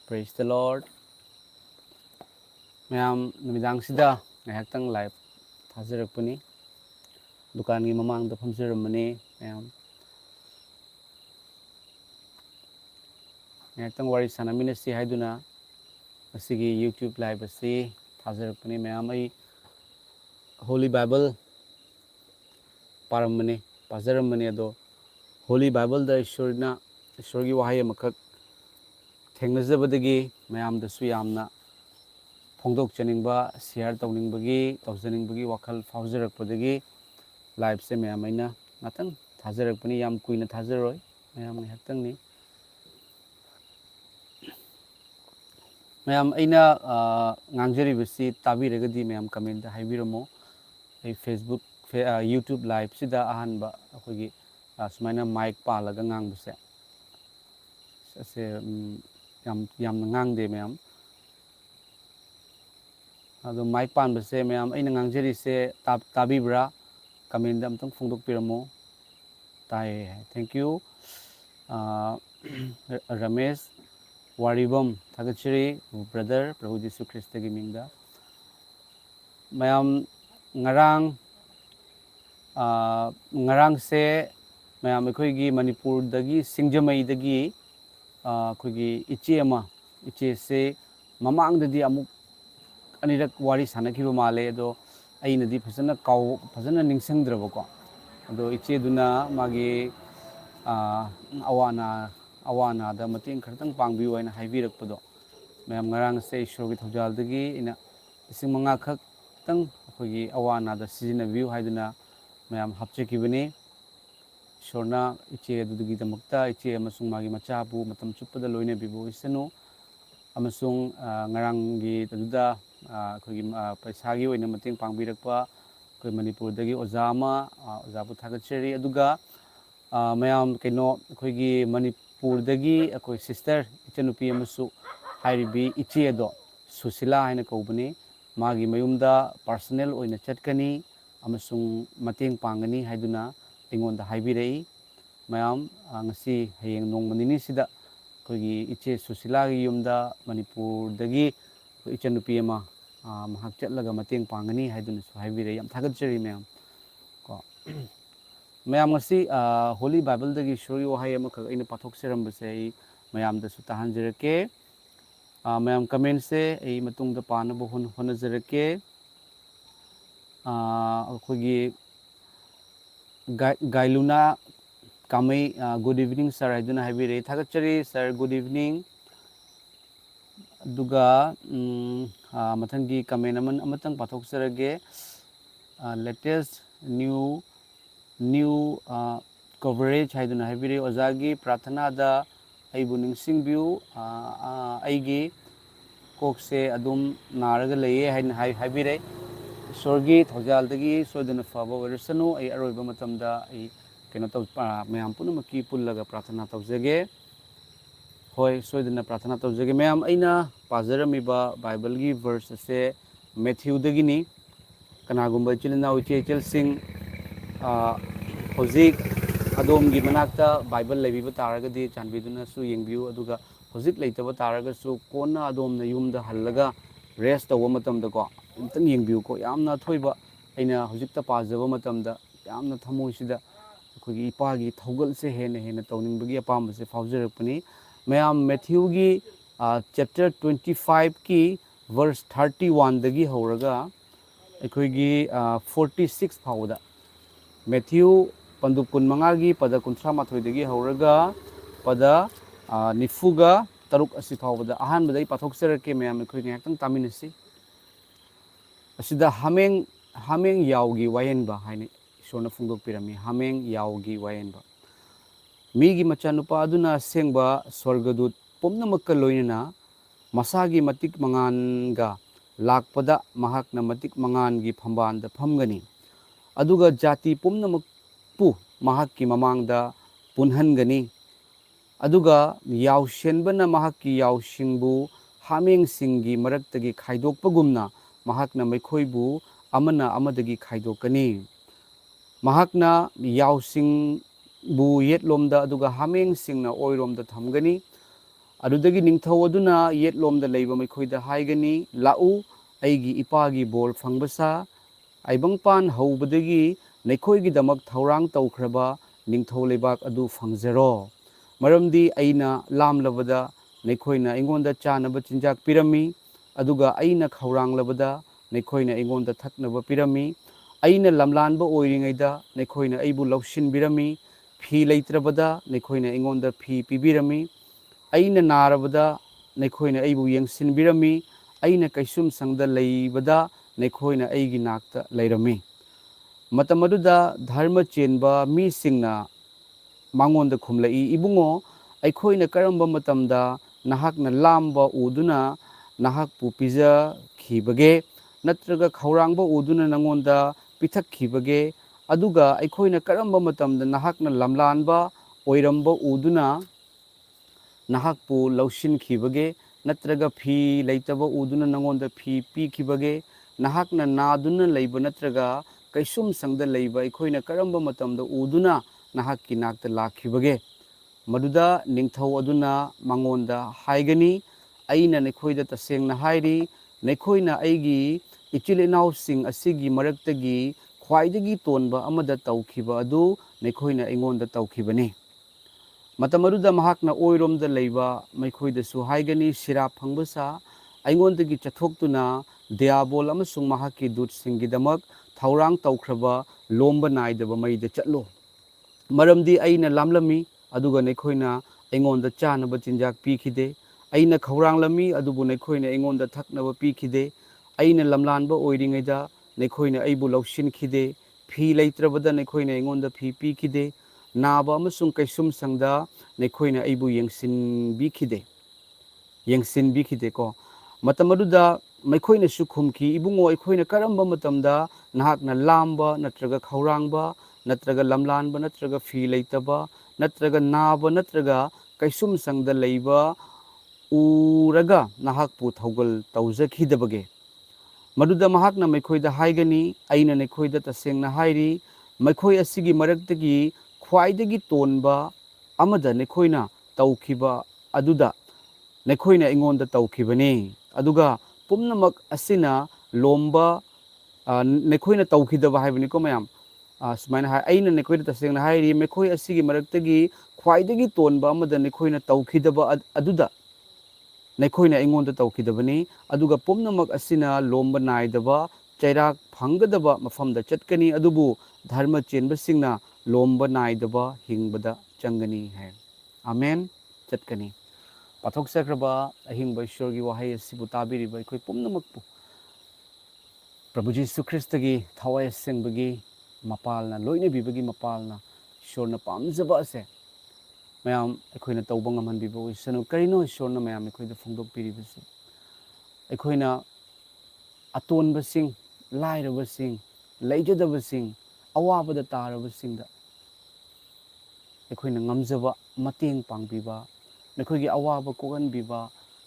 Praise the Lord. Mayam namidang sida ngayaktang live thajarakpani. Dukan gi mamangda phamjaramani mayam. Ngayaktang wari sanaminasi haiduna asigi YouTube live asi thajarakpani mayam ai Holy Bible paramani pajaramani ado Holy Bible da Ishwargi wahai amakak thengnaजबदगी mayamdasu yamna phongdok chaningba share tawningbagi tawjaningbagi wakhal phawjarakpadagi live se mayam aina ngatang thajarakpani yam kuina thajaroi mayam ni haktang ni mayam aina ngangjari tabiragadi mayam comment da haibiramo ai Facebook YouTube live sida ahanba akogi sumaina mic palaga ngangbuse ase yam ngangde mayam ado mic pan base mayam aina ngangjari se tabibra comment da amtang phongdok piramo tai thank you Ramesh Waribam thagachiri brother Prabhu Jesu Christ gi mingda mayam ngarang se mayam akhoi gi Manipur dagi Singjamai dagi akhoi iche ama iche se mamang dadi amuk anirak wari sanakiba male do aina di phasana ningsangdraba ko ado iche duna magi awana da mating khartang pangbi waina haibirakpado mayam ngarang se Ishwargi thojal dagi ina ising manga khak tang akhoi awana da sizina view haiduna mayam hapchekibani Ishwarna iche adudagi damakta iche amasung magi machabu matam chuppada loina bibu isanu amasung ngarangi taduda akhoi paisagi oina mating pangbirakpa akhoi Manipur dagi ozama ozabu thagacheri aduga mayam kaino akhoi Manipur dagi akhoi sister ichanupi amasu hairibi iche ado Susila haina kaubani magi mayumda personal oina chatkani amasung mating pangani haiduna ingonda haibirei mayam ngasi hayeng nongmanini sida akhoi iche Susila gi yumda Manipur dagi ichanupi ama mahak chatlaga mating pangani haiduna su haibirei yam thagacheri mayam ko mayam ngasi Holy Bible dagi Ishwargi wahai ama khak aina pathok serambase mayam da su tahanjarake mayam comment se ai matungda panabo honajarake akhoi Gailuna Kamai good evening sir haiduna haibirei thagacheri sir good evening duga mathangi comment amatang pathok serage latest new coverage haiduna haibirei ozagi prathana da aibu ningsingbiu aigi kokse adum naraga leye haina haibirei Ishwargi thojal dagi soidana faba warisanu ai aroiba matamda ai keno taw mayam punamaki pullaga prathana tawjage hoi soidana prathana tawjage mayam aina pajaramiba Bible gi verse ase Matthew dagi ni kanagumba chilina ichel sing hojik adom gi manakta Bible lebiba taragadi chanbiduna su yengbiu aduga hojik leitaba taragasu kona adom na yumda hallaga rest tawa matamda ko amtang yengbiu ko yamna thoiba aina hojikta pajaba matamda yamna thamoisida akhoi ipagi thogal se hena tawningbagi apambase phawjarakpani mayam Matthew gi chapter 25 ki verse 31 dagi horaga akhoi gi 46 phawda Matthew pandup kun mangagi pada kunthra mathoi dagi horaga pada nifuga taruk asi phawda ahan badai pathok serake mayam akhoi ngaktang taminasi asida hameng yaugi wayenba haine Ishwarna phungdok pirami hameng yaugi wayenba migi machanupa aduna sengba swargadut pomnamakka loinana masagi matik manganga lakpada mahakna matik mangangi phambanda phamgani aduga jati pomnamakpu mahakki mamangda punhangani aduga yaushenbana mahakki yausingbu hameng singi maraktagi khaidokpagumna mahakna maikhoibu amana amadagi khaidokani mahakna yausing bu yetlomda aduga hameng singna oiromda thamgani ꯑꯗꯨꯗꯒꯤ ꯅꯤꯡꯊꯧ ꯑꯗꯨꯅ ꯌꯦꯠꯂꯣꯝꯗ ꯂꯩꯕ ꯃꯈꯣꯏꯗ ꯍꯥꯏꯒꯅꯤ, ꯂꯥꯛꯎ ꯑꯩꯒꯤ ꯏꯄꯥꯒꯤ ꯕꯣꯔ ꯐꯪꯕ ꯁꯥ, ꯑꯩꯕꯪꯄꯥꯟ ꯍꯧꯕꯗꯒꯤ ꯅꯈꯣꯏꯒꯤꯗꯃꯛ ꯊꯧꯔꯥꯡ ꯇꯧꯈ꯭ꯔꯕ ꯅꯤꯡꯊꯧ ꯂꯩꯕꯥꯛ ꯑꯗꯨ ꯐꯪꯖꯔꯣ꯫ ꯃꯔꯝꯗꯤ ꯑꯩꯅ ꯂꯥꯝꯂꯕꯗ ꯅꯈꯣꯏꯅ ꯑꯩꯉꯣꯟꯗ ꯆꯥꯅꯕ ꯆꯤꯟꯖꯥꯛ ꯄꯤꯔꯝꯃꯤ, ꯑꯗꯨꯒ ꯑꯩꯅ ꯈꯧꯔꯥꯡꯂꯕꯗ ꯅꯈꯣꯏꯅ ꯑꯩꯉꯣꯟꯗ ꯊꯛꯅꯕ ꯄꯤꯔꯝꯃꯤ, ꯑꯩꯅ ꯂꯝꯂꯥꯟꯕ ꯑꯣꯏꯔꯤꯉꯩꯗ ꯅꯈꯣꯏꯅ ꯑꯩꯕꯨ ꯂꯧꯁꯤꯟꯕꯤꯔꯝꯃꯤ, ꯐꯤ ꯂꯩꯇ꯭ꯔꯕꯗ ꯅꯈꯣꯏꯅ ꯑꯩꯉꯣꯟꯗ ꯐꯤ ꯄꯤꯕꯤꯔꯝꯃꯤ, ꯑꯩꯅ ꯅꯥꯔꯕꯗ ꯅꯈꯣꯏꯅ ꯑꯩꯕꯨ ꯌꯦꯡꯁꯤꯟꯕꯤꯔꯝꯃꯤ, ꯑꯩꯅ ꯀꯩꯁꯨꯝꯁꯪꯗ ꯂꯩꯕꯗ ꯅꯈꯣꯏꯅ ꯑꯩꯒꯤ ꯅꯥꯛꯇ ꯂꯩꯔꯝꯃꯤ꯫ ꯃꯇꯝ ꯑꯗꯨꯗ ꯙꯔꯃ ꯆꯦꯟꯕ ꯃꯤꯁꯤꯡꯅ ꯃꯉꯣꯟꯗ ꯈꯨꯝꯂꯛꯏ, ꯏꯕꯨꯡꯉꯣ, ꯑꯩꯈꯣꯏꯅ ꯀꯔꯝꯕ ꯃꯇꯝꯗ ꯅꯍꯥꯛꯅ ꯂꯥꯝꯕ ꯎꯗꯨꯅ ꯅꯍꯥꯛꯄꯨ ꯄꯤꯖꯈꯤꯕꯒꯦ, ꯅꯠꯇ꯭ꯔꯒ ꯈꯧꯔꯥꯡꯕ ꯎꯗꯨꯅ ꯅꯉꯣꯟꯗ ꯄꯤꯊꯛꯈꯤꯕꯒꯦ? ꯑꯗꯨꯒ ꯑꯩꯈꯣꯏꯅ ꯀꯔꯝꯕ ꯃꯇꯝꯗ ꯅꯍꯥꯛꯅ ꯂꯝꯂꯥꯟꯕ ꯑꯣꯏꯔꯝꯕ ꯎꯗꯨꯅ ꯅꯍꯥꯛꯄꯨ ꯂꯧꯁꯤꯟꯈꯤꯕꯒꯦ, ꯅꯠꯇ꯭ꯔꯒ ꯐꯤ ꯂꯩꯇꯕ ꯎꯗꯨꯅ ꯅꯉꯣꯟꯗ ꯐꯤ ꯄꯤꯈꯤꯕꯒꯦ? ꯅꯍꯥꯛꯅ ꯅꯥꯗꯨꯅ ꯂꯩꯕ ꯅꯠꯇ꯭ꯔꯒ ꯀꯩꯁꯨꯝꯁꯪꯗ ꯂꯩꯕ ꯑꯩꯈꯣꯏꯅ ꯀꯔꯝꯕ ꯃꯇꯝꯗ ꯎꯗꯨꯅ ꯅꯍꯥꯛꯀꯤ ꯅꯥꯛꯇ ꯂꯥꯛꯈꯤꯕꯒꯦ? ꯃꯗꯨꯗ ꯅꯤꯡꯊꯧ ꯑꯗꯨꯅ ꯃꯉꯣꯟꯗ ꯍꯥꯏꯒꯅꯤ, ꯑꯩꯅ ꯅꯈꯣꯏꯗ ꯇꯁꯦꯡꯅ ꯍꯥꯏꯔꯤ, ꯅꯈꯣꯏꯅ ꯑꯩꯒꯤ ꯏꯆꯤꯜ ꯏꯅꯥꯎꯁꯤꯡ ꯑꯁꯤꯒꯤ ꯃꯔꯛꯇꯒꯤ ꯈ꯭ꯋꯥꯏꯗꯒꯤ ꯇꯣꯟꯕ ꯑꯃꯗ ꯇꯧꯈꯤꯕ ꯑꯗꯨ ꯅꯈꯣꯏꯅ ꯑꯩꯉꯣꯟꯗ ꯇꯧꯈꯤꯕꯅꯤ꯫ ꯃꯇꯝ ꯑꯗꯨꯗ ꯃꯍꯥꯛꯅ ꯑꯣꯏꯔꯣꯝꯗ ꯂꯩꯕ ꯃꯈꯣꯏꯗꯁꯨ ꯍꯥꯏꯒꯅꯤ, ꯁꯤꯔꯥꯞ ꯐꯪꯕ ꯁꯥ, ꯑꯩꯉꯣꯟꯗꯒꯤ ꯆꯠꯊꯣꯛꯇꯨꯅ ꯗꯤꯌꯥꯕꯣꯜ ꯑꯃꯁꯨꯡ ꯃꯍꯥꯛꯀꯤ ꯗꯨꯠꯁꯤꯡꯒꯤꯗꯃꯛ ꯊꯧꯔꯥꯡ ꯇꯧꯈ꯭ꯔꯕ ꯂꯣꯝꯕ ꯅꯥꯏꯗꯕ ꯃꯩꯗ ꯆꯠꯂꯣ꯫ ꯃꯔꯝꯗꯤ ꯑꯩꯅ ꯂꯥꯝꯂꯝꯃꯤ, ꯑꯗꯨꯒ ꯅꯈꯣꯏꯅ ꯑꯩꯉꯣꯟꯗ ꯆꯥꯅꯕ ꯆꯤꯟꯖꯥꯛ ꯄꯤꯈꯤꯗꯦ, ꯑꯩꯅ ꯈꯧꯔꯥꯡꯂꯝꯃꯤ, ꯑꯗꯨꯕꯨ ꯅꯈꯣꯏꯅ ꯑꯩꯉꯣꯟꯗ ꯊꯛꯅꯕ ꯄꯤꯈꯤꯗꯦ, ꯑꯩꯅ ꯂꯝꯂꯥꯟꯕ ꯑꯣꯏꯔꯤꯉꯩꯗ ꯅꯈꯣꯏꯅ ꯑꯩꯕꯨ ꯂꯧꯁꯤꯟꯈꯤꯗꯦ, ꯐꯤ ꯂꯩꯇ꯭ꯔꯕꯗꯅꯈꯣꯏꯅ ꯑꯩꯉꯣꯟꯗ ꯐꯤ ꯄꯤꯈꯤꯗꯦ, ꯅꯥꯕ ꯑꯃꯁꯨꯡ ꯀꯩꯁꯨꯝꯁꯪꯗ ꯅꯈꯣꯏꯅ ꯑꯩꯕꯨ ꯌꯦꯡꯁꯤꯟꯕꯤꯈꯤꯗꯦꯀꯣ꯫ ꯃꯇꯝ ꯑꯗꯨꯗ ꯃꯈꯣꯏꯅꯁꯨ ꯈꯨꯝꯈꯤ, ꯏꯕꯨꯡꯉꯣ, ꯑꯩꯈꯣꯏꯅ ꯀꯔꯝꯕ ꯃꯇꯝꯗ ꯅꯍꯥꯛꯅ ꯂꯥꯝꯕ ꯅꯠꯇ꯭ꯔꯒ ꯈꯧꯔꯥꯡꯕ ꯅꯠꯇ꯭ꯔꯒ ꯂꯝꯂꯥꯟꯕ नत्रगा फी लेतबा नत्रगा नाबा नत्रगा कैसुमसंगदा लेबा उरगा नाहकपु थौगल तौजखिदबगे मदुदा महाकना मैखोयदा हाइगनी अइना नैखोयदा तसेंगना हाइरी मैखोय असिगी मरक्तगी ख्वाइदगी तोनबा अमदा नैखोयना तौखिबा अदुदा नैखोयना अइंगोंदा तौखिबनी अदुगा पुम्नमक असिना लोम्बा नैखोयना तौखिदबा हाइबनिको मयाम सुमाइना हाइ अइना नैखोयदा तसेंगना हाइरी मैखोय असिगी मरक्तगी ख्वाइदगी तोनबा अमदा नैखोयना तौखिदबा अदुदा नैखोयना अइंगोंदा तौखिदबनी अदुगा पुम्नमक असिना लोम्बा नाइदबा चैराक फंगदबा मफमदा चटकनी अदुबु धर्म चेनबसिंगना लोम्बा नाइदबा हिंगबदा चंगनी है आमेन चटकनी पाथोक सक्रबा अहिंग ईश्वर की वहाई असिबु ताबिरिबा अखोय पुम्नमकपु प्रभु जीसु ख्रिस्त की थवाय सेंबगी मपालना लोइने बिबगी मपालना ईश्वरना पामजबा असे मैम अखोयना तौबा ngमहनबिबो इसनु करिनो ईश्वरना मैम अखोयदा फोंदोकपिरिबसे अखोयना अतोनबसिंग लाइरबसिंग लेजदबसिंग अवाबदा तारबसिंगदा अखोयना ngमजबा मतेंग पांगबिबा नखोयगी अवाबा कोगनबिबा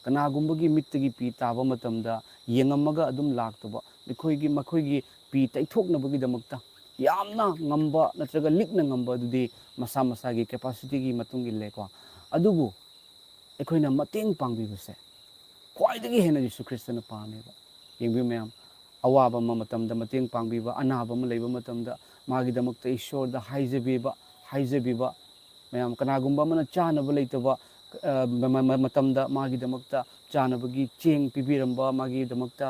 कनागुंबगी मित्तगी पी ताबा मतमदा येंगमगा अदुम लाक्तबा नखोयगी मखोयगी पी तैथोकनबगीदमक्ता यामना ngamba नत्रगा लिकना ngamba दुदी मसा मसागी कैपेसिटीगी मतुंगी लेको अदुबु अखोयना मतेंग पांगबिबसे ख्वाइदगी हेना यीशु ख्रिस्तना पामेबा येंगबि मैम अवाबा मतमदा मतेंग पांगबिबा अनाबा म लेबा मतमदा मागीदमक्ता ईश्वरदा हाइजबिबा मैम कनागुंबा मना चानबा लेतबा मतमदा मागीदमक्ता चानबगी चेंग पिबिरंबा मागीदमक्ता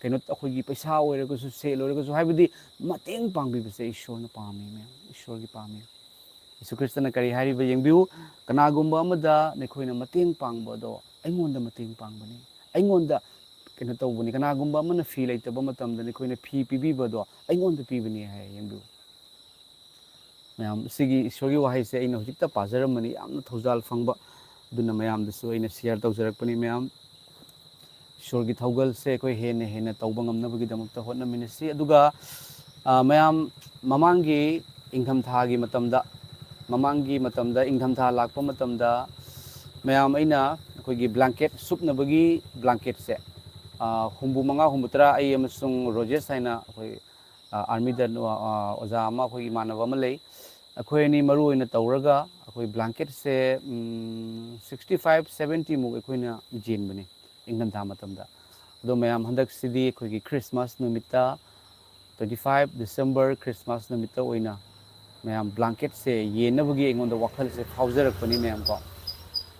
कइनो अखोयगी पैसा ओइरगसु सेल ओइरगसु हाइबदी मतेंग पांगबिबसे ईश्वरना पामे मैम ईश्वरगी पामे यीशु ख्रिस्तना करी हाइरिबा येंगबिउ कनागुंबा अमदा नखोयना मतेंग पांगबदो अइंगोंदा मतेंग पांगबनी अइंगोंदा कइनो तौबनी कनागुंबा अमना फी लेतबा मतमदा नखोयना फी पिबिबदो अइंगोंदा पिबनी हाय येंगबिउ मैम सिगी ईश्वरगी वहाइसे अइना हुजिकता पाजरमनी यामना थौजाल फंगबा दुना मैम दसु अइना शेयर तौजरकपनी मैम ईश्वरगी थौगल से अखोय हेने हेने तौबा ngमनबगीदमक्ता होटनमिनसी अदुगा ma'am ममांगी इंगमथागी मतमदा इंगमथा Lakpa मतमदा ma'am अइना अखोयगी blanket सुपनबगी blanket से हुंबु मंगा हुंबु तरा अइ अमसुंग रोजेस हाइना अखोय आर्मी दा ओजा अमा अखोयगी मानव अमा लई अखोय अनि मरु ओइना तौरगा ꯑꯩꯈꯣꯏ ꯕ꯭ꯂꯥꯡꯀꯦꯠꯁꯦ 65-70ꯃꯨꯛ ꯑꯩꯈꯣꯏꯅ ꯌꯦꯟꯕꯅꯤ ꯏꯪꯊꯝꯊꯥ ꯃꯇꯝꯗ ꯑꯗꯣ ꯃꯌꯥꯝ ꯍꯟꯗꯛꯁꯤꯗꯤ ꯑꯩꯈꯣꯏꯒꯤ ꯈ꯭ꯔꯤꯁꯃꯥꯁ ꯅꯨꯃꯤꯠꯇ 25 ꯗꯤꯁꯦꯝꯕꯔ ꯈ꯭ꯔꯤꯁꯃꯥꯁ ꯅꯨꯃꯤꯠꯇ ꯑꯣꯏꯅ ꯃꯌꯥꯝ ꯕ꯭ꯂꯥꯡꯀꯦꯠꯁꯦ ꯌꯦꯟꯅꯕꯒꯤ ꯑꯩꯉꯣꯟꯗ ꯋꯥꯈꯜꯁꯦ ꯐꯥꯎꯖꯔꯛꯄꯅꯤ ꯃꯌꯥꯝ ꯀꯣ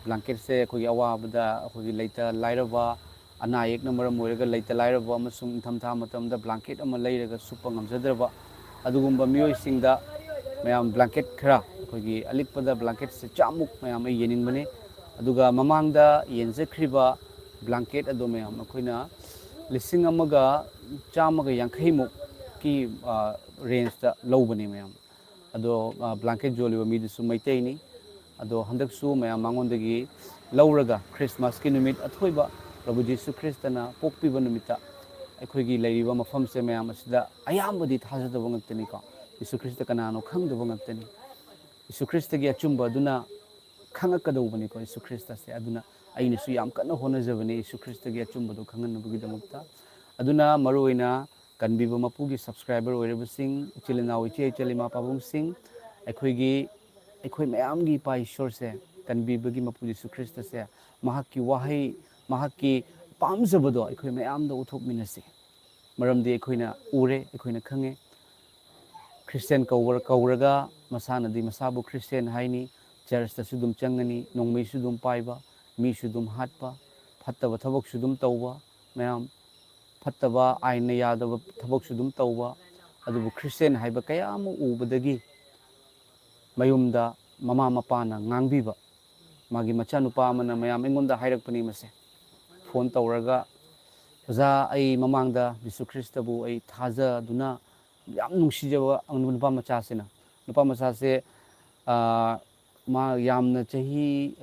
ꯕ꯭ꯂꯥꯡꯀꯦꯠꯁꯦ ꯑꯩꯈꯣꯏꯒꯤ ꯑꯋꯥꯕꯗ ꯑꯩꯈꯣꯏꯒꯤ ꯂꯩꯇ ꯂꯥꯏꯔꯕ ꯑꯅꯥ ꯑꯌꯦꯛꯅ ꯃꯔꯝ ꯑꯣꯏꯔꯒ ꯂꯩꯇ ꯂꯥꯏꯔꯕ ꯑꯃꯁꯨꯡ ꯏꯪꯊꯝꯊꯥ ꯃꯇꯝꯗ ꯕ꯭ꯂꯥꯡꯀꯦꯠ ꯑꯃ ꯂꯩꯔꯒ ꯁꯨꯞꯄ ꯉꯝꯖꯗ꯭ꯔꯕ ꯑꯗꯨꯒꯨꯝꯕ ꯃꯤꯑꯣꯏꯁꯤꯡꯗ ꯃꯌꯥꯝ ꯕ꯭ꯂꯥꯡꯀꯦꯠ ꯈꯔ ꯑꯩꯈꯣꯏꯒꯤ ꯑꯂꯤꯛꯄꯗ ꯕ꯭ꯂꯥꯡꯀꯦꯠꯁꯦ ꯆꯥꯝꯃꯨꯛ ꯃꯌꯥꯝ ꯑꯩ ꯌꯦꯟꯅꯤꯡꯕꯅꯤ ꯑꯗꯨꯒ ꯃꯃꯥꯡꯗ ꯌꯦꯟꯖꯈ꯭ꯔꯤꯕ ꯕ꯭ꯂꯥꯡꯀꯦꯠ ꯑꯗꯣ ꯃꯌꯥꯝ ꯑꯩꯈꯣꯏꯅ 1,150ꯃꯨꯛꯀꯤ ꯔꯦꯟꯖꯇ ꯂꯧꯕꯅꯤ ꯃꯌꯥꯝ ꯑꯗꯣ ꯕ꯭ꯂꯥꯡꯀꯦꯠ ꯌꯣꯜꯂꯤꯕ ꯃꯤꯗꯨꯁꯨ ꯃꯩꯇꯩꯅꯤ ꯑꯗꯣ ꯍꯟꯗꯛꯁꯨ ꯃꯌꯥꯝ ꯃꯉꯣꯟꯗꯒꯤ ꯂꯧꯔꯒ ꯈ꯭ꯔꯤꯁꯃꯥꯁꯀꯤ ꯅꯨꯃꯤꯠ ꯑꯊꯣꯏꯕ ꯄ꯭ꯔꯚꯨ ꯖꯤꯁꯨ ꯈ꯭ꯔꯤꯁꯇꯅ ꯄꯣꯛꯄꯤꯕ ꯅꯨꯃꯤꯠꯇ ꯑꯩꯈꯣꯏꯒꯤ ꯂꯩꯔꯤꯕ ꯃꯐꯝꯁꯦ ꯃꯌꯥꯝ ꯑꯁꯤꯗ ꯑꯌꯥꯝꯕꯗꯤ ꯊꯥꯖꯗꯕ ꯉꯥꯛꯇꯅꯤꯀꯣ ꯌꯤꯁꯨ ꯈ꯭ꯔꯤꯁꯇ ꯀꯅꯥꯅꯣ ꯈꯪꯗꯕ ꯉꯥꯛꯇꯅꯤ ꯌꯤꯁꯨ ꯈ꯭ꯔꯤꯁꯇꯒꯤ ꯑꯆꯨꯝꯕ ꯑꯗꯨꯅ ꯈꯪꯉꯛꯀꯗꯧꯕꯅꯤꯀꯣ ꯌꯤꯁꯨ ꯈ꯭ꯔꯤꯁꯇꯁꯦ ꯑꯗꯨꯅ ꯑꯩꯅꯁꯨ ꯌꯥꯝ ꯀꯟꯅ ꯍꯣꯠꯅꯖꯕꯅꯤ ꯌꯤꯁꯨ ꯈ꯭ꯔꯤꯁꯇꯒꯤ ꯑꯆꯨꯝꯕꯗꯣ ꯈꯪꯍꯟꯅꯕꯒꯤꯗꯃꯛꯇ ꯑꯗꯨꯅ ꯃꯔꯨꯑꯣꯏꯅ ꯀꯟꯕꯤꯕ ꯃꯄꯨꯒꯤ ꯁꯕꯁꯀ꯭ꯔꯥꯏꯕꯔ ꯑꯣꯏꯔꯤꯕꯁꯤꯡ ꯏꯆꯤꯜ ꯏꯅꯥꯎ ꯏꯆꯦ ꯏꯆꯜ ꯏꯃꯥ ꯄꯥꯕꯨꯡꯁꯤꯡ ꯑꯩꯈꯣꯏ ꯃꯌꯥꯝꯒꯤ ꯏꯄꯥ ꯏꯁꯣꯔꯁꯦ ꯀꯟꯕꯤꯕꯒꯤ ꯃꯄꯨ ꯌꯤꯁꯨ ꯈ꯭ꯔꯤꯁꯇꯁꯦ ꯃꯍꯥꯛꯀꯤ ꯋꯥꯍꯩ ꯃꯍꯥꯛꯀꯤ ꯄꯥꯝꯖꯕꯗꯣ ꯑꯩꯈꯣꯏ ꯃꯌꯥꯝꯗ ꯎꯠꯊꯣꯛꯃꯤꯟꯅꯁꯤ ꯃꯔꯝꯗꯤ ꯑꯩꯈꯣꯏꯅ ꯎꯔꯦ ꯑꯩꯈꯣꯏꯅ ꯈꯪꯉꯦ ꯈ꯭ꯔꯤꯁꯇꯦꯟ ꯀꯧꯔꯒ ꯃꯁꯥꯅꯗꯤ ꯃꯁꯥꯕꯨ ꯈ꯭ꯔꯤꯁꯇꯦꯟ ꯍꯥꯏꯅꯤ ꯆꯔꯆꯇꯁꯨ ꯑꯗꯨꯝ ꯆꯪꯒꯅꯤ ꯅꯣꯡꯃꯩꯁꯨ ꯑꯗꯨꯝ ꯄꯥꯏꯕ ꯃꯤꯁꯨ ꯑꯗꯨꯝ ꯍꯥꯠꯄ ꯐꯠꯇꯕ ꯊꯕꯛꯁꯨ ꯑꯗꯨꯝ ꯇꯧꯕ ꯃꯌꯥꯝ ꯐꯠꯇꯕ ꯑꯥꯏꯟꯅ ꯌꯥꯗꯕ ꯊꯕꯛꯁꯨ ꯑꯗꯨꯝ ꯇꯧꯕ ꯑꯗꯨꯕꯨ ꯈ꯭ꯔꯤꯁꯇꯦꯟ ꯍꯥꯏꯕ ꯀꯌా ꯑꯃ ꯎꯕꯗꯒꯤ ꯃꯌꯨꯝꯗ ꯃꯃꯥ ꯃꯄꯥꯅ ꯉꯥꯡꯕꯤꯕ ꯃꯥꯒꯤ ꯃꯆꯥꯅꯨꯄꯥ ꯑꯃꯅ ꯃꯌꯥꯝ ꯑꯩꯉꯣꯟꯗ ꯍꯥꯏꯔꯛꯄꯅꯤ ꯃꯁꯦ ꯐꯣꯟ ꯇꯧꯔꯒ ꯑꯣꯖꯥ ꯑꯩ ꯃꯃꯥꯡꯗ ꯌꯤꯁꯨ ꯈ꯭ꯔꯤꯁꯇꯕꯨ ꯑꯩ ꯊꯥꯖꯗꯨꯅ ꯌꯥꯝ ꯅꯨꯡꯁꯤꯖꯕ ꯅꯨꯄꯥ ꯃꯆꯥꯁꯤꯅ ꯅꯨꯄꯥ ꯃꯆꯥꯁꯦ ꯃꯥ ꯌꯥꯝꯅ ꯆꯍꯤ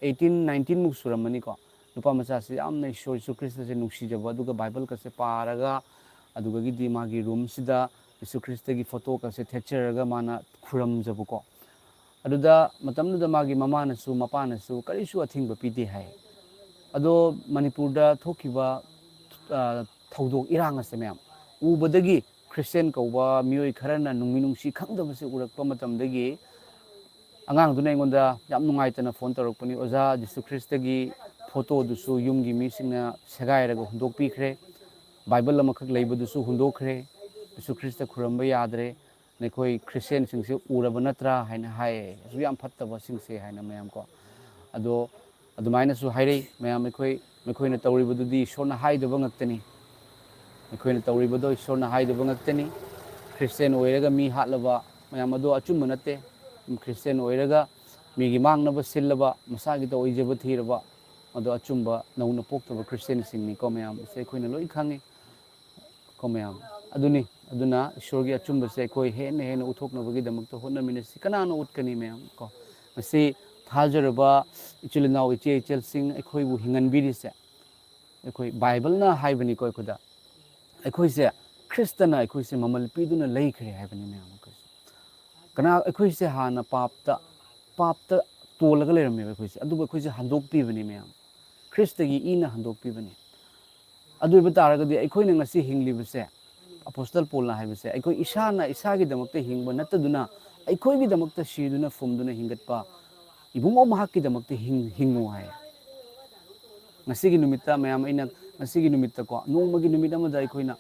18-19ꯃꯨꯛ ꯁꯨꯔꯝꯃꯅꯤꯀꯣ ꯅꯨꯄꯥ ꯃꯆꯥꯁꯦ ꯌꯥꯝꯅ ꯏꯁꯣꯔ ꯌꯤꯁꯨ ꯈ꯭ꯔꯤꯁꯇꯁꯦ ꯅꯨꯡꯁꯤꯖꯕ ꯑꯗꯨꯒ ꯕꯥꯏꯕꯜꯒꯁꯦ ꯄꯥꯔꯒ ꯑꯗꯨꯗꯒꯤꯗꯤ ꯃꯥꯒꯤ ꯔꯨꯝꯁꯤꯗ ꯌꯤꯁꯨ ꯈ꯭ꯔꯤꯁꯇꯒꯤ ꯐꯣꯇꯣꯒꯁꯦ ꯊꯦꯠꯆꯔꯒ ꯃꯥꯅ ꯈꯨꯔꯨꯝꯖꯕꯀꯣ ꯑꯗꯨꯗ ꯃꯇꯝꯗꯨꯗ ꯃꯥꯒꯤ ꯃꯃꯥꯅꯁꯨ ꯃꯄꯥꯅꯁꯨ ꯀꯔꯤꯁꯨ ꯑꯊꯤꯡꯕ ꯄꯤꯗꯦ ꯍꯥꯏ ꯑꯗꯣ ꯃꯅꯤꯄꯨꯔꯗ ꯊꯣꯛꯈꯤꯕ ꯊꯧꯗꯣꯛ ꯏꯔꯥꯡ ꯑꯁꯦ ꯃꯌꯥꯝ ꯎꯕꯗꯒꯤ ꯈ꯭ꯔꯤꯁꯇꯦꯟ ꯀꯧꯕ ꯃꯤꯑꯣꯏ ꯈꯔꯅ ꯅꯨꯡꯃꯤ ꯅꯨꯡꯁꯤ ꯈꯪꯗꯕꯁꯦ ꯎꯔꯛꯄ ꯃꯇꯝꯗꯒꯤ ꯑꯉꯥꯡꯗꯨꯅ ꯑꯩꯉꯣꯟꯗ ꯌꯥꯝ ꯅꯨꯡꯉꯥꯏꯇꯅ ꯐꯣꯟ ꯇꯧꯔꯛꯄꯅꯤ ꯑꯣꯖꯥ ꯌꯤꯁꯨ ꯈ꯭ꯔꯤꯁꯇꯒꯤ ꯐꯣꯇꯣꯗꯨꯁꯨ ꯌꯨꯝꯒꯤ ꯃꯤꯁꯤꯡꯅ ꯁꯦꯒꯥꯏꯔꯒ ꯍꯨꯟꯗꯣꯛꯄꯤꯈ꯭ꯔꯦ ꯕꯥꯏꯕꯜ ꯑꯃꯈꯛ ꯂꯩꯕꯗꯨꯁꯨ ꯍꯨꯟꯗꯣꯛꯈ꯭ꯔꯦ ꯌꯤꯁꯨ ꯈ꯭ꯔꯤꯁꯇ ꯈꯨꯔꯨꯝꯕ ꯌꯥꯗ꯭ꯔꯦ ꯅꯈꯣꯏ ꯈ꯭ꯔꯤꯁꯇꯦꯟꯁꯤꯡꯁꯦ ꯎꯔꯕ ꯅꯠꯇ꯭ꯔꯥ ꯍꯥꯏꯅ ꯍꯥꯏꯌꯦ ꯑꯁꯨꯛ ꯌꯥꯝ ꯐꯠꯇꯕꯁꯤꯡꯁꯦ ꯍꯥꯏꯅ ꯃꯌꯥꯝ ꯀꯣ ꯑꯗꯣ ꯑꯗꯨꯃꯥꯏꯅꯁꯨ ꯍꯥꯏꯔꯛꯏ ꯃꯌꯥꯝ ꯃꯈꯣꯏꯅ ꯇꯧꯔꯤꯕꯗꯨꯗꯤ ꯏꯁꯣꯔꯅ ꯍꯥꯏꯗꯕ ꯉꯥꯛꯇꯅꯤ ꯑꯩꯈꯣꯏꯅ ꯇꯧꯔꯤꯕꯗꯣ ꯏꯁꯣꯔꯅ ꯍꯥꯏꯗꯕ ꯉꯥꯛꯇꯅꯤ ꯈ꯭ꯔꯤꯁꯇꯦꯟ ꯑꯣꯏꯔꯒ ꯃꯤ ꯍꯥꯠꯂꯕ ꯃꯌꯥꯝ ꯑꯗꯣ ꯑꯆꯨꯝꯕ ꯅꯠꯇꯦ ꯈ꯭ꯔꯤꯁꯇꯦꯟ ꯑꯣꯏꯔꯒ ꯃꯤꯒꯤ ꯃꯥꯡꯅꯕ ꯁꯤꯜꯂꯕ ꯃꯁꯥꯒꯤꯗ ꯑꯣꯏꯖꯕ ꯊꯤꯔꯕ ꯑꯗꯣ ꯑꯆꯨꯝꯕ ꯅꯧꯅ ꯄꯣꯛꯇꯕ ꯈ꯭ꯔꯤꯁꯇꯦꯟꯁꯤꯡꯅꯤꯀꯣ ꯃꯌꯥꯝ ꯁꯦ ꯑꯩꯈꯣꯏꯅ ꯂꯣꯏ ꯈꯪꯉꯤ ꯀꯣ ꯃꯌꯥꯝ ꯑꯗꯨꯅ ꯏꯁꯣꯔꯒꯤ ꯑꯆꯨꯝꯕꯁꯦ ꯑꯩꯈꯣꯏ ꯍꯦꯟꯅ ꯎꯠꯊꯣꯛꯅꯕꯒꯤꯗꯃꯛꯇ ꯍꯣꯠꯅꯃꯤꯟꯅꯁꯤ ꯀꯅꯥꯅ ꯎꯠꯀꯅꯤ ꯃꯌꯥꯝ ꯀꯣ ꯃꯁꯤ ꯊꯥꯖꯔꯕ ꯏꯆꯤꯜ ꯏꯅꯥꯎ ꯏꯆꯦ ꯏꯆꯜꯁꯤꯡ ꯑꯩꯈꯣꯏꯕꯨ ꯍꯤꯡꯍꯟꯕꯤꯔꯤꯁꯦ ꯑꯩꯈꯣꯏ ꯕꯥꯏꯕꯜꯅ ꯍꯥꯏꯕꯅꯤꯀꯣ ꯑꯩꯈꯣꯏꯁꯦ ꯈ꯭ꯔꯤꯁꯇꯅ ꯑꯩꯈꯣꯏꯁꯦ ꯃꯃꯜ ꯄꯤꯗꯨꯅ ꯂꯩꯈ꯭ꯔꯦ ꯍꯥꯏꯕꯅꯤ ꯃꯌꯥꯝ ꯑꯩꯈꯣꯏꯁꯦ ꯍꯥꯟꯅ ꯄꯥꯞꯇ ꯇꯣꯜꯂꯒ ꯂꯩꯔꯝꯃꯦꯕ ꯑꯩꯈꯣꯏꯁꯦ ꯑꯗꯨꯕꯨ ꯑꯩꯈꯣꯏꯁꯦ ꯍꯟꯗꯣꯛꯄꯤꯕꯅꯤ ꯃꯌꯥꯝ ꯈ꯭ꯔꯤꯁꯇꯒꯤ ꯏꯅ ꯍꯟꯗꯣꯛꯄꯤꯕꯅꯤ ꯑꯗꯨ ꯑꯣꯏꯕ ꯇꯥꯔꯒꯗꯤ ꯑꯩꯈꯣꯏꯅ ꯉꯁꯤ ꯍꯤꯡꯂꯤꯕꯁꯦ ꯑꯄꯣꯁꯇꯜ ꯄꯣꯜꯅ ꯍꯥꯏꯕꯁꯦ ꯑꯩꯈꯣꯏ ꯏꯁꯥꯒꯤꯗꯃꯛꯇ ꯍꯤꯡꯕ ꯅꯠꯇꯗꯨꯅ ꯑꯩꯈꯣꯏꯒꯤꯗꯃꯛꯇ ꯁꯤꯗꯨꯅ ꯐꯨꯝꯗꯨꯅ ꯍꯤꯡꯒꯠꯄ ꯏꯕꯨꯡꯉꯣ ꯃꯍꯥꯛꯀꯤꯗꯃꯛꯇ ꯍꯤꯡꯉꯨ ꯍꯥꯏ ꯉꯁꯤꯒꯤ ꯅꯨꯃꯤꯠꯇ ꯃꯌꯥꯝ ꯑꯩꯅ ꯉꯁꯤꯒꯤ ꯅꯨꯃꯤꯠꯇꯀꯣ ꯅꯣꯡꯃꯒꯤ ꯅꯨꯃꯤꯠ ꯑꯃꯗ ꯑꯩꯈꯣꯏꯅ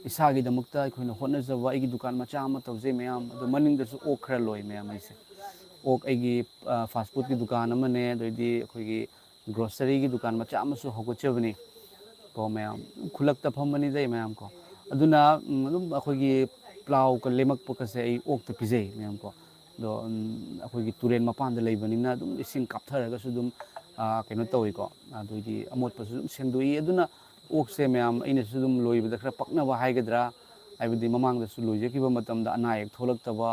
ꯏꯁꯥꯒꯤꯗꯃꯛꯇ ꯑꯩꯈꯣꯏꯅ ꯍꯣꯠꯅꯖꯕ ꯑꯩꯒꯤ ꯗꯨꯀꯥꯟ ꯃꯆꯥ ꯑꯃ ꯇꯧꯖꯩ ꯃꯌꯥꯝ ꯑꯗꯨ ꯃꯅꯤꯡꯗꯁꯨ ꯑꯣꯛ ꯈꯔ ꯂꯣꯏ ꯃꯌꯥꯝ ꯑꯩꯁꯦ ꯑꯣꯛ ꯑꯩꯒꯤ ꯐꯥꯁ ꯐꯨꯗꯀꯤ ꯗꯨꯀꯥꯟ ꯑꯃꯅꯦ ꯑꯗꯩꯗꯤ ꯑꯩꯈꯣꯏꯒꯤ ꯒ꯭ꯔꯣꯁꯔꯤꯒꯤ ꯗꯨꯀꯥꯟ ꯃꯆꯥ ꯑꯃꯁꯨ ꯍꯧꯒꯠꯆꯕꯅꯤ ꯀꯣ ꯃꯌꯥꯝ ꯈꯨꯜꯂꯛꯇ ꯐꯝꯕꯅꯤꯗ ꯃꯌꯥꯝ ꯀꯣ ꯑꯗꯨꯅ ꯑꯗꯨꯝ ꯑꯩꯈꯣꯏꯒꯤ ꯄ꯭ꯂꯥꯎꯒ ꯂꯦꯝꯃꯛꯄꯒꯁꯦ ꯑꯩ ꯑꯣꯛꯇ ꯄꯤꯖꯩ ꯃꯌꯥꯝ ꯀꯣ ꯑꯗꯣ ꯑꯩꯈꯣꯏꯒꯤ ꯇꯨꯔꯦꯟ ꯃꯄꯥꯟꯗ ꯂꯩꯕꯅꯤꯅ ꯑꯗꯨꯝ ꯏꯁꯤꯡ ꯀꯥꯞꯊꯔꯒꯁꯨ ꯑꯗꯨꯝ ꯀꯩꯅꯣ ꯇꯧꯏꯀꯣ ꯑꯗꯨꯗꯤ ꯑꯃꯣꯠꯄꯁꯨ ꯑꯗꯨꯝ ꯁꯦꯡꯗꯣꯛꯏ ꯑꯗꯨꯅ ꯑꯣꯛꯁꯦ ꯃꯌꯥꯝ ꯑꯩꯅꯁꯨ ꯑꯗꯨꯝ ꯂꯣꯏꯕꯗ ꯈꯔ ꯄꯛꯅꯕ ꯍꯥꯏꯒꯗ꯭ꯔꯥ ꯍꯥꯏꯕꯗꯤ ꯃꯃꯥꯡꯗꯁꯨ ꯂꯣꯏꯖꯈꯤꯕ ꯃꯇꯝꯗ ꯑꯅꯥ ꯑꯌꯦꯛ ꯊꯣꯛꯂꯛꯇꯕ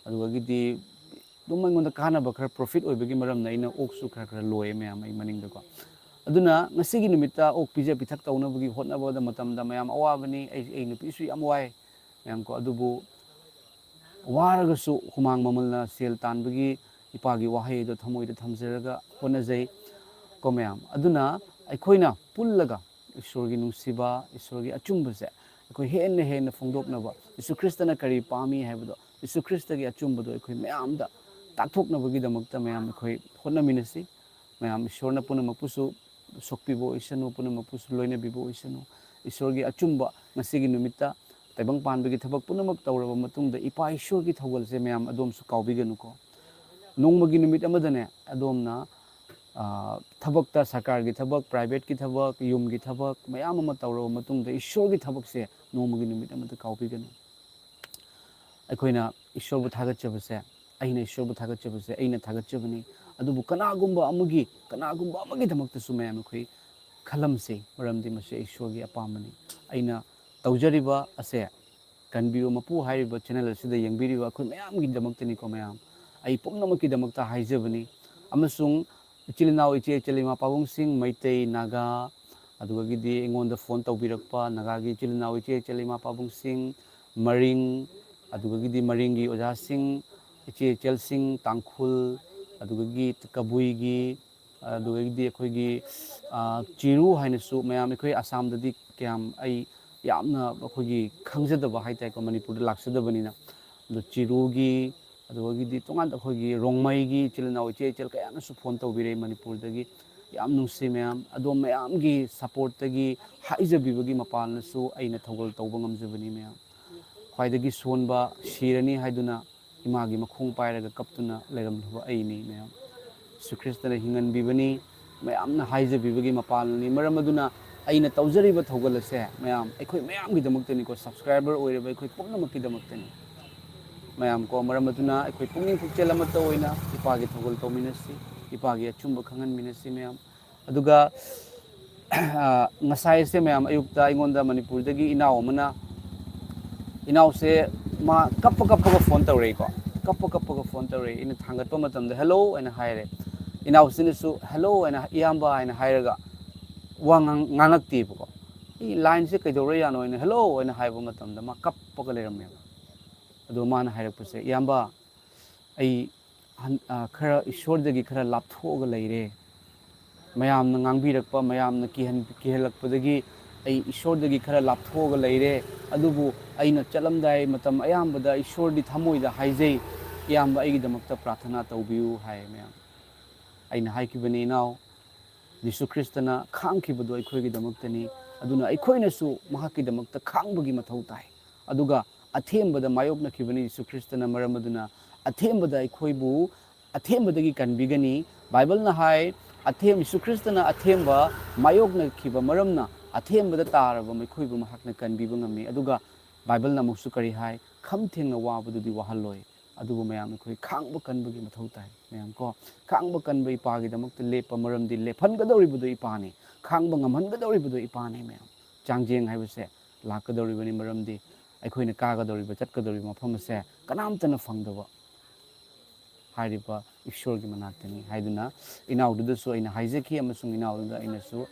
ꯑꯗꯨꯗꯒꯤꯗꯤ ꯑꯗꯨꯝ ꯑꯩꯉꯣꯟꯗ ꯀꯥꯟꯅꯕ ꯈꯔ ꯄ꯭ꯔꯣꯐꯤꯠ ꯑꯣꯏꯕꯒꯤ ꯃꯔꯝꯅ ꯑꯩꯅ ꯑꯣꯛꯁꯨ ꯈꯔ ꯂꯣꯏꯌꯦ ꯃꯌꯥꯝ ꯑꯩ ꯃꯅꯤꯡꯗꯀꯣ ꯑꯗꯨꯅ ꯉꯁꯤꯒꯤ ꯅꯨꯃꯤꯠꯇ ꯑꯣꯛ ꯄꯤꯖ ꯄꯤꯊꯛ ꯇꯧꯅꯕꯒꯤ ꯍꯣꯠꯅꯕꯗ ꯃꯇꯝꯗ ꯃꯌꯥꯝ ꯑꯋꯥꯕꯅꯤ ꯑꯩ ꯅꯨꯄꯤꯁꯨ ꯌꯥꯝ ꯋꯥꯏ ꯃꯌꯥꯝꯀꯣ ꯑꯗꯨꯕꯨ ꯋꯥꯔꯒꯁꯨ ꯍꯨꯃꯥꯡ ꯃꯃꯜꯅ ꯁꯦꯜ ꯇꯥꯟꯕꯒꯤ ꯏꯄꯥꯒꯤ ꯋꯥꯍꯩ ꯑꯗꯣ ꯊꯃꯣꯏꯗ ꯊꯝꯖꯔꯒ ꯍꯣꯠꯅꯖꯩ ꯀꯣ ꯃꯌꯥꯝ ꯑꯗꯨꯅ ꯑꯩꯈꯣꯏꯅ ꯄꯨꯜꯂꯒ ꯏꯁꯣꯔꯒꯤ ꯅꯨꯡꯁꯤꯕ ꯏꯁꯣꯔꯒꯤ ꯑꯆꯨꯝꯕꯁꯦ ꯑꯩꯈꯣꯏ ꯍꯦꯟꯅ ꯐꯣꯡꯗꯣꯛꯅꯕ ꯌꯤꯁꯨ ꯈ꯭ꯔꯤꯁꯇꯅ ꯀꯔꯤ ꯄꯥꯝꯃꯤ ꯍꯥꯏꯕꯗꯣ ꯌꯤꯁꯨ ꯈ꯭ꯔꯤꯁꯇꯒꯤ ꯑꯆꯨꯝꯕꯗꯣ ꯑꯩꯈꯣꯏ ꯃꯌꯥꯝꯗ ꯇꯥꯛꯊꯣꯛꯅꯕꯒꯤꯗꯃꯛꯇ ꯃꯌꯥꯝ ꯑꯩꯈꯣꯏ ꯍꯣꯠꯅꯃꯤꯟꯅꯁꯤ ꯃꯌꯥꯝ ꯏꯁꯣꯔꯅ ꯄꯨꯝꯅꯃꯛꯄꯨꯁꯨ ꯁꯣꯛꯄꯤꯕ ꯑꯣꯏꯁꯅꯨ ꯄꯨꯝꯅꯃꯛꯄꯨꯁꯨ ꯂꯣꯏꯅꯕꯤꯕ ꯑꯣꯏꯁꯅꯨ ꯏꯁꯣꯔꯒꯤ ꯑꯆꯨꯝꯕ ꯉꯁꯤꯒꯤ ꯅꯨꯃꯤꯠꯇ ꯇꯥꯏꯕꯪ ꯄꯥꯟꯕꯒꯤ ꯊꯕꯛ ꯄꯨꯝꯅꯃꯛ ꯇꯧꯔꯕ ꯃꯇꯨꯡꯗ ꯏꯄꯥ ꯏꯁꯣꯔꯒꯤ ꯊꯧꯒꯜꯁꯦ ꯃꯌꯥꯝ ꯑꯗꯣꯝꯁꯨ ꯀꯥꯎꯕꯤꯒꯅꯨꯀꯣ ꯅꯣꯡꯃꯒꯤ ꯅꯨꯃꯤꯠ ꯑꯃꯗꯅꯦ ꯑꯗꯣꯝꯅ ꯊꯕꯛꯇ ꯁꯔꯀꯥꯔꯒꯤ ꯊꯕꯛ ꯄ꯭ꯔꯥꯏꯚꯦꯠꯀꯤ ꯊꯕꯛ ꯌꯨꯝꯒꯤ ꯊꯕꯛ ꯃꯌꯥꯝ ꯑꯃ ꯇꯧꯔꯕ ꯃꯇꯨꯡꯗ ꯏꯁꯣꯔꯒꯤ ꯊꯕꯛꯁꯦ ꯅꯣꯡꯃꯒꯤ ꯅꯨꯃꯤꯠ ꯑꯃꯗ ꯀꯥꯎꯕꯤꯒꯅꯨ ꯑꯩꯈꯣꯏꯅ ꯏꯁꯣꯔꯕꯨ ꯊꯥꯒꯠꯆꯕꯁꯦ ꯑꯩꯅ ꯏꯁꯣꯔꯕꯨ ꯊꯥꯒꯠꯆꯕꯁꯦ ꯑꯩꯅ ꯊꯥꯒꯠꯆꯕꯅꯤ ꯑꯗꯨꯕꯨ ꯀꯅꯥꯒꯨꯝꯕ ꯑꯃꯒꯤꯗꯃꯛꯇꯁꯨ ꯃꯌꯥꯝ ꯑꯩꯈꯣꯏ ꯈꯜꯂꯝꯁꯤ ꯃꯔꯝꯗꯤ ꯃꯁꯤ ꯏꯁꯣꯔꯒꯤ ꯑꯄꯥꯝꯕꯅꯤ ꯑꯩꯅ ꯇꯧꯖꯔꯤꯕ ꯑꯁꯦ ꯀꯟꯕꯤꯌꯨ ꯃꯄꯨ ꯍꯥꯏꯔꯤꯕ ꯆꯦꯅꯦꯜ ꯑꯁꯤꯗ ꯌꯦꯡꯕꯤꯔꯤꯕ ꯑꯩꯈꯣꯏ ꯃꯌꯥꯝꯒꯤꯗꯃꯛꯇꯅꯤꯀꯣ ꯃꯌꯥꯝ ꯑꯩ ꯄꯨꯝꯅꯃꯛꯀꯤꯗꯃꯛꯇ ꯍꯥꯏꯖꯕꯅꯤ ꯑꯃꯁꯨꯡ ꯏꯆꯤꯜ ꯏꯅꯥꯎ ꯏꯆꯦ ꯏꯆꯜ ꯏꯃꯥ ꯄꯥꯕꯨꯡꯁꯤꯡ ꯃꯩꯇꯩ ꯅꯥꯒꯥ ꯑꯗꯨꯒꯤꯗꯤ ꯑꯩꯉꯣꯟꯗ ꯐꯣꯟ ꯇꯧꯕꯤꯔꯛꯄ ꯅꯥꯒꯥꯒꯤ ꯏꯆꯤꯜ ꯏꯅꯥꯎ ꯏꯆꯦ ꯏꯆꯜ ꯏꯃꯥ ꯄꯥꯕꯨꯡꯁꯤꯡ ꯃꯔꯤꯡ ꯑꯗꯨꯒꯤꯗꯤ ꯃꯔꯤꯡꯒꯤ ꯑꯣꯖꯥꯁꯤꯡ ꯏꯆꯦ ꯏꯆꯜꯁꯤꯡ ꯇꯥꯡꯈꯨꯜ ꯑꯗꯨꯒꯤ ꯀꯕꯨꯏꯒꯤ ꯑꯗꯨꯒꯤꯗꯤ ꯑꯩꯈꯣꯏꯒꯤ ꯆꯤꯔꯨ ꯍꯥꯏꯅꯁꯨ ꯃꯌꯥꯝ ꯑꯩꯈꯣꯏ ꯑꯁꯥꯝꯗꯗꯤ ꯀꯌꯥꯝ ꯑꯩ ꯌꯥꯝꯅ ꯑꯩꯈꯣꯏꯒꯤ ꯈꯪꯖꯗꯕ ꯍꯥꯏꯇꯥꯔꯦꯀꯣ ꯃꯅꯤꯄꯨꯔꯗ ꯂꯥꯛꯆꯗꯕꯅꯤꯅ ꯑꯗꯨ ꯆꯤꯔꯨꯒꯤ ꯑꯗꯨꯒꯤꯗꯤ ꯇꯣꯉꯥꯟꯅ ꯑꯩꯈꯣꯏꯒꯤ ꯔꯣꯡꯃꯩꯒꯤ ꯏꯆꯤꯜ ꯏꯅꯥꯎ ꯏꯆꯦ ꯏꯆꯜ ꯀꯌꯥꯅꯁꯨ ꯐꯣꯟ ꯇꯧꯕꯤꯔꯛꯏ ꯃꯅꯤꯄꯨꯔꯗꯒꯤ ꯌꯥꯝ ꯅꯨꯡꯁꯤ ꯃꯌꯥꯝ ꯑꯗꯣꯝ ꯃꯌꯥꯝꯒꯤ ꯁꯄꯣꯔꯠꯇꯒꯤ ꯍꯥꯏꯖꯕꯤꯕꯒꯤ ꯃꯄꯥꯟꯅꯁꯨ ꯑꯩꯅ ꯊꯧꯒꯜ ꯇꯧꯕ ꯉꯝꯖꯕꯅꯤ ꯃꯌꯥꯝ ꯈ꯭ꯋꯥꯏꯗꯒꯤ ꯁꯣꯟꯕ ꯁꯤꯔꯅꯤ ꯍꯥꯏꯗꯨꯅ ꯏꯃꯥꯒꯤ ꯃꯈꯣꯡ ꯄꯥꯏꯔꯒ ꯀꯞꯇꯨꯅ ꯂꯩꯔꯝꯂꯕ ꯑꯩꯅꯤ ꯃꯌꯥꯝ ꯌꯤꯁꯨ ꯈ꯭ꯔꯤꯁꯇꯅ ꯍꯤꯡꯍꯟꯕꯤꯕꯅꯤ ꯃꯌꯥꯝꯅ ꯍꯥꯏꯖꯕꯤꯕꯒꯤ ꯃꯄꯥꯟꯅꯤ ꯃꯔꯝ ꯑꯗꯨꯅ ꯑꯩꯅ ꯇꯧꯖꯔꯤꯕ ꯊꯧꯒꯜ ꯑꯁꯦ ꯃꯌꯥꯝ ꯑꯩꯈꯣꯏ ꯃꯌꯥꯝꯒꯤꯗꯃꯛꯇꯅꯤꯀꯣ ꯁꯕꯁꯀ꯭ꯔꯥꯏꯕꯔ ꯑꯣꯏꯔꯤꯕ ꯑꯩꯈꯣꯏ ꯄꯨꯝꯅꯃꯛꯀꯤꯗꯃꯛꯇꯅꯤ ꯃꯌꯥꯝ ꯀꯣ ꯃꯔꯝ ꯑꯗꯨꯅ ꯑꯩꯈꯣꯏ ꯄꯨꯛꯅꯤꯡ ꯄꯨꯛꯆꯦꯜ ꯑꯃꯠꯇ ꯑꯣꯏꯅ ꯏꯄꯥꯒꯤ ꯊꯧꯒꯜ ꯇꯧꯃꯤꯟꯅꯁꯤ ꯏꯄꯥꯒꯤ ꯑꯆꯨꯝꯕ ꯈꯪꯍꯟꯃꯤꯟꯅꯁꯤ ꯃꯌꯥꯝ ꯑꯗꯨꯒ ꯉꯁꯥꯏꯁꯦ ꯃꯌꯥꯝ ꯑꯌꯨꯛꯇ ꯑꯩꯉꯣꯟꯗ ꯃꯅꯤꯄꯨꯔꯗꯒꯤ ꯏꯅꯥꯎꯁꯦ ꯃꯥ ꯀꯞꯄꯒ ꯐꯣꯟ ꯇꯧꯔꯛꯏꯀꯣ ꯀꯞꯄꯒ ꯐꯣꯟ ꯇꯧꯔꯛꯏ ꯑꯩꯅ ꯊꯥꯡꯒꯠꯄ ꯃꯇꯝꯗ ꯍꯦꯜꯂꯣ ꯍꯥꯏꯅ ꯍꯥꯏꯔꯦ ꯏꯅꯥꯎꯁꯤꯅꯁꯨ ꯍꯦꯜꯂꯣ ꯍꯥꯏꯅ ꯏꯌꯥꯝꯕ ꯍꯥꯏꯅ ꯍꯥꯏꯔꯒ ꯋꯥ ꯉꯥꯡꯉꯛꯇꯦꯕꯀꯣ ꯑꯩ ꯂꯥꯏꯟꯁꯦ ꯀꯩꯗꯧꯔ ꯌꯥꯅꯣ ꯍꯥꯏꯅ ꯍꯦꯜꯂꯣ ꯍꯥꯏꯅ ꯍꯥꯏꯕ ꯃꯇꯝꯗ ꯃꯥ ꯀꯞꯄꯒ ꯂꯩꯔꯝꯃꯦꯕ ꯑꯗꯣ ꯃꯥꯅ ꯍꯥꯏꯔꯛꯄꯁꯦ ꯏꯌꯥꯝꯕ ꯑꯩ ꯈꯔ ꯏꯁꯣꯔꯗꯒꯤ ꯈꯔ ꯂꯥꯞꯊꯣꯛꯑꯒ ꯂꯩꯔꯦ ꯃꯌꯥꯝꯅ ꯉꯥꯡꯕꯤꯔꯛꯄ ꯃꯌꯥꯝꯅ ꯀꯤꯍꯜꯂꯛꯄꯗꯒꯤ ꯑꯩ ꯏꯁꯣꯔꯗꯒꯤ ꯈꯔ ꯂꯥꯞꯊꯣꯛꯑꯒ ꯂꯩꯔꯦ ꯑꯗꯨꯕꯨ ꯑꯩꯅ ꯆꯠꯂꯝꯗꯥꯏ ꯃꯇꯝ ꯑꯌꯥꯝꯕꯗ ꯏꯁꯣꯔꯗꯤ ꯊꯃꯣꯏꯗ ꯍꯥꯏꯖꯩ ꯏꯌꯥꯝꯕ ꯑꯩꯒꯤꯗꯃꯛꯇ ꯄ꯭ꯔꯥꯊꯅꯥ ꯇꯧꯕꯤꯌꯨ ꯍꯥꯏ ꯃꯌꯥꯝ ꯑꯩꯅ ꯍꯥꯏꯈꯤꯕꯅꯤ ꯏꯅꯥꯎ ꯌꯤꯁꯨ ꯈ꯭ꯔꯤꯁꯇꯅ ꯈꯥꯡꯈꯤꯕꯗꯣ ꯑꯩꯈꯣꯏꯒꯤꯗꯃꯛꯇꯅꯤ ꯑꯗꯨꯅ ꯑꯩꯈꯣꯏꯅꯁꯨ ꯃꯍꯥꯛꯀꯤꯗꯃꯛꯇ ꯈꯥꯡꯕꯒꯤ ꯃꯊꯧ ꯇꯥꯏ ꯑꯗꯨꯒ ꯑꯊꯦꯝꯕꯗ ꯃꯥꯌꯣꯛꯅꯈꯤꯕꯅꯤ ꯌꯤꯁꯨ ꯈ꯭ꯔꯤꯁꯇꯅ ꯃꯔꯝ ꯑꯗꯨꯅ ꯑꯊꯦꯝꯕꯗ ꯑꯩꯈꯣꯏꯕꯨ ꯑꯊꯦꯝꯕꯗꯒꯤ ꯀꯟꯕꯤꯒꯅꯤ ꯕꯥꯏꯕꯜꯅ ꯍꯥꯏ ꯌꯤꯁꯨ ꯈ꯭ꯔꯤꯁꯇꯅ ꯑꯊꯦꯝꯕ ꯃꯥꯌꯣꯛꯅꯈꯤꯕ ꯃꯔꯝꯅ ꯑꯊꯦꯝꯕꯗ ꯇꯥꯔꯕ ꯃꯈꯣꯏꯕꯨ ꯃꯍꯥꯛꯅ ꯀꯟꯕꯤꯕ ꯉꯝꯃꯤ ꯑꯗꯨꯒ ꯕꯥꯏꯕꯜꯅ ꯑꯃꯨꯛꯁꯨ ꯀꯔꯤ ꯍꯥꯏ ꯈꯝ ꯊꯦꯡꯅ ꯋꯥꯕꯗꯨꯗꯤ ꯋꯥꯍꯜꯂꯣꯏ ꯑꯗꯨꯕꯨ ꯃꯌꯥꯝ ꯑꯩꯈꯣꯏ ꯈꯥꯡꯕ ꯀꯟꯕꯒꯤ ꯃꯊꯧ ꯇꯥꯏ ꯃꯌꯥꯝ ꯀꯣ ꯈꯥꯡꯕ ꯀꯟꯕ ꯏꯄꯥꯒꯤꯗꯃꯛꯇ ꯂꯦꯞꯄ ꯃꯔꯝꯗꯤ ꯂꯦꯞꯍꯟꯒꯗꯧꯔꯤꯕꯗꯣ ꯏꯄꯥꯅꯤ ꯈꯥꯡꯕ ꯉꯝꯍꯟꯒꯗꯧꯔꯤꯕꯗꯣ ꯏꯄꯥꯅꯤ ꯃꯌꯥꯝ ꯆꯥꯡꯖꯦꯡ ꯍꯥꯏꯕꯁꯦ ꯂꯥꯛꯀꯗꯧꯔꯤꯕꯅꯤ ꯃꯔꯝꯗꯤ ꯑꯩꯈꯣꯏꯅ ꯀꯥꯒꯗꯧꯔꯤꯕ ꯆꯠꯀꯗꯧꯔꯤꯕ ꯃꯐꯝ ꯑꯁꯦ ꯀꯅꯥꯝꯇꯅ ꯐꯪꯗꯕ ꯍꯥꯏꯔꯤꯕ ꯏꯁꯣꯔꯒꯤ ꯃꯅꯥꯛꯇꯅꯤ ꯍꯥꯏꯗꯨꯅ ꯏꯅꯥꯎꯗꯨꯗꯁꯨ ꯑꯩꯅ ꯍꯥꯏꯖꯈꯤ ꯑꯃꯁꯨꯡ ꯏꯅꯥꯎꯗꯨꯗ ꯑꯩꯅꯁꯨ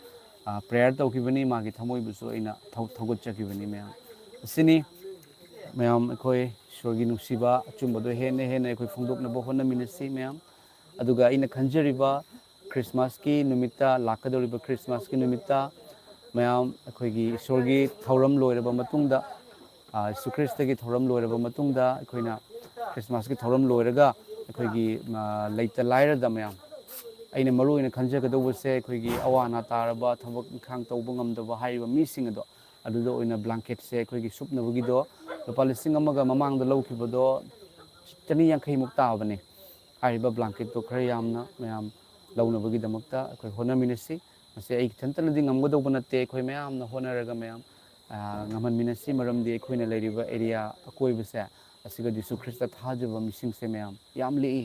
ꯄ꯭ꯔꯦꯌꯔ ꯇꯧꯈꯤꯕꯅꯤ ꯃꯥꯒꯤ ꯊꯃꯣꯏꯕꯨꯁꯨ ꯑꯩꯅ ꯊꯧꯒꯠꯆꯈꯤꯕꯅꯤ ꯃꯌꯥꯝ ꯑꯁꯤꯅꯤ ꯃꯌꯥꯝ ꯑꯩꯈꯣꯏ ꯏꯁꯣꯔꯒꯤ ꯅꯨꯡꯁꯤꯕ ꯑꯆꯨꯝꯕꯗꯣ ꯍꯦꯟꯅ ꯑꯩꯈꯣꯏ ꯐꯣꯡꯗꯣꯛꯅꯕ ꯍꯣꯠꯅꯃꯤꯟꯅꯁꯤ ꯃꯌꯥꯝ ꯑꯗꯨꯒ ꯑꯩꯅ ꯈꯟꯖꯔꯤꯕ ꯈ꯭ꯔꯤꯁꯃꯥꯁꯀꯤ ꯅꯨꯃꯤꯠꯇ ꯂꯥꯛꯀꯗꯧꯔꯤꯕ ꯈ꯭ꯔꯤꯁꯃꯥꯁꯀꯤ ꯅꯨꯃꯤꯠꯇ ꯃꯌꯥꯝ ꯑꯩꯈꯣꯏꯒꯤ ꯏꯁꯣꯔꯒꯤ ꯊꯧꯔꯝ ꯂꯣꯏꯔꯕ ꯃꯇꯨꯡꯗ ꯌꯤꯁꯨ ꯈ꯭ꯔꯤꯁꯇꯒꯤ ꯊꯧꯔꯝ ꯂꯣꯏꯔꯕ ꯃꯇꯨꯡꯗ ꯑꯩꯈꯣꯏꯅ ꯈ꯭ꯔꯤꯁꯃꯥꯁꯀꯤ ꯊꯧꯔꯝ ꯂꯣꯏꯔꯒ ꯑꯩꯈꯣꯏꯒꯤ ꯂꯩꯇ ꯂꯥꯏꯔꯗ ꯃꯌꯥꯝ ꯑꯩꯅ ꯃꯔꯨ ꯑꯣꯏꯅ ꯈꯟꯖꯒꯗꯧꯕꯁꯦ ꯑꯩꯈꯣꯏꯒꯤ ꯑꯋꯥ ꯑꯅꯥ ꯇꯥꯔꯕ ꯊꯕꯛ ꯏꯪꯈꯥꯡ ꯇꯧꯕ ꯉꯝꯗꯕ ꯍꯥꯏꯔꯤꯕ ꯃꯤꯁꯤꯡ ꯑꯗꯣ ꯑꯗꯨꯗ ꯑꯣꯏꯅ ꯕ꯭ꯂꯥꯡꯀꯦꯠꯁꯦ ꯑꯩꯈꯣꯏꯒꯤ ꯁꯨꯞꯅꯕꯒꯤꯗꯣ ꯂꯨꯄꯥ 1,000ꯒ ꯃꯃꯥꯡꯗ ꯂꯧꯈꯤꯕꯗꯣ 150ꯃꯨꯛ ꯇꯥꯕꯅꯦ ꯍꯥꯏꯔꯤꯕ ꯕ꯭ꯂꯥꯡꯀꯦꯠꯇꯣ ꯈꯔ ꯌꯥꯝꯅ ꯃꯌꯥꯝ ꯂꯧꯅꯕꯒꯤꯗꯃꯛꯇ ꯑꯩꯈꯣꯏ ꯍꯣꯠꯅꯃꯤꯟꯅꯁꯤ ꯃꯁꯤ ꯑꯩ ꯏꯊꯟꯇꯅꯗꯤ ꯉꯝꯒꯗꯧꯕ ꯅꯠꯇꯦ ꯑꯩꯈꯣꯏ ꯃꯌꯥꯝꯅ ꯍꯣꯠꯅꯔꯒ ꯃꯌꯥꯝ ꯉꯝꯍꯟꯃꯤꯟꯅꯁꯤ ꯃꯔꯝꯗꯤ ꯑꯩꯈꯣꯏꯅ ꯂꯩꯔꯤꯕ ꯑꯦꯔꯤꯌꯥ ꯑꯀꯣꯏꯕꯁꯦ ꯑꯁꯤꯒ ꯌꯤꯁꯨ ꯈ꯭ꯔꯤꯁꯇ ꯊꯥꯖꯕ ꯃꯤꯁꯤꯡꯁꯦ ꯃꯌꯥꯝ ꯌꯥꯝ ꯂꯤꯛꯏ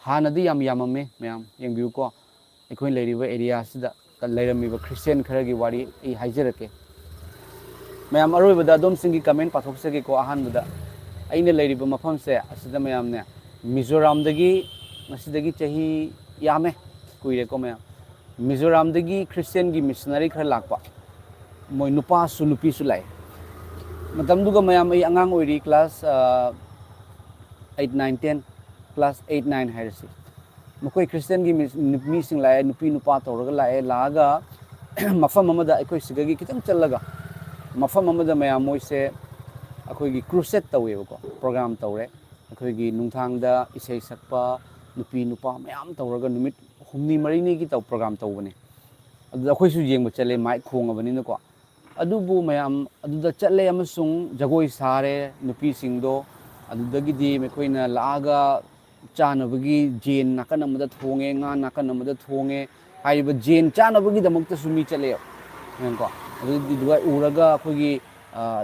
ꯍꯥꯟꯅꯗꯤ ꯌꯥꯝꯃꯝꯃꯦ ꯃꯌꯥꯝ ꯌꯦꯡꯕꯤꯌꯨꯀꯣ ꯑꯩꯈꯣꯏꯅ ꯂꯩꯔꯤꯕ ꯑꯦꯔꯤꯌꯥꯁꯤꯗ ꯂꯩꯔꯝꯃꯤꯕ ꯈ꯭ꯔꯤꯁꯇꯦꯟ ꯈꯔꯒꯤ ꯋꯥꯔꯤ ꯑꯩ ꯍꯥꯏꯖꯔꯛꯀꯦ ꯃꯌꯥꯝ ꯑꯔꯣꯏꯕꯗ ꯑꯗꯣꯝꯁꯤꯡꯒꯤ ꯀꯃꯦꯟ ꯄꯥꯊꯣꯛꯆꯒꯦꯀꯣ ꯑꯍꯥꯟꯕꯗ ꯑꯩꯅ ꯂꯩꯔꯤꯕ ꯃꯐꯝꯁꯦ ꯑꯁꯤꯗ ꯃꯌꯥꯝꯅꯦ ꯃꯤꯖꯣꯔꯥꯝꯗꯒꯤ ꯉꯁꯤꯗꯒꯤ ꯆꯍꯤ ꯌꯥꯝꯃꯦ ꯀꯨꯏꯔꯦꯀꯣ ꯃꯌꯥꯝ ꯃꯤꯖꯣꯔꯥꯝꯗꯒꯤ ꯈ꯭ꯔꯤꯁꯇꯦꯟꯒꯤ ꯃꯤꯁꯅꯔꯤ ꯈꯔ ꯂꯥꯛꯄ ꯃꯣꯏ ꯅꯨꯄꯥꯁꯨ ꯅꯨꯄꯤꯁꯨ ꯂꯥꯛꯑꯦ ꯃꯇꯝꯗꯨꯒ ꯃꯌꯥꯝ ꯑꯩ ꯑꯉꯥꯡ ꯑꯣꯏꯔꯤ ꯀ꯭ꯂꯥꯁ 8, 9, 10 ꯀ꯭ꯂꯥꯁ 8, 9 ꯍꯥꯏꯔꯁꯤ ꯃꯈꯣꯏ ꯈ꯭ꯔꯤꯁꯇꯦꯟꯒꯤ ꯃꯤꯁꯤꯡ ꯂꯥꯛꯑꯦ ꯅꯨꯄꯤ ꯅꯨꯄꯥ ꯇꯧꯔꯒ ꯂꯥꯛꯑꯒ ꯃꯐꯝ ꯑꯃꯗ ꯑꯩꯈꯣꯏ ꯁꯤꯗꯒꯤ ꯈꯤꯇꯪ ꯆꯠꯂꯒ ꯃꯐꯝ ꯑꯃꯗ ꯃꯌꯥꯝ ꯃꯣꯏꯁꯦ ꯑꯩꯈꯣꯏꯒꯤ ꯀ꯭ꯔꯨꯁꯦꯠ ꯇꯧꯋꯦꯕꯀꯣ ꯄ꯭ꯔꯣꯒ꯭ꯔꯥꯝ ꯇꯧꯔꯦ ꯑꯩꯈꯣꯏꯒꯤ ꯅꯨꯡꯊꯥꯡꯗ ꯏꯁꯩ ꯁꯛꯄ ꯅꯨꯄꯤ ꯅꯨꯄꯥ ꯃꯌꯥꯝ ꯇꯧꯔꯒ ꯅꯨꯃꯤꯠ ꯍꯨꯝꯅꯤ ꯃꯔꯤꯅꯤꯒꯤ ꯄ꯭ꯔꯣꯒ꯭ꯔꯥꯝ ꯇꯧꯕꯅꯦ ꯑꯗꯨꯗ ꯑꯩꯈꯣꯏꯁꯨ ꯌꯦꯡꯕ ꯆꯠꯂꯦ ꯃꯥꯏꯛ ꯈꯣꯡꯉꯕꯅꯤꯅꯀꯣ ꯑꯗꯨꯕꯨ ꯃꯌꯥꯝ ꯑꯗꯨꯗ ꯆꯠꯂꯦ ꯑꯃꯁꯨꯡ ꯖꯒꯣꯏ ꯁꯥꯔꯦ ꯅꯨꯄꯤꯁꯤꯡꯗꯣ ꯑꯗꯨꯗꯒꯤꯗꯤ ꯃꯈꯣꯏꯅ ꯂꯥꯛꯑꯒ ꯆꯥꯅꯕꯒꯤ ꯖꯦꯟ ꯅꯥꯀꯟ ꯑꯃꯗ ꯊꯣꯡꯉꯦ ꯉꯥ ꯅꯥꯀꯟ ꯑꯃꯗ ꯊꯣꯡꯉꯦ ꯍꯥꯏꯔꯤꯕ ꯖꯦꯟ ꯆꯥꯅꯕꯒꯤꯗꯃꯛꯇꯁꯨ ꯃꯤ ꯆꯠꯂꯦ ꯀꯣ ꯑꯗꯨꯒ ꯎꯔꯒ ꯑꯩꯈꯣꯏꯒꯤ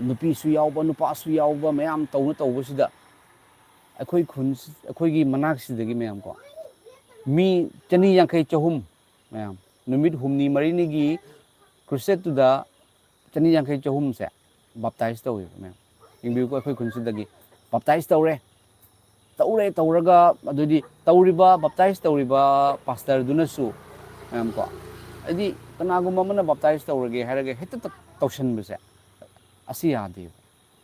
ꯅꯨꯄꯤꯁꯨ ꯌꯥꯎꯕ ꯅꯨꯄꯥꯁꯨ ꯌꯥꯎꯕ ꯃꯌꯥꯝ ꯇꯧꯕꯁꯤꯗ ꯑꯩꯈꯣꯏ ꯑꯩꯈꯣꯏꯒꯤ ꯃꯅꯥꯛꯁꯤꯗꯒꯤ ꯃꯌꯥꯝ ꯀꯣ ꯃꯤ 150 200 ꯃꯌꯥꯝ ꯅꯨꯃꯤꯠ ꯍꯨꯝꯅꯤ ꯃꯔꯤꯅꯤꯒꯤ ꯀ꯭ꯔꯨꯁꯦꯠꯇꯨꯗ 150 200ꯁꯦ ꯕꯥꯞꯇꯥꯏꯁ ꯇꯧꯋꯦꯕ ꯃꯌꯥꯝ ꯌꯦꯡꯕꯤꯌꯨꯀꯣ ꯑꯩꯈꯣꯏ ꯈꯨꯟꯁꯤꯗꯒꯤ ꯕꯥꯞꯇꯥꯏꯁ ꯇꯧꯔꯒ ꯑꯗꯨꯗꯤ ꯇꯧꯔꯤꯕ ꯕꯥꯞꯇꯥꯏꯁ ꯇꯧꯔꯤꯕ ꯄꯥꯁꯇꯔꯗꯨꯅꯁꯨ ꯃꯌꯥꯝ ꯀꯣ ꯍꯥꯏꯗꯤ ꯀꯅꯥꯒꯨꯝꯕ ꯑꯃꯅ ꯕꯥꯞꯇꯥꯏꯁ ꯇꯧꯔꯒꯦ ꯍꯥꯏꯔꯒ ꯍꯦꯛꯇ ꯇꯧꯁꯟꯕꯁꯦ ꯑꯁꯤ ꯌꯥꯗꯦꯕ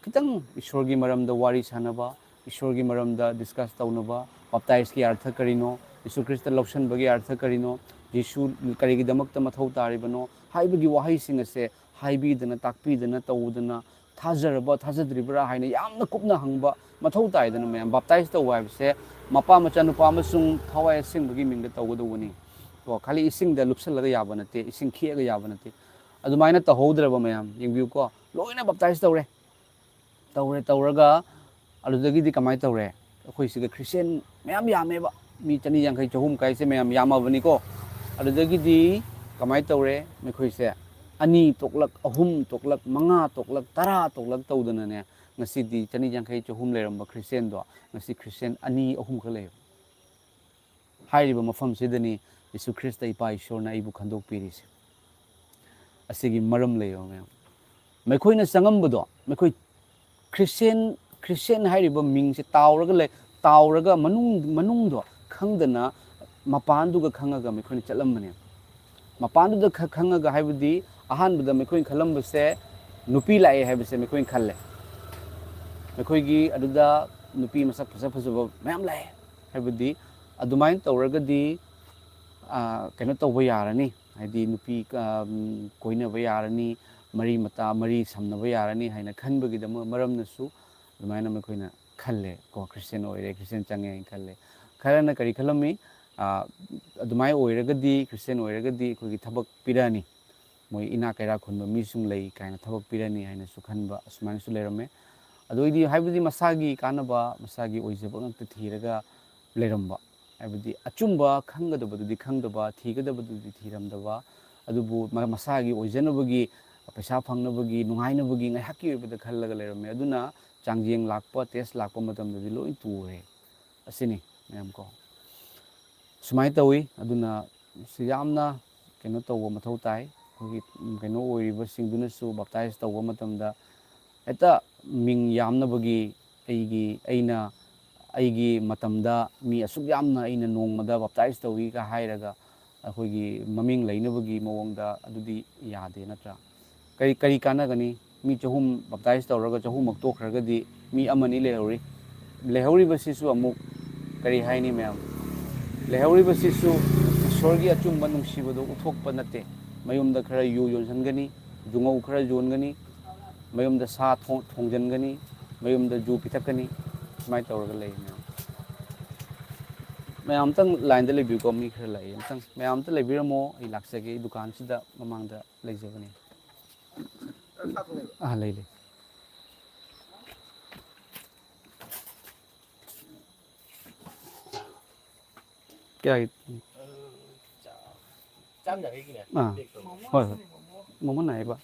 ꯈꯤꯇꯪ ꯏꯁꯣꯔꯒꯤ ꯃꯔꯝꯗ ꯋꯥꯔꯤ ꯁꯥꯟꯅꯕ ꯏꯁꯣꯔꯒꯤ ꯃꯔꯝꯗ ꯗꯤꯁꯀꯁ ꯇꯧꯅꯕ ꯕꯥꯞꯇꯥꯏꯁꯀꯤ ꯑꯔꯊ ꯀꯔꯤꯅꯣ ꯌꯤꯁꯨ ꯈ꯭ꯔꯤꯁꯇ ꯂꯧꯁꯟꯕꯒꯤ ꯑꯔꯊ ꯀꯔꯤꯅꯣ ꯌꯤꯁꯨ ꯀꯔꯤꯒꯤꯗꯃꯛꯇ ꯃꯊꯧ ꯇꯥꯔꯤꯕꯅꯣ ꯍꯥꯏꯕꯒꯤ ꯋꯥꯍꯩꯁꯤꯡ ꯑꯁꯦ ꯍꯥꯏꯕꯤꯗꯅ ꯇꯥꯛꯄꯤꯗꯅ ꯇꯧꯗꯅ ꯊꯥꯖꯔꯕ ꯊꯥꯖꯗ꯭ꯔꯤꯕ꯭ꯔꯥ ꯍꯥꯏꯅ ꯌꯥꯝꯅ ꯀꯨꯞꯅ ꯍꯪꯕ ꯃꯊꯧ ꯇꯥꯏꯗꯅ ꯃꯌꯥꯝ ꯕꯥꯞꯇꯥꯏꯁ ꯇꯧꯕ ꯍꯥꯏꯕꯁꯦ ꯃꯄꯥ ꯃꯆꯥꯅꯨꯄꯥ ꯑꯃꯁꯨꯡ ꯊꯋꯥꯏ ꯑꯁꯦꯡꯕꯒꯤ ꯃꯤꯡꯗ ꯇꯧꯒꯗꯧꯕꯅꯤ ꯈꯥꯂꯤ ꯏꯁꯤꯡꯗ ꯂꯨꯞꯁꯜꯂꯒ ꯌꯥꯕ ꯅꯠꯇꯦ ꯏꯁꯤꯡ ꯈꯤꯛꯑꯒ ꯌꯥꯕ ꯅꯠꯇꯦ ꯑꯗꯨꯃꯥꯏꯅ ꯇꯧꯍꯧꯗ꯭ꯔꯕ ꯃꯌꯥꯝ ꯌꯦꯡꯕꯤꯌꯨꯀꯣ ꯂꯣꯏꯅ ꯕꯥꯞꯇꯥꯏꯁ ꯇꯧꯔꯒ ꯑꯗꯨꯗꯒꯤꯗꯤ ꯀꯃꯥꯏꯅ ꯇꯧꯔꯦ ꯑꯩꯈꯣꯏꯁꯤꯒ ꯈ꯭ꯔꯤꯁꯇꯦꯟ ꯃꯌꯥꯝ ꯌꯥꯝꯃꯦꯕ ꯃꯤ 150 200 ꯀꯥꯏꯁꯦ ꯃꯌꯥꯝ ꯌꯥꯝꯃꯕꯅꯤꯀꯣ ꯑꯗꯨꯗꯒꯤꯗꯤ ꯀꯃꯥꯏꯅ ꯇꯧꯔꯦ ꯃꯈꯣꯏꯁꯦ 2 ꯇꯣꯛꯂꯛ 3 ꯇꯣꯛꯂꯛ 5 ꯇꯣꯛꯂꯛ 10 ꯇꯣꯛꯂꯛ ꯇꯧꯗꯅꯅꯦ ꯉꯁꯤꯗꯤ 150 200 ꯂꯩꯔꯝꯕ ꯈ꯭ꯔꯤꯁꯇꯦꯟꯗꯣ ꯉꯁꯤ ꯈ꯭ꯔꯤꯁꯇꯦꯟ 2 3 ꯈꯛ ꯂꯩꯌꯦꯕ ꯍꯥꯏꯔꯤꯕ ꯃꯐꯝꯁꯤꯗꯅꯤ ꯌꯤꯁꯨ ꯈ꯭ꯔꯤꯁꯇ ꯏꯄꯥ ꯏꯁꯣꯔꯅ ꯑꯩꯕꯨ ꯈꯟꯗꯣꯛꯄꯤꯔꯤꯁꯦ ꯑꯁꯤꯒꯤ ꯃꯔꯝ ꯂꯩꯌꯦꯕ ꯃꯌꯥꯝ ꯃꯈꯣꯏꯅ ꯆꯪꯉꯝꯕꯗꯣ ꯃꯈꯣꯏ ꯈ꯭ꯔꯤꯁꯇꯦꯟ ꯍꯥꯏꯔꯤꯕ ꯃꯤꯡꯁꯦ ꯇꯥꯎꯔꯒ ꯃꯅꯨꯡꯗꯣ ꯈꯪꯗꯅ ꯃꯄꯥꯟꯗꯨꯒ ꯈꯪꯉꯒ ꯃꯈꯣꯏꯅ ꯆꯠꯂꯝꯕꯅꯦ ꯃꯄꯥꯟꯗꯨꯗ ꯈꯪꯉꯒ ꯍꯥꯏꯕꯗꯤ ꯑꯍꯥꯟꯕꯗ ꯃꯈꯣꯏꯅ ꯈꯜꯂꯝꯕꯁꯦ ꯅꯨꯄꯤ ꯂꯥꯛꯑꯦ ꯍꯥꯏꯕꯁꯦ ꯃꯈꯣꯏꯅ ꯈꯜꯂꯦ ꯃꯈꯣꯏꯒꯤ ꯑꯗꯨꯗ ꯅꯨꯄꯤ ꯃꯁꯛ ꯐꯖꯕ ꯃꯌꯥꯝ ꯂꯥꯛꯑꯦ ꯍꯥꯏꯕꯗꯤ ꯑꯗꯨꯃꯥꯏꯅ ꯇꯧꯔꯒꯗꯤ ꯀꯩꯅꯣ ꯇꯧꯕ ꯌꯥꯔꯅꯤ ꯍꯥꯏꯗꯤ ꯅꯨꯄꯤ ꯀꯣꯏꯅꯕ ꯌꯥꯔꯅꯤ ꯃꯔꯤ ꯁꯝꯅꯕ ꯌꯥꯔꯅꯤ ꯍꯥꯏꯅ ꯈꯟꯕꯒꯤꯗꯃꯛ ꯃꯔꯝꯅꯁꯨ ꯑꯗꯨꯃꯥꯏꯅ ꯃꯈꯣꯏꯅ ꯈꯜꯂꯦ ꯀꯣ ꯈ꯭ꯔꯤꯁꯇꯦꯟ ꯑꯣꯏꯔꯦ ꯈ꯭ꯔꯤꯁꯇꯦꯟ ꯆꯪꯉꯦ ꯍꯥꯏꯅ ꯈꯜꯂꯦ ꯈꯔꯅ ꯀꯔꯤ ꯈꯜꯂꯝꯃꯤ ꯑꯗꯨꯃꯥꯏꯅ ꯑꯣꯏꯔꯒꯗꯤ ꯈ꯭ꯔꯤꯁꯇꯦꯟ ꯑꯣꯏꯔꯒꯗꯤ ꯑꯩꯈꯣꯏꯒꯤ ꯊꯕꯛ ꯄꯤꯔꯛꯑꯅꯤ ꯃꯣꯏ ꯏꯅꯥ ꯀꯩꯔꯥꯛ ꯈꯨꯟꯕ ꯃꯤꯁꯨ ꯂꯩ ꯀꯥꯏꯅ ꯊꯕꯛ ꯄꯤꯔꯅꯤ ꯍꯥꯏꯅꯁꯨ ꯈꯟꯕ ꯑꯁꯨꯃꯥꯏꯅꯁꯨ ꯂꯩꯔꯝꯃꯦ ꯑꯗꯨꯑꯣꯏꯗꯤ ꯍꯥꯏꯕꯗꯤ ꯃꯁꯥꯒꯤ ꯀꯥꯟꯅꯕ ꯃꯁꯥꯒꯤ ꯑꯣꯏꯖꯕ ꯉꯥꯛꯇ ꯊꯤꯔꯒ ꯂꯩꯔꯝꯕ ꯍꯥꯏꯕꯗꯤ ꯑꯆꯨꯝꯕ ꯈꯪꯒꯗꯕꯗꯨꯗꯤ ꯈꯪꯗꯕ ꯊꯤꯒꯗꯕꯗꯨꯗꯤ ꯊꯤꯔꯝꯗꯕ ꯑꯗꯨꯕꯨ ꯃꯁꯥꯒꯤ ꯑꯣꯏꯖꯅꯕꯒꯤ ꯄꯩꯁꯥ ꯐꯪꯅꯕꯒꯤ ꯅꯨꯡꯉꯥꯏꯅꯕꯒꯤ ꯉꯥꯏꯍꯥꯛꯀꯤ ꯑꯣꯏꯕꯗ ꯈꯜꯂꯒ ꯂꯩꯔꯝꯃꯦ ꯑꯗꯨꯅ ꯆꯥꯡꯌꯦꯡ ꯂꯥꯛꯄ ꯇꯦꯁ ꯂꯥꯛꯄ ꯃꯇꯝꯗꯗꯤ ꯂꯣꯏ ꯇꯨꯔꯦ ꯑꯁꯤꯅꯤ ꯃꯌꯥꯝ ꯀꯣ ꯁꯨꯃꯥꯏꯅ ꯇꯧꯋꯤ ꯑꯗꯨꯅ ꯁꯤ ꯌꯥꯝꯅ ꯀꯩꯅꯣ ꯇꯧꯕ ꯃꯊꯧ ꯇꯥꯏ ꯑꯩꯈꯣꯏꯒꯤ ꯀꯩꯅꯣ ꯑꯣꯏꯔꯤꯕꯁꯤꯡꯗꯨꯅꯁꯨ ꯕꯥꯞꯇꯥꯏꯁ ꯇꯧꯕ ꯃꯇꯝꯗ ꯍꯦꯛꯇ ꯃꯤꯡ ꯌꯥꯝꯅꯕꯒꯤ ꯑꯩꯒꯤ ꯃꯇꯝꯗ ꯃꯤ ꯑꯁꯨꯛ ꯌꯥꯝꯅ ꯑꯩꯅ ꯅꯣꯡꯃꯗ ꯕꯥꯞꯇꯥꯏꯁ ꯇꯧꯋꯤꯒ ꯍꯥꯏꯔꯒ ꯑꯩꯈꯣꯏꯒꯤ ꯃꯃꯤꯡ ꯂꯩꯅꯕꯒꯤ ꯃꯑꯣꯡꯗ ꯑꯗꯨꯗꯤ ꯌꯥꯗꯦ ꯅꯠꯇ꯭ꯔꯥ ꯀꯔꯤ ꯀꯥꯟꯅꯒꯅꯤ ꯃꯤ 200 ꯕꯥꯞꯇꯥꯏꯁ ꯇꯧꯔꯒ 200ꯃꯛ ꯇꯣꯛꯈ꯭ꯔꯒꯗꯤ ꯃꯤ ꯑꯃꯅꯤ ꯂꯩꯍꯧꯔꯤꯕꯁꯤꯁꯨ ꯑꯃꯨꯛ ꯀꯔꯤ ꯍꯥꯏꯅꯤ ꯃꯌꯥꯝ ꯂꯩꯍꯧꯔꯤꯕꯁꯤꯁꯨ ꯏꯁꯣꯔꯒꯤ ꯑꯆꯨꯝꯕ ꯅꯨꯡꯁꯤꯕꯗꯣ ꯎꯠꯊꯣꯛꯄ ꯅꯠꯇꯦ ꯃꯌꯨꯝꯗ ꯈꯔ ꯌꯨ ꯌꯣꯟꯁꯤꯟꯒꯅꯤ ꯖꯨꯉꯧ ꯈꯔ ꯌꯣꯟꯒꯅꯤ ꯃꯌꯨꯝꯗ ꯁꯥ ꯊꯣꯡꯖꯤꯟꯒꯅꯤ ꯃꯌꯨꯝꯗ ꯖꯨ ꯄꯤꯊꯛꯀꯅꯤ ꯁꯨꯃꯥꯏꯅ ꯇꯧꯔꯒ ꯂꯩ ꯃꯌꯥꯝ ꯑꯝꯇꯪ ꯂꯥꯏꯟꯗ ꯂꯩꯕꯤꯌꯨꯀꯣ ꯃꯤ ꯈꯔ ꯂꯥꯛꯏ ꯃꯌꯥꯝ ꯑꯝꯇ ꯂꯩꯕꯤꯔꯝꯃꯣ ꯑꯩ ꯂꯥꯛꯆꯒꯦ ꯑꯩ ꯗꯨꯀꯥꯟꯁꯤꯗ ꯃꯃꯥꯡꯗ ꯂꯩꯖꯕꯅꯤ ꯂꯩ ꯀꯌꯥꯒꯤ ꯍꯣꯏ ꯃꯃꯟ ꯅꯥꯏꯕ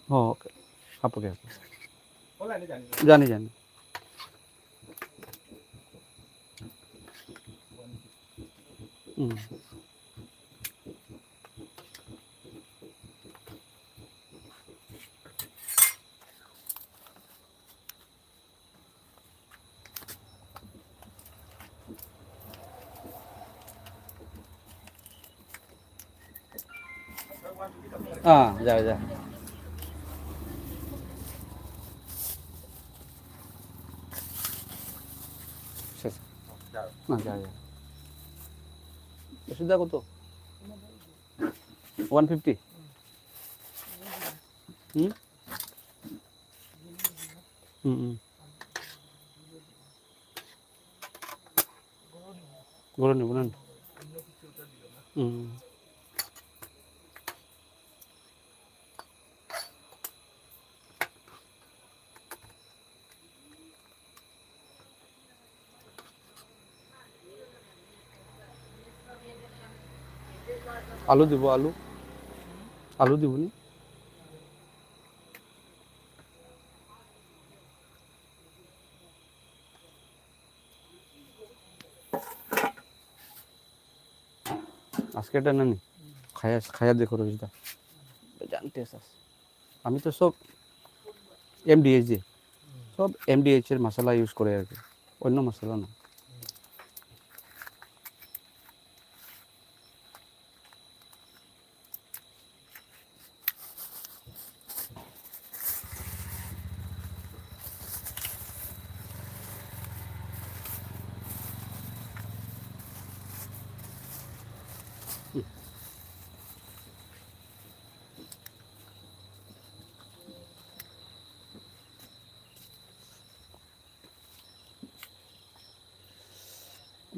ꯍꯣꯏ ꯍꯥꯞꯄꯒꯦ ꯌꯥꯅꯤ ꯎꯝ ꯌꯥꯏ ꯌꯥꯏ ꯑꯁꯤꯗ ꯀꯣ 150 응? 응, 응. 그러네. 응. আলু দিব আলু আলু দিবনি আজকে এটা নানি খায়া খায়া দেখো রোজটা বেজান টেস্ট আছে আমি তো সব এমডিএইচ দিয়ে সব এমডিএইচ এর মশলা ইউজ করে আর কি অন্য মশলা না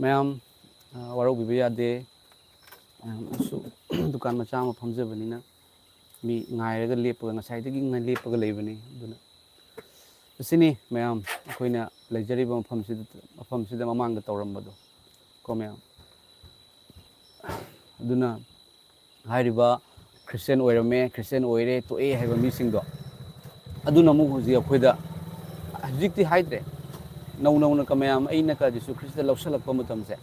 ꯃꯌꯥꯝ ꯋꯥꯔꯧꯕꯤꯕ ꯌꯥꯗꯦ ꯃꯌꯥꯝꯁꯨ ꯗꯨꯀꯥꯟ ꯃꯆꯥ ꯑꯃ ꯐꯝꯖꯕꯅꯤꯅ ꯃꯤ ꯉꯥꯏꯔꯒ ꯂꯦꯞꯄꯒ ꯉꯁꯥꯏꯗꯒꯤ ꯂꯦꯞꯄꯒ ꯂꯩꯕꯅꯤ ꯑꯗꯨꯅ ꯑꯁꯤꯅꯤ ꯃꯌꯥꯝ ꯑꯩꯈꯣꯏꯅ ꯂꯩꯖꯔꯤꯕ ꯃꯐꯝꯁꯤꯗ ꯃꯃꯥꯡꯗ ꯇꯧꯔꯝꯕꯗꯣ ꯀꯣ ꯃꯌꯥꯝ ꯑꯗꯨꯅ ꯍꯥꯏꯔꯤꯕ ꯈ꯭ꯔꯤꯁꯇꯦꯟ ꯑꯣꯏꯔꯝꯃꯦ ꯈ꯭ꯔꯤꯁꯇꯦꯟ ꯑꯣꯏꯔꯦ ꯇꯣꯛꯑꯦ ꯍꯥꯏꯕ ꯃꯤꯁꯤꯡꯗꯣ ꯑꯗꯨꯅ ꯑꯃꯨꯛ ꯍꯧꯖꯤꯛ ꯑꯩꯈꯣꯏꯗ ꯍꯧꯖꯤꯛꯇꯤ ꯍꯥꯏꯗ꯭ꯔꯦ ꯅꯧꯅ ꯃꯌꯥꯝ ꯑꯩꯅ ꯖꯤꯁꯨ ꯈ꯭ꯔꯤꯁꯇ ꯂꯧꯁꯜꯂꯛꯄ ꯃꯇꯝꯁꯦ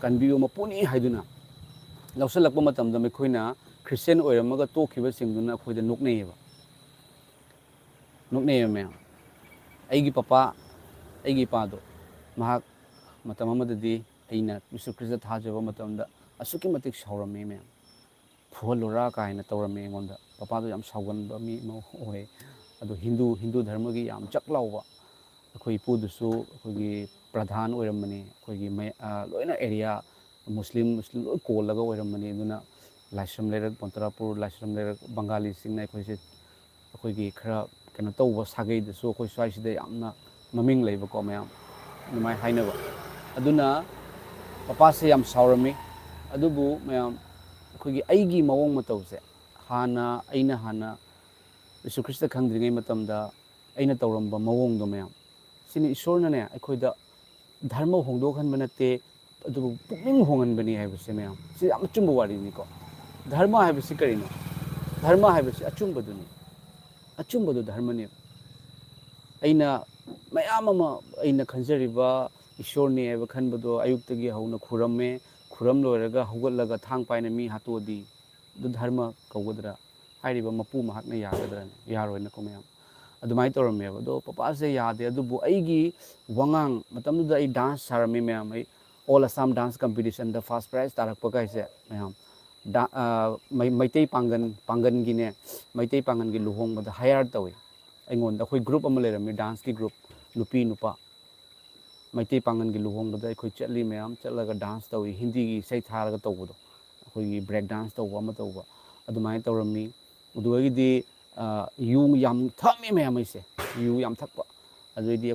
ꯀꯟꯕꯤꯌꯨ ꯃꯄꯨꯅꯤ ꯍꯥꯏꯗꯨꯅ ꯂꯧꯁꯜꯂꯛꯄ ꯃꯇꯝꯗ ꯑꯩꯈꯣꯏꯅ ꯈ꯭ꯔꯤꯁꯇꯦꯟ ꯑꯣꯏꯔꯝꯃꯒ ꯇꯣꯛꯈꯤꯕꯁꯤꯡꯗꯨꯅ ꯑꯩꯈꯣꯏꯗ ꯅꯣꯛꯅꯩꯌꯦꯕ ꯃꯌꯥꯝ ꯑꯩꯒꯤ ꯑꯩꯒꯤ ꯏꯄꯥꯗꯣ ꯃꯍꯥꯛ ꯃꯇꯝ ꯑꯃꯗꯗꯤ ꯑꯩꯅ ꯖꯤꯁꯨ ꯈ꯭ꯔꯤꯁꯇ ꯊꯥꯖꯕ ꯃꯇꯝꯗ ꯑꯁꯨꯛꯀꯤ ꯃꯇꯤꯛ ꯁꯥꯎꯔꯝꯃꯦ ꯃꯌꯥꯝ ꯐꯨꯍꯜꯂꯨꯔꯥ ꯀꯥꯏꯅ ꯇꯧꯔꯝꯃꯦ ꯑꯩꯉꯣꯟꯗ ꯄꯄꯥꯗꯣ ꯌꯥꯝ ꯁꯥꯎꯒꯟꯕ ꯃꯤ ꯑꯃ ꯑꯣꯏ ꯑꯗꯣ ꯍꯤꯟꯗꯨ ꯙꯔꯃꯒꯤ ꯌꯥꯝ ꯆꯛ ꯂꯥꯎꯕ ꯑꯩꯈꯣꯏ ꯏꯄꯨꯗꯨꯁꯨ ꯑꯩꯈꯣꯏꯒꯤ ꯄ꯭ꯔꯙꯥꯟ ꯑꯣꯏꯔꯝꯕꯅꯤ ꯑꯩꯈꯣꯏꯒꯤ ꯂꯣꯏꯅ ꯑꯦꯔꯤꯌꯥ ꯃꯨꯁꯂꯤꯝ ꯂꯣꯏ ꯀꯣꯜꯂꯒ ꯑꯣꯏꯔꯝꯕꯅꯤ ꯑꯗꯨꯅ ꯂꯥꯏꯁ꯭ꯔꯝ ꯂꯩꯔꯛ ꯄꯣꯟꯇꯔꯥꯄꯨꯔ ꯂꯥꯏꯁ꯭ꯔꯝ ꯂꯩꯔꯛ ꯕꯪꯒꯥꯂꯤꯁꯤꯡꯅ ꯑꯩꯈꯣꯏꯒꯤ ꯈꯔ ꯀꯩꯅꯣ ꯇꯧꯕ ꯁꯥꯒꯩꯗꯁꯨ ꯑꯩꯈꯣꯏ ꯁ꯭ꯋꯥꯏꯁꯤꯗ ꯌꯥꯝꯅ ꯃꯃꯤꯡ ꯂꯩꯕꯀꯣ ꯃꯌꯥꯝ ꯑꯗꯨꯃꯥꯏꯅ ꯍꯥꯏꯅꯕ ꯑꯗꯨꯅ ꯄꯄꯥꯁꯦ ꯌꯥꯝ ꯁꯥꯎꯔꯝꯃꯤ ꯑꯗꯨꯕꯨ ꯃꯌꯥꯝ ꯑꯩꯈꯣꯏꯒꯤ ꯑꯩꯒꯤ ꯃꯑꯣꯡ ꯃꯇꯧꯁꯦ ꯑꯩꯅ ꯍꯥꯟꯅ ꯖꯤꯁꯨ ꯈ꯭ꯔꯤꯁꯇ ꯈꯪꯗ꯭ꯔꯤꯉꯩ ꯃꯇꯝꯗ ꯑꯩꯅ ꯇꯧꯔꯝꯕ ꯃꯑꯣꯡꯗꯣ ꯃꯌꯥꯝ ꯁꯤꯅꯤ ꯏꯁꯣꯔꯅꯅꯦ ꯑꯩꯈꯣꯏꯗ ꯙꯔꯃ ꯍꯣꯡꯗꯣꯛꯍꯟꯕ ꯅꯠꯇꯦ ꯑꯗꯨꯕꯨ ꯄꯨꯛꯅꯤꯡ ꯍꯣꯡꯍꯟꯕꯅꯤ ꯍꯥꯏꯕꯁꯦ ꯃꯌꯥꯝ ꯁꯤ ꯌꯥꯝ ꯑꯆꯨꯝꯕ ꯋꯥꯔꯤꯅꯤꯀꯣ ꯙꯔꯃ ꯍꯥꯏꯕꯁꯤ ꯀꯔꯤꯅꯣ ꯙꯔꯃ ꯍꯥꯏꯕꯁꯤ ꯑꯆꯨꯝꯕꯗꯨꯅꯤ ꯑꯆꯨꯝꯕꯗꯨ ꯙꯔꯃꯅꯦꯕ ꯑꯩꯅ ꯃꯌꯥꯝ ꯑꯃ ꯑꯩꯅ ꯈꯟꯖꯔꯤꯕ ꯏꯁꯣꯔꯅꯤ ꯍꯥꯏꯕ ꯈꯟꯕꯗꯣ ꯑꯌꯨꯛꯇꯒꯤ ꯍꯧꯅ ꯈꯨꯔꯝ ꯂꯣꯏꯔꯒ ꯍꯧꯒꯠꯂꯒ ꯊꯥꯡ ꯄꯥꯏꯅ ꯃꯤ ꯍꯥꯠꯇꯣꯛꯑꯗꯤ ꯑꯗꯨ ꯙꯔꯃ ꯀꯧꯒꯗ꯭ꯔꯥ ꯍꯥꯏꯔꯤꯕ ꯃꯄꯨ ꯃꯍꯥꯛꯅ ꯌꯥꯒꯗ꯭ꯔꯥꯅꯦ ꯌꯥꯔꯣꯏꯅꯀꯣ ꯃꯌꯥꯝ ꯑꯗꯨꯃꯥꯏꯅ ꯇꯧꯔꯝꯃꯦꯕ ꯑꯗꯣ ꯄꯄꯥꯁꯦ ꯌꯥꯗꯦ ꯑꯗꯨꯕꯨ ꯑꯩꯒꯤ ꯋꯥꯉꯥꯡ ꯃꯇꯝꯗꯨꯗ ꯑꯩ ꯗꯥꯟꯁ ꯁꯥꯔꯝꯃꯤ ꯃꯌꯥꯝ ꯑꯩ ꯑꯣꯜ ꯑꯁꯥꯝ ꯗꯥꯟꯁ ꯀꯝꯄꯤꯇꯤꯁꯟꯗ ꯐꯥꯔꯁ ꯄ꯭ꯔꯥꯏꯖ ꯇꯥꯔꯛꯄ ꯀꯥꯏꯁꯦ ꯃꯌꯥꯝ ꯃꯩꯇꯩ ꯄꯥꯡꯒꯟꯒꯤꯅꯦ ꯃꯩꯇꯩ ꯄꯥꯡꯒꯟꯒꯤ ꯂꯨꯍꯣꯡꯕꯗ ꯍꯥꯌꯔ ꯇꯧꯏ ꯑꯩꯉꯣꯟꯗ ꯑꯩꯈꯣꯏ ꯒ꯭ꯔꯨꯞ ꯑꯃ ꯂꯩꯔꯝꯃꯤ ꯗꯥꯟꯁꯀꯤ ꯒ꯭ꯔꯨꯞ ꯅꯨꯄꯤ ꯅꯨꯄꯥ ꯃꯩꯇꯩ ꯄꯥꯡꯒꯟꯒꯤ ꯂꯨꯍꯣꯡꯕꯗ ꯑꯩꯈꯣꯏ ꯆꯠꯂꯤ ꯃꯌꯥꯝ ꯆꯠꯂꯒ ꯗꯥꯟꯁ ꯇꯧꯏ ꯍꯤꯟꯗꯤꯒꯤ ꯏꯁꯩ ꯊꯥꯔꯒ ꯇꯧꯕꯗꯣ ꯑꯩꯈꯣꯏꯒꯤ ꯕ꯭ꯔꯦꯛ ꯗꯥꯟꯁ ꯇꯧꯕ ꯑꯃ ꯇꯧꯕ ꯑꯗꯨꯃꯥꯏꯅ ꯇꯧꯔꯝꯃꯤ ꯑꯗꯨꯗꯒꯤꯗꯤ ꯌꯨ ꯌꯥꯝ ꯊꯛꯑꯝꯃꯤ ꯃꯌꯥꯝ ꯑꯩꯁꯦ ꯌꯨ ꯌꯥꯝ ꯊꯛꯄ ꯑꯗꯨꯗꯩꯗꯤ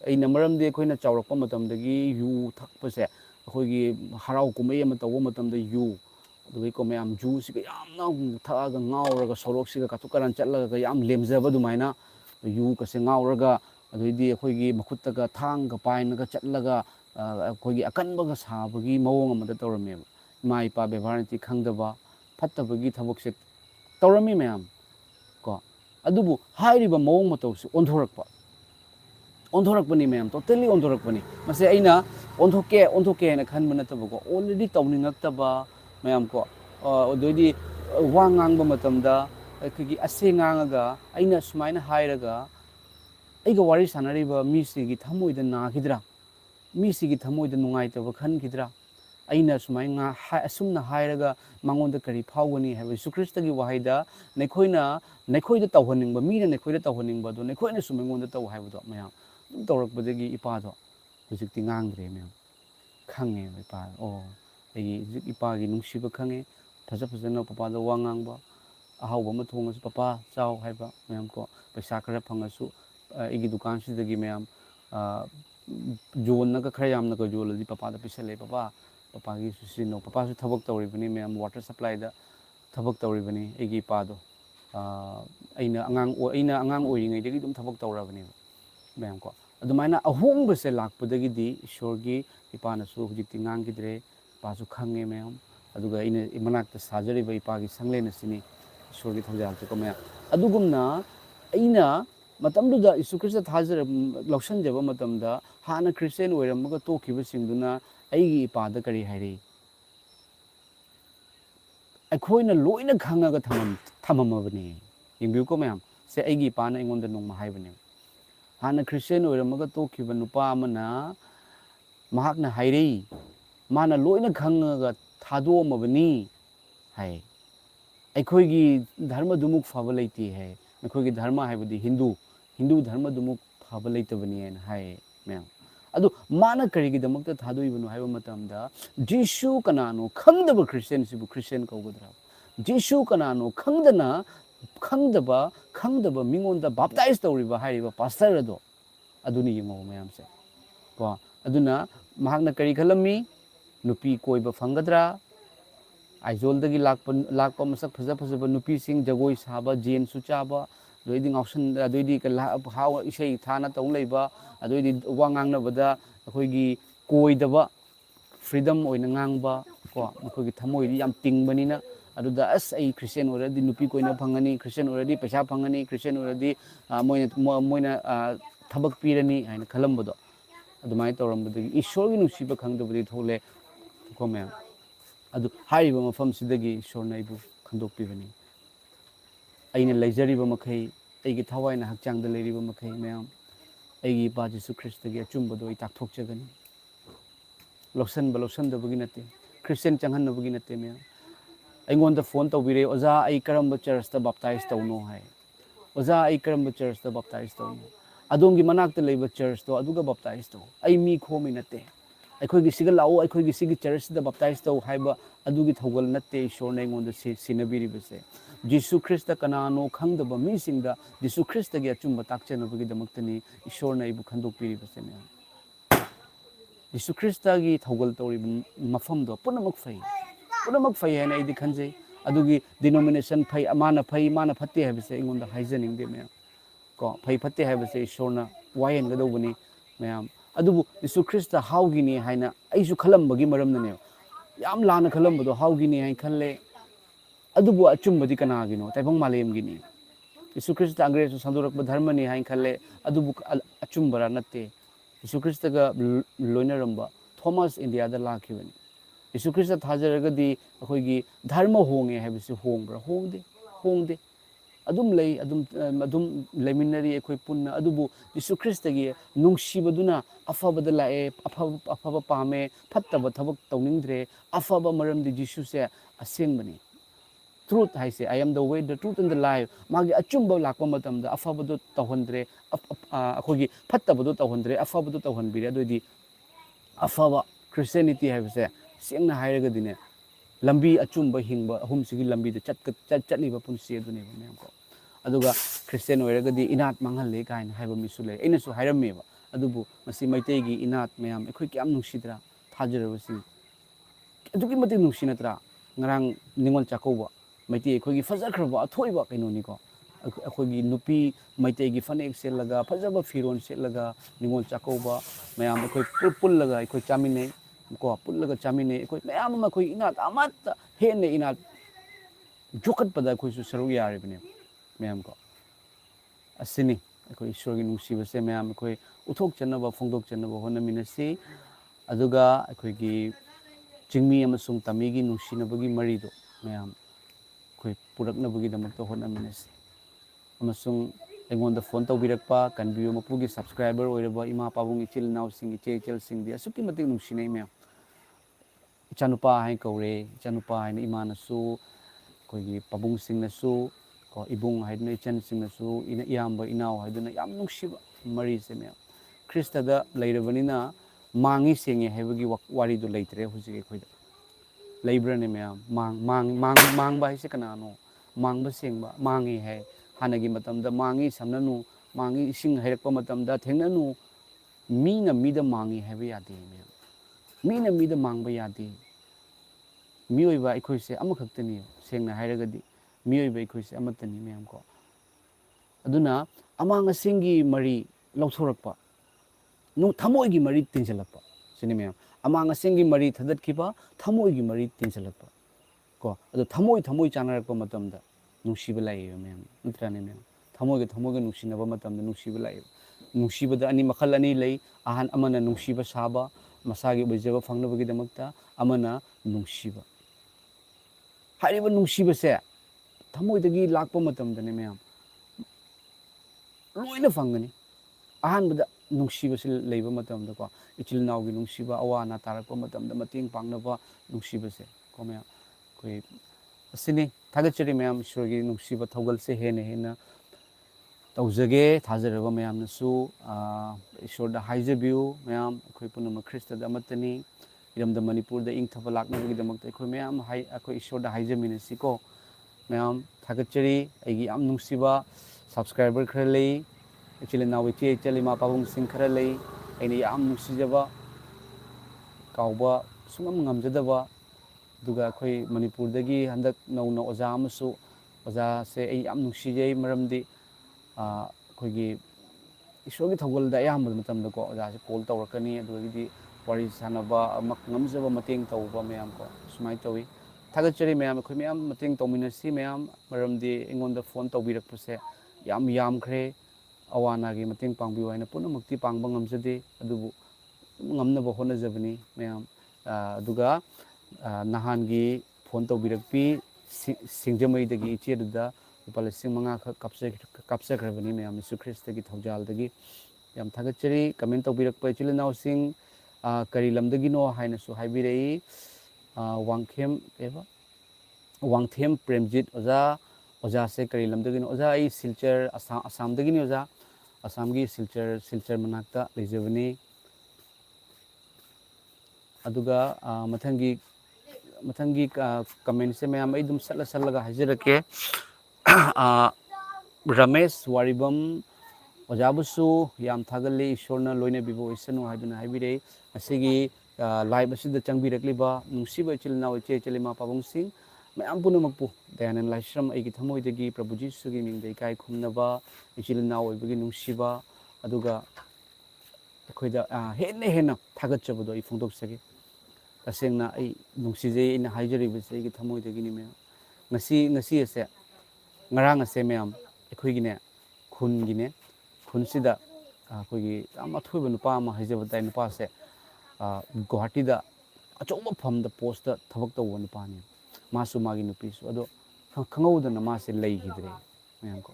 ꯑꯩꯅ ꯃꯔꯝꯗꯤ ꯑꯩꯈꯣꯏꯅ ꯆꯥꯎꯔꯛꯄ ꯃꯇꯝꯗꯒꯤ ꯌꯨ ꯊꯛꯄꯁꯦ ꯑꯩꯈꯣꯏꯒꯤ ꯍꯔꯥꯎ ꯀꯨꯝꯍꯩ ꯑꯃ ꯇꯧꯕ ꯃꯇꯝꯗ ꯑꯗꯨꯗꯒꯤꯀꯣ ꯃꯌꯥꯝ ꯖꯨꯁꯤꯒ ꯌꯥꯝꯅ ꯊꯛꯑꯒ ꯉꯥꯎꯔꯒ ꯁꯣꯔꯣꯛꯁꯤꯒ ꯀꯥꯇꯨ ꯀꯥꯔꯟ ꯆꯠꯂꯒ ꯌꯥꯝ ꯂꯦꯝꯖꯕ ꯑꯗꯨꯃꯥꯏꯅ ꯌꯨꯒꯁꯦ ꯉꯥꯎꯔꯒ ꯑꯗꯨꯗꯩꯗꯤ ꯑꯩꯈꯣꯏꯒꯤ ꯃꯈꯨꯠꯇꯒ ꯊꯥꯡꯒ ꯄꯥꯏꯅꯒ ꯆꯠꯂꯒ ꯑꯩꯈꯣꯏꯒꯤ ꯑꯀꯟꯕꯒ ꯁꯥꯕꯒꯤ ꯃꯑꯣꯡ ꯑꯃꯗ ꯇꯧꯔꯝꯃꯦꯕ ꯏꯃꯥ ꯏꯄꯥ ꯕꯦꯕꯥꯔ ꯅꯤꯇꯤ ꯈꯪꯗꯕ ꯐꯠꯇꯕꯒꯤ ꯊꯕꯛꯁꯦ ꯇꯧꯔꯝꯃꯤ ꯃꯌꯥꯝ ꯀꯣ ꯑꯗꯨꯕꯨ ꯍꯥꯏꯔꯤꯕ ꯃꯑꯣꯡ ꯃꯇꯧꯁꯤ ꯑꯣꯟꯊꯣꯔꯛꯄꯅꯤ ꯃꯌꯥꯝ ꯇꯣꯇꯦꯜꯂꯤ ꯑꯣꯟꯊꯣꯔꯛꯄꯅꯤ ꯃꯁꯤ ꯑꯩꯅ ꯑꯣꯟꯊꯣꯛꯀꯦ ꯍꯥꯏꯅ ꯈꯟꯕ ꯅꯠꯇꯕꯀꯣ ꯑꯣꯜꯔꯦꯗꯤ ꯇꯧꯅꯤꯡꯉꯛꯇꯕ ꯃꯌꯥꯝ ꯀꯣ ꯑꯗꯨꯗꯩꯗꯤ ꯋꯥ ꯉꯥꯡꯕ ꯃꯇꯝꯗ ꯑꯩꯈꯣꯏꯒꯤ ꯑꯁꯦ ꯉꯥꯡꯉꯒ ꯑꯩꯅ ꯁꯨꯃꯥꯏꯅ ꯍꯥꯏꯔꯒ ꯑꯩꯒ ꯋꯥꯔꯤ ꯁꯥꯟꯅꯔꯤꯕ ꯃꯤꯁꯤꯒꯤ ꯊꯃꯣꯏꯗ ꯅꯥꯈꯤꯗ꯭ꯔꯥ ꯃꯤꯁꯤꯒꯤ ꯊꯃꯣꯏꯗ ꯅꯨꯡꯉꯥꯏꯇꯕ ꯈꯟꯈꯤꯗ꯭ꯔꯥ ꯑꯩꯅ ꯑꯁꯨꯝꯅ ꯍꯥꯏꯔꯒ ꯃꯉꯣꯟꯗ ꯀꯔꯤ ꯐꯥꯎꯒꯅꯤ ꯍꯥꯏꯕ ꯌꯤꯁꯨ ꯈ꯭ꯔꯤꯁꯇꯒꯤ ꯋꯥꯍꯩꯗ ꯅꯈꯣꯏꯗ ꯇꯧꯍꯟꯅꯤꯡꯕ ꯃꯤꯅ ꯅꯈꯣꯏꯗ ꯇꯧꯍꯟꯅꯤꯡꯕꯗꯣ ꯅꯈꯣꯏꯅꯁꯨ ꯑꯩꯉꯣꯟꯗ ꯇꯧ ꯍꯥꯏꯕꯗꯣ ꯃꯌꯥꯝ ꯑꯗꯨꯝ ꯇꯧꯔꯛꯄꯗꯒꯤ ꯏꯄꯥꯗꯣ ꯍꯧꯖꯤꯛꯇꯤ ꯉꯥꯡꯗ꯭ꯔꯦ ꯃꯌꯥꯝ ꯈꯪꯉꯦꯕ ꯏꯄꯥ ꯑꯩꯒꯤ ꯍꯧꯖꯤꯛ ꯏꯄꯥꯒꯤ ꯅꯨꯡꯁꯤꯕ ꯈꯪꯉꯦ ꯐꯖꯅ ꯄꯄꯥꯗ ꯋꯥ ꯉꯥꯡꯕ ahauba ma thongasu papa chau haiba mayam ko paisa khara phangasu igi dukan sidagi mayam jon na ka khara yamna ka jol di papa da pisale papa papa gi susino papa su thabak tawribani mayam water supply da thabak tawribani igi pa do aina angang oringai dagi dum thabak tawrabani mayam ko adumaina ahong base lakpadagi di ishorgi ipana su hujikti ngang gidre pa su khange mayam aduga ina imanak ta sajari ba ipa gi sangle na sini ishorgi thojal ko mayam adugumna aina matamduda isu krista thajara lausan jaba matamda hana christian oiramaga tokiba singduna aigi ipada kari hairi akhoi na loina khangaga thamamabani yingbiu ko mayam se aigi ipana ingonda nongma haibani hana christian oiramaga tokiba nupa amana mahakna hairi mana loina khangaga thado mabani hai akhoi gi dharma dumuk faba leiti hai akhoi gi dharma haibadi hindu dharma dumuk faba leitabani en hai mayam adu mana kari gi damakta thado ibanu haiba matamda jisu kanano khangdaba christian sibu christian kaugadra jisu kanano khangdaba mingonda baptize tawriba haiba pastor ado aduni yimo mayam se ko aduna mahakna kari khalami nupi koiba fangadra aizol dagi lakpa masak phajaba nupi sing jagoi saba jen su chaba doidi ngausan doidi haw isei thana tong leiba adoidi wangang na bada akhoi koidaba freedom oina ngangba ko akhoi thamoi yam tingbani na aduda as ai christian already nupi koina phangani christian already paisa phangani christian already moina thabak pirani haina khalambado adumai tawrambadagi ishorgi nusiba khangdabadi thole ko mayam adu haiba mafam sidagi ishorna ibu khandokpibani aina leijariba makhai aigi thawaina hakchang da leiriba makhai mayam aigi pa jesu christ gi achumbado ai takthokjagani lawsan dabagi nate christian changhan nabagi nate mayam aingonda phone tawbire oja ai karamba church ta baptize tawno hai oja ai karamba church ta baptize tawno adongi manakta leiba church to aduga baptize to ai mi khomi nate akhoi gi siga lao akhoi gi sigi church da baptize to haiba adugi thogal nate ishor na ingonda sinabiri bese jisu christ kanano khangdaba mi singda jisu christ gi achumba takchenabagi damaktani ishor na ibu khandok piri bese me jisu christ gi thogal tori mafam do punamak fai hena idi khanjai adugi denomination fai amana fatte habise ingonda haijaning de me ko fai fatte habise ishor na wayen gadobani mayam adubu jisu christ hawgini haina aisu khalambagi maramnane yam lana khalambado hawgini hain khalle adubu achumbadi kanagino taibang malemgini jisu christ angresu sandurakba dharmani hain khalle adubu achumbara natte jisu christ ga loinaramba thomas india da lakhibani jisu christ thajaragadi akhoigi dharma honge habisi hongde adum leiminari ekhoi punna adubu jisu christ gi nungsibaduna afabada lae afaba pame phattaba thabak tawningdre afaba maramdi jisu se asengbani truth haise I am the way the truth and the life magi achumba lakpa matamda afabado tawhandre akhogi phattabado tawhandre afabado tawhanbire adoidi afaba christianity haibase sengna hairagadine lambi achumba hingba ahumsigi lambi da chatliba punsi adune mayam ko aduga christian oiragadi inat manghalle kain haiba misule inasu hairameba adubu masi maitegi inat mayam ekhoi kyam nungsidra thajarabasi adugi mati nungsinatra ngarang ningol chakoba maiti ekhoi fajakraba athoiba kainoni ko akhoi nupi maitegi fanek selaga fajaba firon selaga ningol chakoba mayam ekhoi pullaga ekhoi chamine ko pullaga chamine ekhoi mayam ma khoi inat amat henne inat jokat pada khoi su saru yaribne mayam ko asini akhoi ishorgi nungsibase mayam akhoi uthok chanaba phongdok chanaba honaminasi aduga akhoi gi jingmi amasung tamigi nungsinabagi marido mayam akhoi puraknabagi damakta honaminasi amasung aingonda phone tawbirakpa kanbiyo mapugi subscriber oiraba ima pabung ichil naw sing ichel sing di asuki matik nungsinai mayam ichanupa hai kaure ichanupa hai imanasu akhoi pabung singnasu ko ibung haidna ichan singnasu ina iyamba inaw haidna yam nungsiba mari se mayam krista da leirabanina mangi senge haibagi wari do leitre huji khoida leibrane mayam mang ba haise kanano ꯃꯥꯡꯕ ꯁꯦꯡꯕ ꯃꯥꯡꯉꯤ ꯍꯥꯏ ꯍꯥꯟꯅꯒꯤ ꯃꯇꯝꯗ ꯃꯥꯡꯉꯤ ꯁꯝꯅꯅꯨ ꯃꯥꯡꯉꯤ ꯏꯁꯤꯡ ꯍꯩꯔꯛꯄ ꯃꯇꯝꯗ ꯊꯦꯡꯅꯅꯨ ꯃꯤꯅ ꯃꯤꯗ ꯃꯥꯡꯉꯤ ꯍꯥꯏꯕ ꯌꯥꯗꯦ ꯃꯌꯥꯝ ꯃꯤꯅ ꯃꯤꯗ ꯃꯥꯡꯕ ꯌꯥꯗꯦ 미오이바 이코이세 아무각더니요 생나 하이라가디 미오이바 이코이세 아무것더니 매amko aduna amang asingi mari lausorakpa nu thamoigi mari tinjalakpa sini ma'am amang asingi mari thadatkhiba thamoigi mari tinjalakpa ko adu thamoi chanarakpa matamda nungsiba laiyo ma'am nutrane ma'am thamoiga nungsinaba matamda nungsiba laiyo nungsibada ani makhal ani lei ahan amana nungsiba saba masagi oijaba phangnabagi damakta amana nungsiba 하리바 눅시버세 타모이더기 락바 마tamdane ma'am लोइना फंगनी अहानबदा नुक्सीबसे लेबा मतमदा को इचिल नावगी नुक्सीबा अवाना तारकपा मतमदा मतेंग पांगनबा नुक्सीबसे को ma'am कोई असिनी थागचरी ma'am ईश्वरगी नुक्सीबा थौगलसे हेने हेना तौजगे थाजरबा ma'am नसु ईश्वरदा हाइजबिउ ma'am कोई पुनम ख्रिस्टदा मतनी इरमदा मणिपुर दा इंग थबा लाकनबगी दमकता कोई ma'am high कोई ईश्वरदा हाइजमिनसिको मैम थागचरी आइगी याम नुक्सीबा सब्सक्राइबर खर लई एक्चुअली नाउ इचे एक्चुअली मा पाबुंग सिंह खर लई आइने याम नुक्सीजबा काउबा सुंगम ngamjadaba दुगा कोई मणिपुर दगी हंदक नौना ओजा अमसु ओजा से आई याम नुक्सीजै मरमदि कोइगी ईश्वरगी थौगलदा याम मतमदको ओजा से कॉल तौरकनी दुगदी वारी सानबा अमक ngamjaba mateंग तौबा मैम को सुमाय तौई थागचरी मैम कोइ मैम mateंग तौमिनसी मैम मरमदि इंगोंदा फोन तौबिरकपसे याम खरे अवानागी mateंग पांगबियो हाइना पुनमक्ति पांगबा ngamjade अदुबु ngamnaba honajabani मैम अदुगा नहानगी फोन तौबिरकपि सिंगजमैदगी इचेदुदा लुपा 5,000 कापसख्रबनी मैम यीशु ख्रिस्टगी थौजालदगी याम थागचरी कमेंट तौबिरकपा इचिल नाउसिंग करी लमदगिनो हाइनसु हाइबिरई वांगथेम प्रेमजित ओजा ओजा से करी लमदगिनो ओजा आई सिलचर असम दगिनी ओजा असमगी सिलचर मनाक्ता लेजबनी अदुगा मथंगी कमेंट से मैम आई दुम सल्लगा हाजिरके रमेश वारिबम ओजाबुसु याम थागले ईश्वरना लोइने बिबो इसनु हाइदुना हाइबिरे असिगी लाइव असिदा चंगबिरकलिबा नुसिबा इचिलना इचे इचलिमा पाबुंगसिंग मैम पुनमकपु दयानन लाइश्रम आइगी थमोइदगी प्रभु जीसुगी मिंगदे इकाय खुमनबा इचिलना ओइबगी नुसिबा अदुगा अखोइदा हेन्ना थागतचबदो इ फोंदोकसगे तसेंगना आई नुसिजे इन हाइजरिबसे इगी थमोइदगिनी ma'am ngasi ase ngarang ase ma'am अखोइगिने खुनगिने खुनसिदा अखोइगी याम अथोइबा नुपा अमा हाइजबदाय नुपा से गुवाहाटी दा अचौबा फम दा पोस्ट दा थबक तौबा नुपानी मासु मागी नुपीसु अदो खंगौदना मासे लैगिद्रे मैम को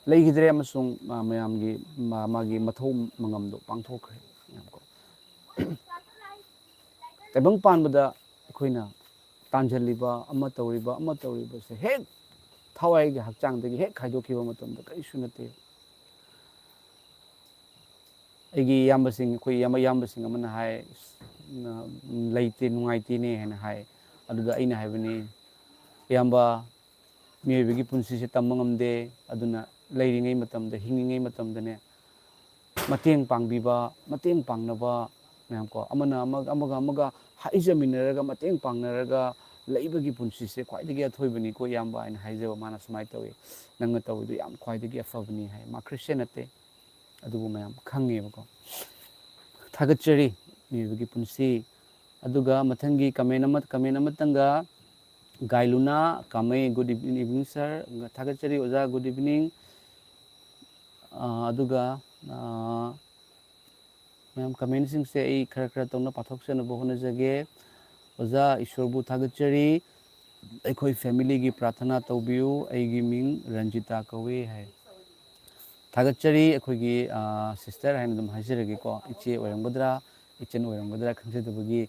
लैगिद्रे अमसुंग मैमगी मागी मथौ मंगमदो पांथोखरे मैम को तबंग पानबदा अखोइना तांजलिबा अमा तौरिबा से हेक थावाइगी हक्चांगदगी हेक खाइदोखिबा मतमदा करिसु नते अगी यामबसिंग कोई यामबसिंग अमना हाय लैते नुंगाइतेने हेना हाय अदुदा अइना हायबनी यामबा मियबगी पुंसिसे तमंगमदे अदुना लैरिङै मतमदा हिङिङै मतमदने mateंग पांगनबा मैम को अमगा हाइजमिनरगा mateंग पांगनरगा लैबगी पुंसिसे ख्वाइदगी अथोइबनी को यामबा आइन हाइजबा माना समाय तौई नंगा तौइदो याम ख्वाइदगी अफबनी हाय मा क्रिश्चियन नते अदुबु मैम खंगेबको थागचरी मिबगी पुंसी अदुगा मथंगी कमेंट अमतंगा गाइलुना कामे गुड इवनिंग सर थागचरी ओजा गुड इवनिंग अदुगा मैम कमेंट सिंग से आई खर तौना पाथोक्सन बहोन जगे ओजा ईश्वरबु थागचरी अखोई फैमिली की प्रार्थना तौबियु आइगी मिंग रंजिता कवे है थागचरी अखोगी सिस्टर है दम हाजिरगे को इचे ओरंगदरा इचन ओरंगदरा खंजदबगी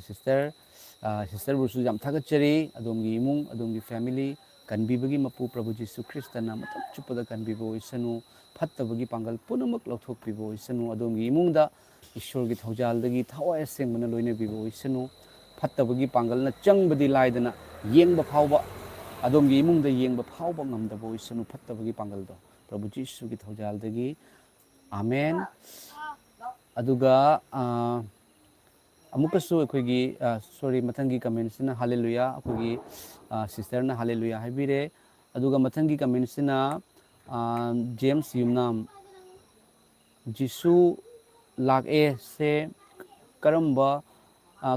सिस्टर बुसु जाम थागचरी अदोमगी इमुंग अदोमगी फैमिली कनबीबगी मपु प्रभु जीसु ख्रिस्टना मतम चुपदा कनबीबो इसनु फत्तबगी पांगल पुनमक लौथोकबीबो इसनु अदोमगी इमुंगदा ईश्वरगी थौजालदगी थवाय सेंगमना लोइने बीबो इसनु ꯐꯠꯇꯕꯒꯤ ꯄꯥꯡꯒꯜꯅ ꯆꯪꯕꯗꯤ ꯂꯥꯏꯗꯅ ꯌꯦꯡꯕ ꯐꯥꯎꯕ ꯑꯗꯣꯝꯒꯤ ꯏꯃꯨꯡꯗ ꯌꯦꯡꯕ ꯐꯥꯎꯕ ꯉꯝꯗꯕ ꯑꯣꯏꯁꯅꯨ ꯐꯠꯇꯕꯒꯤ ꯄꯥꯡꯒꯜꯗꯣ ꯄ꯭ꯔꯚꯨ ꯖꯤꯁꯨꯒꯤ ꯊꯧꯖꯥꯜꯗꯒꯤ ꯑꯃꯦꯟ ꯑꯗꯨꯒ ꯑꯃꯨꯛꯀꯁꯨ ꯑꯩꯈꯣꯏꯒꯤ ꯁꯣꯔꯤ ꯃꯊꯪꯒꯤ ꯀꯃꯦꯟꯁꯤꯅ ꯍꯥꯂꯦꯂꯨꯌꯥ ꯑꯩꯈꯣꯏꯒꯤ ꯁꯤꯁꯇꯔꯅ ꯍꯥꯂꯦꯂꯨꯌꯥ ꯍꯥꯏꯕꯤꯔꯦ ꯑꯗꯨꯒ ꯃꯊꯪꯒꯤ ꯀꯃꯦꯟꯁꯤꯅ ꯖꯦꯝꯁ ꯌꯨꯝꯅꯥꯝ ꯖꯤꯁꯨ ꯂꯥꯛꯑꯦ ꯁꯦ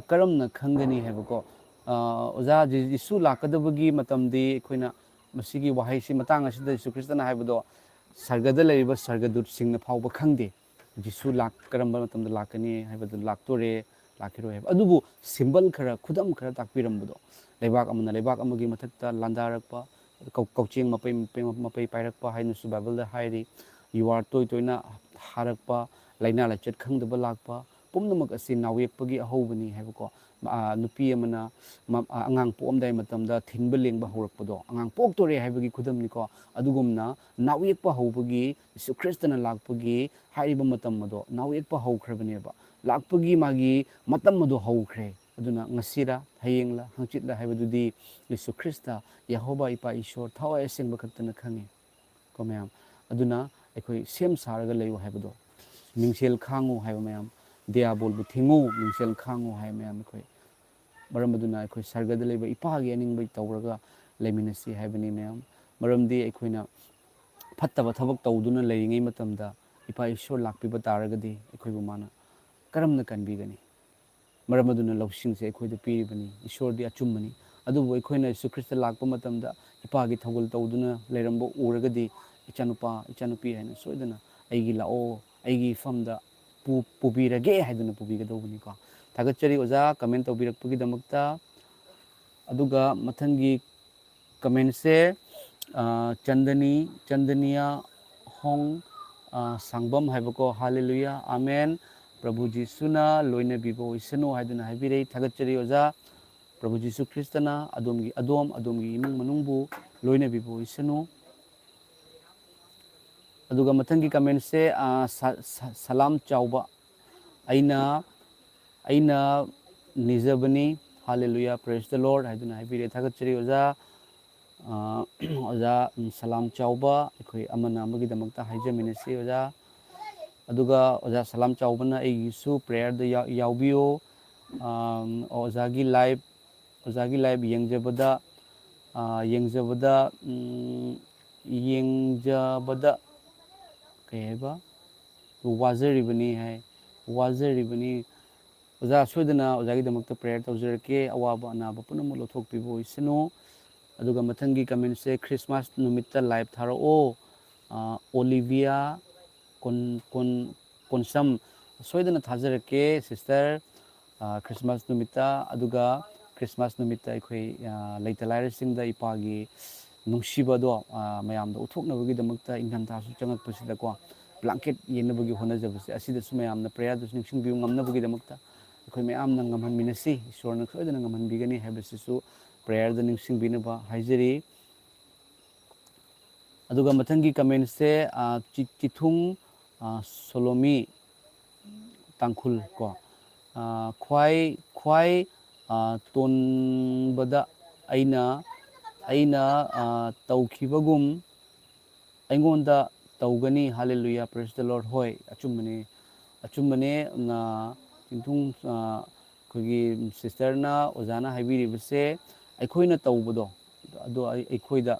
ꯀꯔꯝꯅ ꯈꯪꯒꯅꯤ ꯍꯥꯏꯕꯀꯣ ꯑꯣꯖꯥ ꯖꯤꯁꯨ ꯂꯥꯛꯀꯗꯕꯒꯤ ꯃꯇꯝꯗꯤ ꯑꯩꯈꯣꯏꯅ ꯃꯁꯤꯒꯤ ꯋꯥꯍꯩꯁꯤ ꯃꯇꯥꯡ ꯑꯁꯤꯗ ꯖꯤꯁꯨ ꯈ꯭ꯔꯤꯁꯇꯅ ꯍꯥꯏꯕꯗꯣ ꯁꯔꯒꯗ ꯂꯩꯔꯤꯕ ꯁꯔꯒꯗꯨꯠꯁꯤꯡꯅ ꯐꯥꯎꯕ ꯈꯪꯗꯦ ꯖꯤꯁꯨ ꯀꯔꯝꯕ ꯃꯇꯝꯗ ꯂꯥꯛꯀꯅꯤ ꯍꯥꯏꯕꯗꯨ ꯂꯥꯛꯇꯣꯔꯦ ꯂꯥꯛꯈꯤꯔꯣꯏ ꯍꯥꯏꯕ ꯑꯗꯨꯕꯨ ꯁꯤꯝꯕꯜ ꯈꯔ ꯈꯨꯗꯝ ꯈꯔ ꯇꯥꯛꯄꯤꯔꯝꯕꯗꯣ ꯂꯩꯕꯥꯛ ꯑꯃꯅ ꯂꯩꯕꯥꯛ ꯑꯃꯒꯤ ꯃꯊꯛꯇ ꯂꯥꯟꯗꯥꯔꯛꯄ ꯀꯧꯆꯦꯡ ꯃꯄꯩ ꯄꯥꯏꯔꯛꯄ ꯍꯥꯏꯅꯁꯨ ꯕꯥꯏꯕꯜꯗ ꯍꯥꯏꯔꯤ ꯌꯨꯋꯥꯔ ꯇꯣꯏ ꯇꯣꯏꯅ ꯍꯥꯔꯛꯄ ꯂꯥꯏꯅꯥ ꯂꯥꯏꯆꯠ ꯈꯪꯗꯕ ꯂꯥꯛꯄ ꯄꯨꯝꯅꯃꯛ ꯑꯁꯤ ꯅꯥꯎꯌꯦꯛꯄꯒꯤ ꯑꯍꯧꯕꯅꯤ ꯍꯥꯏꯕꯀꯣ ꯅꯨꯄꯤ ꯑꯃꯅ ꯑꯉꯥꯡ ꯄꯣꯛꯑꯝꯗꯥꯏ ꯃꯇꯝꯗ ꯊꯤꯟꯕ ꯂꯦꯡꯕ ꯍꯧꯔꯛꯄꯗꯣ ꯑꯉꯥꯡ ꯄꯣꯛꯇꯣꯔꯦ ꯍꯥꯏꯕꯒꯤ ꯈꯨꯗꯝꯅꯤꯀꯣ ꯑꯗꯨꯒꯨꯝꯅ ꯅꯥꯎꯌꯦꯛꯄ ꯍꯧꯕꯒꯤ ꯌꯤꯁꯨ ꯈ꯭ꯔꯤꯁꯇꯅ ꯂꯥꯛꯄꯒꯤ ꯍꯥꯏꯔꯤꯕ ꯃꯇꯝ ꯑꯗꯣ ꯅꯥꯎꯌꯦꯛꯄ ꯍꯧꯈ꯭ꯔꯕꯅꯦꯕ ꯂꯥꯛꯄꯒꯤ ꯃꯥꯒꯤ ꯃꯇꯝ ꯑꯗꯣ ꯍꯧꯈ꯭ꯔꯦ ꯑꯗꯨꯅ ꯉꯁꯤꯔ ꯍꯌꯦꯡꯂ ꯍꯪꯆꯤꯠꯂ ꯍꯥꯏꯕꯗꯨꯗꯤ ꯌꯤꯁꯨ ꯈ꯭ꯔꯤꯁꯇ ꯌꯦꯍꯣꯕꯥ ꯏꯄꯥ ꯏꯁꯣꯔ ꯊꯋꯥꯏ ꯑꯁꯦꯡꯕ ꯈꯛꯇꯅ ꯈꯪꯉꯤ ꯀꯣ ꯃꯌꯥꯝ ꯑꯗꯨꯅ ꯑꯩꯈꯣꯏ ꯁꯦꯝ ꯁꯥꯔꯒ ꯂꯩꯌꯨ ꯍꯥꯏꯕꯗꯣ ꯃꯤꯡꯁꯦꯜ ꯈꯥꯡꯉꯨ ꯍꯥꯏꯕ ꯃꯌꯥꯝ ꯗꯤꯌꯥꯕꯣꯜꯕꯨ ꯊꯤꯡꯉꯨ ꯃꯤꯡꯁꯦꯜ ꯈꯥꯡꯉꯨ ꯍꯥꯏꯕ ꯃꯌꯥꯝ ꯑꯩꯈꯣꯏ ꯃꯔꯝ ꯑꯗꯨꯅ ꯑꯩꯈꯣꯏ ꯁꯔꯒꯗ ꯂꯩꯕ ꯏꯄꯥꯒꯤ ꯑꯅꯤꯡꯕ ꯇꯧꯔꯒ ꯂꯩꯃꯤꯟꯅꯁꯤ ꯍꯥꯏꯕꯅꯤ ꯃꯌꯥꯝ ꯃꯔꯝꯗꯤ ꯑꯩꯈꯣꯏꯅ ꯐꯠꯇꯕ ꯊꯕꯛ ꯇꯧꯗꯨꯅ ꯂꯩꯔꯤꯉꯩ ꯃꯇꯝꯗ ꯏꯄꯥ ꯏꯁꯣꯔ ꯂꯥꯛꯄꯤꯕ ꯇꯥꯔꯒꯗꯤ ꯑꯩꯈꯣꯏꯕꯨ ꯃꯥꯅ ꯀꯔꯝꯅ ꯀꯟꯕꯤꯒꯅꯤ ꯃꯔꯝ ꯑꯗꯨꯅ ꯂꯧꯁꯤꯡꯁꯦ ꯑꯩꯈꯣꯏꯗ ꯄꯤꯔꯤꯕꯅꯤ ꯏꯁꯣꯔꯗꯤ ꯑꯆꯨꯝꯕꯅꯤ ꯑꯗꯨꯕꯨ ꯑꯩꯈꯣꯏꯅ ꯌꯤꯁꯨ ꯈ꯭ꯔꯤꯁꯇ ꯂꯥꯛꯄ ꯃꯇꯝꯗ ꯏꯄꯥꯒꯤ ꯊꯧꯒꯜ ꯇꯧꯗꯨꯅ ꯂꯩꯔꯝꯕ ꯎꯔꯒꯗꯤ ꯏꯆꯥꯅꯨꯄꯥ ꯏꯆꯥꯅꯨꯄꯤ ꯍꯥꯏꯅ ꯁꯣꯏꯗꯅ ꯑꯩꯒꯤ ꯂꯥꯛꯑꯣ ꯑꯩꯒꯤ ꯏꯐꯝꯗ ꯄꯨꯕꯤꯔꯒꯦ ꯍꯥꯏꯗꯨꯅ ꯄꯨꯕꯤꯒꯗꯧꯕꯅꯤꯀꯣ ꯊꯥꯒꯠꯆꯔꯤ ꯑꯣꯖꯥ ꯀꯃꯦꯟ ꯇꯧꯕꯤꯔꯛꯄꯒꯤꯗꯃꯛꯇ ꯑꯗꯨꯒ ꯃꯊꯪꯒꯤ ꯀꯃꯦꯟꯁꯦ ꯆꯟꯗꯅꯤꯌꯥ ꯍꯣꯡ ꯁꯥꯡꯕꯝ ꯍꯥꯏꯕꯀꯣ ꯍꯥꯂꯦꯂꯨꯌꯥ ꯑꯃꯦꯟ ꯄ꯭ꯔꯚꯨ ꯖꯤꯁꯨꯅ ꯂꯣꯏꯅꯕꯤꯕ ꯑꯣꯏꯁꯅꯨ ꯍꯥꯏꯗꯨꯅ ꯍꯥꯏꯕꯤꯔꯛꯏ ꯊꯥꯒꯠꯆꯔꯤ ꯑꯣꯖꯥ ꯄ꯭ꯔꯚꯨ ꯖꯤꯁꯨ ꯈ꯭ꯔꯤꯁꯇꯅ ꯑꯗꯣꯝꯒꯤ ꯏꯃꯨꯡ ꯃꯅꯨꯡꯕꯨ ꯂꯣꯏꯅꯕꯤꯕ ꯑꯣꯏꯁꯅꯨ ꯑꯗꯨꯒ ꯃꯊꯪꯒꯤ ꯀꯃꯦꯟꯁꯦ ꯁꯂꯥꯝ ꯆꯥꯎꯕ ꯑꯩꯅ ꯅꯤꯖꯕꯅꯤ ꯍꯥꯂꯦꯂꯨꯌꯥ ꯄ꯭ꯔꯦꯁ ꯗ ꯂꯣꯔꯗ ꯍꯥꯏꯗꯨꯅ ꯍꯥꯏꯕꯤꯔꯛꯑꯦ ꯊꯥꯒꯠꯆꯔꯤ ꯑꯣꯖꯥ ꯑꯣꯖꯥ ꯁꯂꯥꯝ ꯆꯥꯎꯕ ꯑꯩꯈꯣꯏ ꯑꯃꯅ ꯑꯃꯒꯤꯗꯃꯛꯇ ꯍꯥꯏꯖꯃꯤꯟꯅꯁꯤ ꯑꯣꯖꯥ ꯑꯗꯨꯒ ꯑꯣꯖꯥ ꯁꯂꯥꯝ ꯆꯥꯎꯕꯅ ꯑꯩꯒꯤꯁꯨ ꯄ꯭ꯔꯦꯌꯔꯗ ꯌꯥꯎꯕꯤꯌꯨ ꯑꯣꯖꯥꯒꯤ ꯂꯥꯏꯚ ꯌꯦꯡꯖꯕꯗ ꯀꯩ ꯍꯥꯏꯕ ꯋꯥꯖꯔꯤꯕꯅꯤ ꯑꯣꯖꯥ ꯁꯣꯏꯗꯅ ꯑꯣꯖꯥꯒꯤꯗꯃꯛꯇ ꯄ꯭ꯔꯦꯌꯔ ꯇꯧꯖꯔꯛꯀꯦ ꯑꯋꯥꯕ ꯑꯅꯥꯕ ꯄꯨꯝꯅꯃꯛ ꯂꯧꯊꯣꯛꯄꯤꯕ ꯑꯣꯏꯁꯅꯨ ꯑꯗꯨꯒ ꯃꯊꯪꯒꯤ ꯀꯃꯦꯟꯁꯦ ꯈ꯭ꯔꯤꯁꯃꯥꯁ ꯅꯨꯃꯤꯠꯇ ꯂꯥꯏꯚ ꯊꯥꯔꯛꯑꯣ ꯑꯣꯂꯤꯚꯤꯌꯥ ꯀꯣꯟꯁꯝ ꯁꯣꯏꯗꯅ ꯊꯥꯖꯔꯛꯀꯦ ꯁꯤꯁꯇꯔ ꯈ꯭ꯔꯤꯁꯃꯥꯁ ꯅꯨꯃꯤꯠꯇ ꯑꯗꯨꯒ ꯈ꯭ꯔꯤꯁꯃꯥꯁ ꯅꯨꯃꯤꯠꯇ ꯑꯩꯈꯣꯏ ꯂꯩꯇ ꯂꯥꯏꯔꯁꯤꯡꯗ ꯏꯄꯥꯒꯤ ꯅꯨꯡꯁꯤꯕꯗꯣ ꯃꯌꯥꯝꯗ ꯎꯠꯊꯣꯛꯅꯕꯒꯤꯗꯃꯛꯇ ꯏꯪꯊꯝꯊꯥꯁꯨ ꯆꯪꯉꯛꯄꯁꯤꯗꯀꯣ ꯕ꯭ꯂꯥꯡꯀꯦꯠ ꯌꯦꯟꯅꯕꯒꯤ ꯍꯣꯠꯅꯖꯕꯁꯦ ꯑꯁꯤꯗꯁꯨ ꯃꯌꯥꯝꯅ ꯄ꯭ꯔꯦꯌꯔꯗꯁꯨ ꯅꯤꯡꯁꯤꯡꯕꯤꯌꯨ ꯉꯝꯅꯕꯒꯤꯗꯃꯛꯇ ꯑꯩꯈꯣꯏ ꯃꯌꯥꯝꯅ ꯉꯝꯍꯟꯃꯤꯟꯅꯁꯤ ꯏꯁꯣꯔꯅ ꯁꯣꯏꯗꯅ ꯉꯝꯍꯟꯕꯤꯒꯅꯤ ꯍꯥꯏꯕꯁꯤꯁꯨ ꯄ꯭ꯔꯦꯌꯔꯗ ꯅꯤꯡꯁꯤꯡꯕꯤꯅꯕ ꯍꯥꯏꯖꯔꯤ ꯑꯗꯨꯒ ꯃꯊꯪꯒꯤ ꯀꯃꯦꯟꯁꯦ ꯆꯤꯊꯨꯡ ꯁꯣꯂꯣꯃꯤ ꯇꯥꯡꯈꯨꯜ ꯀꯣ ꯈ꯭ꯋꯥꯏ ꯇꯣꯟꯕꯗ ꯑꯩꯅ ꯇꯧꯈꯤꯕꯒꯨꯝ ꯑꯩꯉꯣꯟꯗ ꯇꯧꯒꯅꯤ ꯍꯥꯂꯦꯂꯨꯌꯥ ꯄ꯭ꯔꯦꯁ ꯗ ꯂꯣꯔꯗ ꯍꯣꯏ ꯑꯆꯨꯝꯕꯅꯦ ꯆꯤꯡꯊꯨꯡ ꯑꯩꯈꯣꯏꯒꯤ ꯁꯤꯁꯇꯔꯅ ꯑꯣꯖꯥꯅ ꯍꯥꯏꯕꯤꯔꯤꯕꯁꯦ ꯑꯩꯈꯣꯏꯅ ꯇꯧꯕꯗꯣ ꯑꯗꯣ ꯑꯩꯈꯣꯏꯗ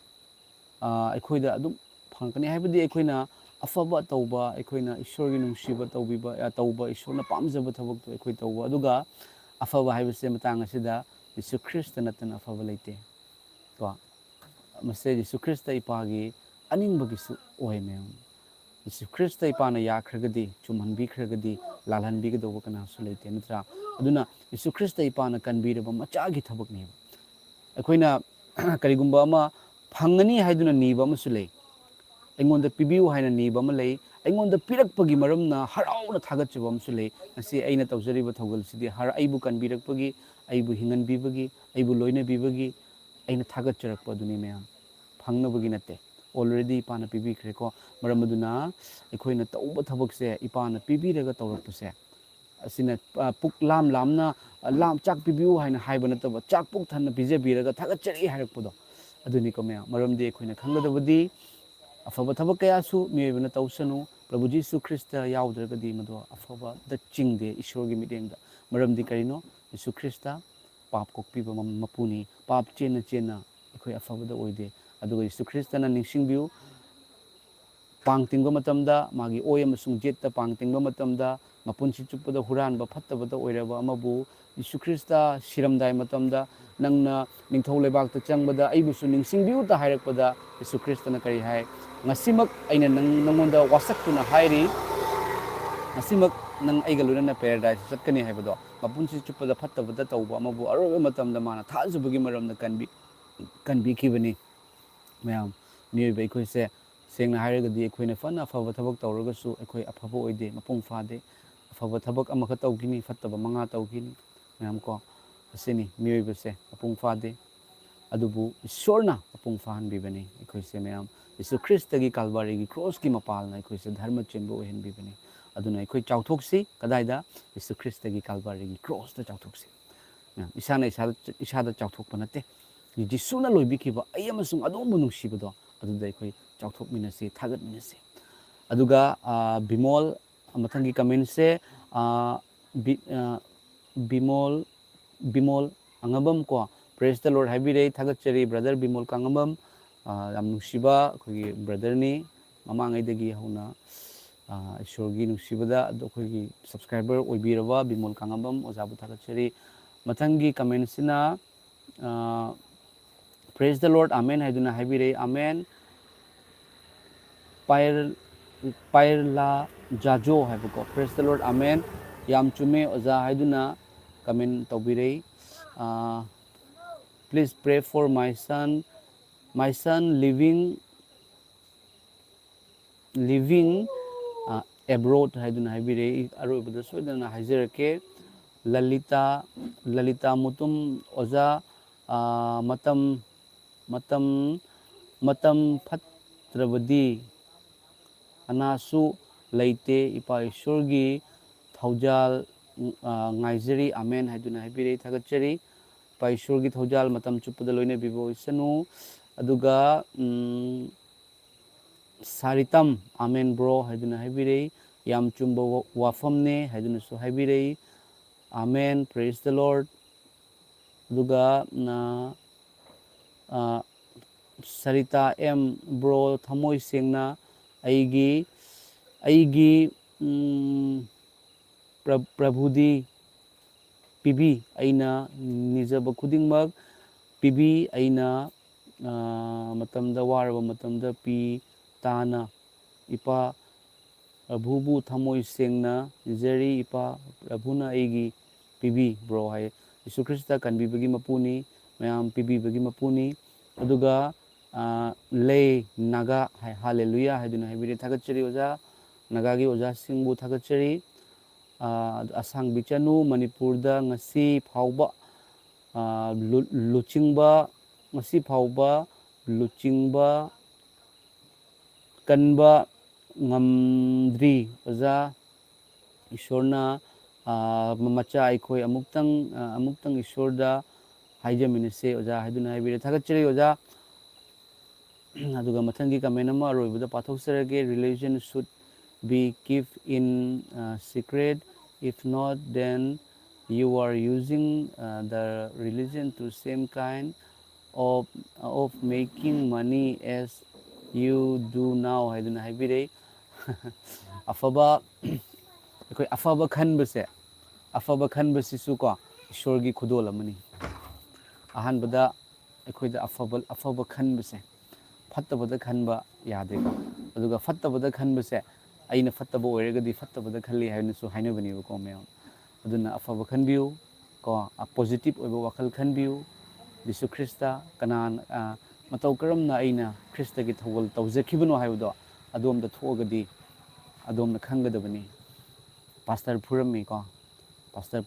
ꯑꯗꯨꯝ ꯐꯪꯉꯛꯀꯅꯤ ꯍꯥꯏꯕꯗꯤ ꯑꯩꯈꯣꯏꯅ ꯑꯐꯕ ꯇꯧꯕ ꯑꯩꯈꯣꯏꯅ ꯏꯁꯣꯔꯒꯤ ꯅꯨꯡꯁꯤꯕ ꯇꯧꯕ ꯏꯁꯣꯔꯅ ꯄꯥꯝꯖꯕ ꯊꯕꯛꯇꯣ ꯑꯩꯈꯣꯏ ꯇꯧꯕ ꯑꯗꯨꯒ ꯑꯐꯕ ꯍꯥꯏꯕꯁꯦ ꯃꯇꯥꯡ ꯑꯁꯤꯗ ꯌꯤꯁꯨ ꯈ꯭ꯔꯤꯁꯇ ꯅꯠꯇꯅ ꯑꯐꯕ ꯂꯩꯇꯦ ꯀꯣ ꯃꯁꯤ ꯌꯤꯁꯨ ꯈ꯭ꯔꯤꯁꯇ ꯏꯄꯥꯒꯤ ꯑꯅꯤꯡꯕꯒꯤꯁꯨ ꯑꯣꯏ ꯃꯌꯥꯝ ꯌꯤꯁꯨ ꯈ꯭ꯔꯤꯁꯇ ꯏꯄꯥꯅ ꯌꯥꯈ꯭ꯔꯒꯗꯤ ꯆꯨꯝꯍꯟꯕꯤꯈ꯭ꯔꯒꯗꯤ ꯂꯥꯜꯍꯟꯕꯤꯒꯗꯧꯕ ꯀꯅꯥꯁꯨ ꯂꯩꯇꯦ ꯅꯠꯇ꯭ꯔꯥ ꯑꯗꯨꯅ ꯌꯤꯁꯨ ꯈ꯭ꯔꯤꯁꯇ ꯏꯄꯥꯅ ꯀꯟꯕꯤꯔꯕ ꯃꯆꯥꯒꯤ ꯊꯕꯛꯅꯦꯕ ꯑꯩꯈꯣꯏꯅ ꯀꯔꯤꯒꯨꯝꯕ ꯑꯃ ꯐꯪꯒꯅꯤ ꯍꯥꯏꯗꯨꯅ ꯅꯤꯕ ꯑꯃꯁꯨ ꯂꯩ ꯑꯩꯉꯣꯟꯗ ꯄꯤꯕꯤꯌꯨ ꯍꯥꯏꯅ ꯅꯤꯕ ꯑꯃ ꯂꯩ ꯑꯩꯉꯣꯟda ꯄꯤꯔꯛꯄꯒꯤ ꯃꯔꯝꯅ ꯍꯔꯥꯎꯅ ꯊꯥꯒꯠꯆꯕ ꯑꯃꯁꯨ ꯂꯩ ꯉꯁꯤ ꯑꯩꯅ ꯇꯧꯖꯔꯤꯕ ꯊꯧꯒꯜꯁꯤꯗꯤ ꯑꯩꯕꯨ ꯀꯟꯕꯤꯔꯛꯄꯒꯤ ꯑꯩꯕꯨ ꯍꯤꯡꯍꯟꯕꯤꯕꯒꯤ ꯑꯩꯕꯨ ꯂꯣꯏꯅꯕꯤꯕꯒꯤ ꯑꯩꯅ ꯊꯥꯒꯠꯆꯔꯛꯄ ꯑꯗꯨꯅꯤ ꯃꯌꯥꯝ ꯐꯪꯅꯕꯒꯤ ꯅꯠꯇꯦ ꯑꯣꯜꯔꯦꯗꯤ ꯏꯄꯥꯅ ꯄꯤꯕꯤꯈ꯭ꯔꯦꯀꯣ ꯃꯔꯝ ꯑꯗꯨꯅ ꯑꯩꯈꯣꯏꯅ ꯇꯧꯕ ꯊꯕꯛꯁꯦ ꯏꯄꯥꯅ ꯄꯤꯕꯤꯔꯒ ꯇꯧꯔꯛꯄꯁꯦ ꯑꯁꯤꯅ ꯄꯨꯛ ꯂꯥꯝꯅ ꯆꯥꯛ ꯄꯤꯕꯤꯌꯨ ꯍꯥꯏꯅ ꯍꯥꯏꯕ ꯅꯠꯇꯕ ꯆꯥꯛ ꯄꯨꯛ ꯊꯟꯅ ꯄꯤꯖꯕꯤꯔꯒ ꯊꯥꯒꯠꯆꯔꯤ ꯍꯥꯏꯔꯛꯄꯗꯣ ꯑꯗꯨꯅꯤꯀꯣ ꯃꯌꯥꯝ ꯃꯔꯝꯗꯤ ꯑꯩꯈꯣꯏꯅ ꯈꯪꯒꯗꯕꯗꯤ ꯑꯐꯕ ꯊꯕꯛ ꯀꯌꯥꯁꯨ ꯃꯤꯑꯣꯏꯕꯅ ꯇꯧꯁꯅꯨ ꯄ꯭ꯔꯚꯨ ꯖꯤꯁꯨ ꯈ꯭ꯔꯤꯁꯇ ꯌꯥꯎꯗ꯭ꯔꯒꯗꯤ ꯃꯗꯨ ꯑꯐꯕꯗ ꯆꯤꯡꯗꯦ ꯏꯁꯣꯔꯒꯤ ꯃꯤꯠꯌꯦꯡꯗ ꯃꯔꯝꯗꯤ ꯀꯔꯤꯅꯣ ꯌꯤꯁꯨ ꯈ꯭ꯔꯤꯁꯇ ꯄꯥꯞ ꯀꯣꯛꯄꯤꯕ ꯃꯄꯨꯅꯤ ꯄꯥꯞ ꯆꯦꯟꯅ ꯆꯦꯟꯅ ꯑꯩꯈꯣꯏ ꯑꯐꯕꯗ ꯑꯣꯏꯗꯦ ꯑꯗꯨꯒ ꯌꯤꯁꯨ ꯈ꯭ꯔꯤꯁꯇꯅ ꯅꯤꯡꯁꯤꯡꯕꯤꯌꯨ ꯄꯥꯡ ꯇꯤꯡꯕ ꯃꯇꯝꯗ ꯃꯥꯒꯤ ꯑꯣꯏ ꯑꯃꯁꯨꯡ ꯖꯦꯠꯇ ꯄꯥꯡ ꯇꯤꯡꯕ ꯃꯇꯝꯗ ꯃꯄꯨꯟꯁꯤ ꯆꯨꯞꯄꯗ ꯍꯨꯔꯥꯟꯕ ꯐꯠꯇꯕꯗ ꯑꯣꯏꯔꯕ ꯑꯃꯕꯨ ꯌꯤꯁꯨ ꯈ꯭ꯔꯤꯁꯇ 시ꯔꯝꯗꯥꯏ ꯃꯇꯝꯗ ꯅꯪꯅ ꯅꯤꯡꯊꯧ ꯂꯩꯕꯥꯛꯇ ꯆꯪꯕꯗ ꯑꯩꯕꯨꯁꯨ ꯅꯤꯡꯁꯤꯡꯕꯤꯌꯨꯇ ꯍꯥꯏꯔꯛꯄꯗ ꯌꯤꯁꯨ ꯈ꯭ꯔꯤꯁꯇꯅ ꯀꯔꯤ ꯍꯥꯏ ꯉꯁꯤꯃꯛ ꯑꯩꯅ ꯅꯪꯉꯣꯟꯗ ꯋꯥꯁꯛꯇꯨꯅ ꯍꯥꯏꯔꯤ ꯉꯁꯤꯃꯛ ꯅꯪ ꯑꯩꯒ ꯂꯣꯏꯅꯅ ꯄꯦꯔꯥꯗꯥꯏꯁ ꯆꯠꯀꯅꯤ ꯍꯥꯏꯕꯗꯣ ꯃꯄꯨꯟꯁꯤ ꯆꯨꯞꯄꯗ ꯐꯠꯇꯕꯗ ꯇꯧꯕ ꯑꯃꯕꯨ ꯑꯔꯣꯏꯕ ꯃꯇꯝꯗ ꯃꯥꯅ ꯊꯥꯖꯕꯒꯤ ꯃꯔꯝꯗ ꯀꯟꯕꯤꯈꯤꯕꯅꯤ ꯃꯌꯥꯝ ꯃꯤꯑꯣꯏꯕ ꯑꯩꯈꯣꯏꯁꯦ ꯁꯦꯡꯅ ꯍꯥꯏꯔꯒꯗꯤ ꯑꯩꯈꯣꯏꯅ ꯐꯅ ꯑꯐꯕ ꯊꯕꯛ ꯇꯧꯔꯒꯁꯨ ꯑꯩꯈꯣꯏ ꯑꯐꯕ ꯑꯣꯏꯗꯦ ꯃꯄꯨꯡ ꯐꯥꯗꯦ ꯑꯐꯕ ꯊꯕꯛ ꯑꯃꯈꯛ ꯇꯧꯈꯤꯅꯤ ꯐꯠꯇꯕ 5 ꯇꯧꯈꯤꯅꯤ ꯃꯌꯥꯝ ꯀꯣ ꯑꯁꯤꯅꯤ ꯃꯤꯑꯣꯏꯕꯁꯦ ꯃꯄꯨꯡ ꯐꯥꯗꯦ ꯑꯗꯨꯕꯨ ꯏꯁꯣꯔꯅ ꯃꯄꯨꯡ ꯐꯥꯍꯟꯕꯤꯕꯅꯤ ꯑꯩꯈꯣꯏꯁꯦ ꯃꯌꯥꯝ ꯌꯤꯁꯨ ꯈ꯭ꯔꯤꯁꯇꯒꯤ ꯀꯥꯜꯚꯥꯔꯤꯒꯤ ꯀ꯭ꯔꯣꯁꯀꯤ ꯃꯄꯥꯜꯅ ꯑꯩꯈꯣꯏꯁꯦ ꯙꯔꯃ ꯆꯦꯟꯕ ꯑꯣꯏꯍꯟꯕꯤꯕꯅꯤ ꯑꯗꯨꯅ ꯑꯩꯈꯣꯏ ꯆꯥꯎꯊꯣꯛꯁꯤ ꯀꯗꯥꯏꯗ ꯌꯤꯁꯨ ꯈ꯭ꯔꯤꯁꯇꯒꯤ ꯀꯥꯜꯚꯥꯔꯤꯒꯤ ꯀ꯭ꯔꯣꯁꯇ ꯆꯥꯎꯊꯣꯛꯁꯤ ꯏꯁꯥꯅ ꯏꯁꯥꯗ ꯆꯥꯎꯊꯣꯛꯄ ꯅꯠꯇꯦ ꯌꯤꯁꯨꯅ ꯂꯣꯏꯕꯤꯈꯤꯕ ꯑꯩ ꯑꯃꯁꯨꯡ ꯑꯗꯣꯝꯕꯨ ꯅꯨꯡꯁꯤꯕꯗꯣ ꯑꯗꯨꯗ ꯑꯩꯈꯣꯏ ꯆꯥꯎꯊꯣꯛꯃꯤꯟꯅꯁꯤ ꯊꯥꯒꯠꯃꯤꯟꯅꯁꯤ ꯑꯗꯨꯒ ꯕꯤꯃꯣꯜ ꯃꯊꯪꯒꯤ ꯀꯃꯦꯟꯁꯦ ꯕꯤꯃꯣꯜ ꯑꯉꯝꯕꯝ ꯀꯣ ꯄ꯭ꯔꯦꯁ ꯗ ꯂꯣꯔꯗ ꯍꯥꯏꯕꯤꯔꯦ ꯊꯥꯒꯠꯆꯔꯤ ꯕ꯭ꯔꯗꯔ ꯕꯤꯃꯣꯜ ꯀꯥꯉꯝꯕꯝ ꯌꯥꯝ ꯅꯨꯡꯁꯤꯕ ꯑꯩꯈꯣꯏꯒꯤ ꯕ꯭ꯔꯗꯔꯅꯤ ꯃꯃꯥꯡꯉꯩꯗꯒꯤ ꯍꯧꯅ ꯏꯁꯣꯔꯒꯤ ꯅꯨꯡꯁꯤꯕꯗ ꯑꯩꯈꯣꯏꯒꯤ ꯁꯕꯁꯀ꯭ꯔꯥꯏꯕꯔ ꯑꯣꯏꯕꯤꯔꯕ ꯕꯤꯃꯣꯜ ꯀꯥꯉꯝꯕꯝ ꯑꯣꯖꯥꯕꯨ ꯊꯥꯒꯠꯆꯔꯤ ꯃꯊꯪꯒꯤ ꯀꯃꯦꯟꯁꯤꯅ ꯄ꯭ꯔꯦꯁ ꯗ ꯂꯣꯔꯗ ꯑꯃꯦꯟ ꯍꯥꯏꯗꯨꯅ ꯍꯥꯏꯕꯤꯔꯛꯏ ꯑꯃꯦꯟ ꯄꯥꯏꯔꯂꯥ ꯖꯥꯖꯣ ꯍꯥꯏꯕꯀꯣ ꯄ꯭ꯔꯦꯁ ꯗ ꯂꯣꯔꯗ ꯑꯃꯦꯟ ꯌꯥꯝ ꯆꯨꯝꯃꯦ ꯑꯣꯖꯥ ꯍꯥꯏꯗꯨꯅ ꯀꯃꯦꯟ ꯇꯧꯕꯤꯔꯛꯏ please pray for my son living abroad ꯍꯥꯏꯗꯨꯅ ꯍꯥꯏꯕꯤꯔꯛꯏ ꯑꯔꯣꯏꯕꯗ ꯁꯣꯏꯗꯅ ꯍꯥꯏꯖꯔꯛꯀꯦ ꯂꯂꯤꯇꯥ ꯃꯨꯇꯨꯝ ꯑꯣꯖꯥ ꯃꯇꯝ ꯐꯠꯇ꯭ꯔꯕꯗꯤ ꯑꯅꯥꯁꯨ ꯂꯩꯇꯦ ꯏꯄꯥ ꯏꯁꯣꯔꯒꯤ ꯊꯧꯖꯥꯜ ꯉꯥꯏꯖꯔꯤ ꯑꯃꯦꯟ ꯍꯥꯏꯗꯨꯅ ꯍꯥꯏꯕꯤꯔꯛꯏ ꯊꯥꯒꯠꯆꯔꯤ ꯏꯄꯥ ꯏꯁꯣꯔꯒꯤ ꯊꯧꯖꯥꯜ ꯃꯇꯝ ꯆꯨꯞꯄꯗ ꯂꯣꯏꯅꯕꯤꯕ ꯑꯣꯏꯁꯅꯨ ꯑꯗꯨꯒ ꯁꯥꯔꯤꯇꯝ ꯑꯃꯦꯟ ꯕ꯭ꯔꯣ ꯍꯥꯏꯗꯨꯅ ꯍꯥꯏꯕꯤꯔꯛꯏ ꯌꯥꯝ ꯆꯨꯝꯕ ꯋꯥꯐꯝꯅꯦ ꯍꯥꯏꯗꯨꯅꯁꯨ ꯍꯥꯏꯕꯤꯔꯛꯏ ꯑꯃꯦꯟ ꯄ꯭ꯔꯦꯁ ꯗ ꯂꯣꯔꯗ ꯑꯗꯨꯒ ꯁꯔꯤꯇꯥ ꯑꯦꯝ ꯕ꯭ꯔꯣ ꯊꯃꯣꯏ ꯁꯦꯡꯅ ꯑꯩꯒꯤ ꯄ꯭ꯔꯚꯨꯗꯤ ꯄꯤꯕꯤ ꯑꯩꯅ ꯅꯤꯖꯕ ꯈꯨꯗꯤꯡꯃꯛ ꯄꯤꯕꯤ ꯑꯩꯅ ꯃꯇꯝꯗ ꯋꯥꯔꯕ ꯃꯇꯝꯗ ꯄꯤ ꯇꯥꯅ ꯏꯄꯥ ꯄ꯭ꯔꯚꯨꯕꯨ ꯊꯃꯣꯏ ꯁꯦꯡꯅ ꯅꯤꯖꯔꯤ ꯏꯄꯥ ꯄ꯭ꯔꯚꯨꯅ ꯑꯩꯒꯤ ꯄꯤꯕꯤ ꯕ꯭ꯔꯣ ꯍꯥꯏ ꯌꯤꯁꯨ ꯈ꯭ꯔꯤꯁꯇ ꯀꯟꯕꯤꯕꯒꯤ ꯃꯄꯨꯅꯤ ꯃꯌꯥꯝ ꯄꯤꯕꯤꯕꯒꯤ ꯃꯄꯨꯅꯤ ꯑꯗꯨꯒ ꯂꯩ ꯅꯥꯒꯥ ꯍꯥꯂꯦꯂꯨꯌꯥ ꯍꯥꯏꯗꯨꯅ ꯍꯥꯏꯕꯤꯔꯦ ꯊꯥꯒꯠꯆꯔꯤ ꯑꯣꯖꯥ ꯅꯥꯒꯥꯒꯤ ꯑꯣꯖꯥꯁꯤꯡꯕꯨ ꯊꯥꯒꯠꯆꯔꯤ ꯑꯁꯥꯡꯕꯤ ꯆꯅꯨ ꯃꯅꯤꯄꯨꯔꯗ ꯉꯁꯤ ꯐꯥꯎꯕ ꯂꯨꯆꯤꯡꯕ ꯀꯟꯕ ꯉꯝꯗ꯭ꯔꯤ ꯑꯣꯖꯥ ꯏꯁꯣꯔꯅ ꯃꯆꯥ ꯑꯩꯈꯣꯏ ꯑꯃꯨꯛꯇꯪ ꯏꯁꯣꯔꯗ ꯍꯥꯏꯖꯃꯤꯟꯅꯁꯦ ꯑꯣꯖꯥ ꯍꯥꯏꯗꯨꯅ ꯍꯥꯏꯕꯤꯔꯦ ꯊꯥꯒꯠꯆꯔꯤ ꯑꯣꯖꯥ ꯑꯗꯨꯒ ꯃꯊꯪꯒꯤ ꯀꯃꯦꯟ ꯑꯃ ꯑꯔꯣꯏꯕꯗ ꯄꯥꯊꯣꯛꯆꯔꯒꯦ religion should be kept in secret if not then you are using the religion to same kind of making money as you do now 하이드나 하이비레 ꯑꯩꯈꯣꯏ ꯑꯐꯕ ꯈꯟꯕꯁꯤꯁꯨ ꯀꯣ ꯏꯁꯣꯔꯒꯤ ꯈꯨꯗꯣꯜ ꯑꯃꯅꯤ ꯑꯍꯥꯟꯕꯗ ꯑꯩꯈꯣꯏꯗ ꯑꯐꯕ ꯈꯟꯕꯁꯦ ꯐꯠꯇꯕꯗ ꯈꯟꯕ ꯌꯥꯗꯦꯀꯣ ꯑꯗꯨꯒ ꯐꯠꯇꯕꯗ ꯈꯟꯕꯁꯦ ꯑꯩꯅ ꯐꯠꯇꯕ ꯑꯣꯏꯔꯒꯗꯤ ꯐꯠꯇꯕꯗ ꯈꯜꯂꯤ ꯍꯥꯏꯅꯁꯨ ꯍꯥꯏꯅꯕꯅꯦꯕꯀꯣ ꯃꯌꯥꯝ ꯑꯗꯨꯅ ꯑꯐꯕ ꯈꯟꯕꯤꯌꯨ ꯀꯣ ꯄꯣꯖꯤꯇꯤꯚ ꯑꯣꯏꯕ ꯋꯥꯈꯜ ꯈꯟꯕꯤꯌꯨ ꯌꯤꯁꯨ ꯈ꯭ꯔꯤꯁꯇ ꯃꯇꯧ ꯀꯔꯝꯅ ꯑꯩꯅ ꯈ꯭ꯔꯤꯁꯇꯒꯤ ꯊꯧꯒꯜ ꯇꯧꯖꯈꯤꯕꯅꯣ ꯍꯥꯏꯕꯗꯣ ꯑꯗꯣꯝꯗ ꯊꯣꯛꯑꯒꯗꯤ ꯑꯗꯣꯝꯅ ꯈꯪꯒꯗꯕꯅꯤ ꯄꯥꯁꯇꯔ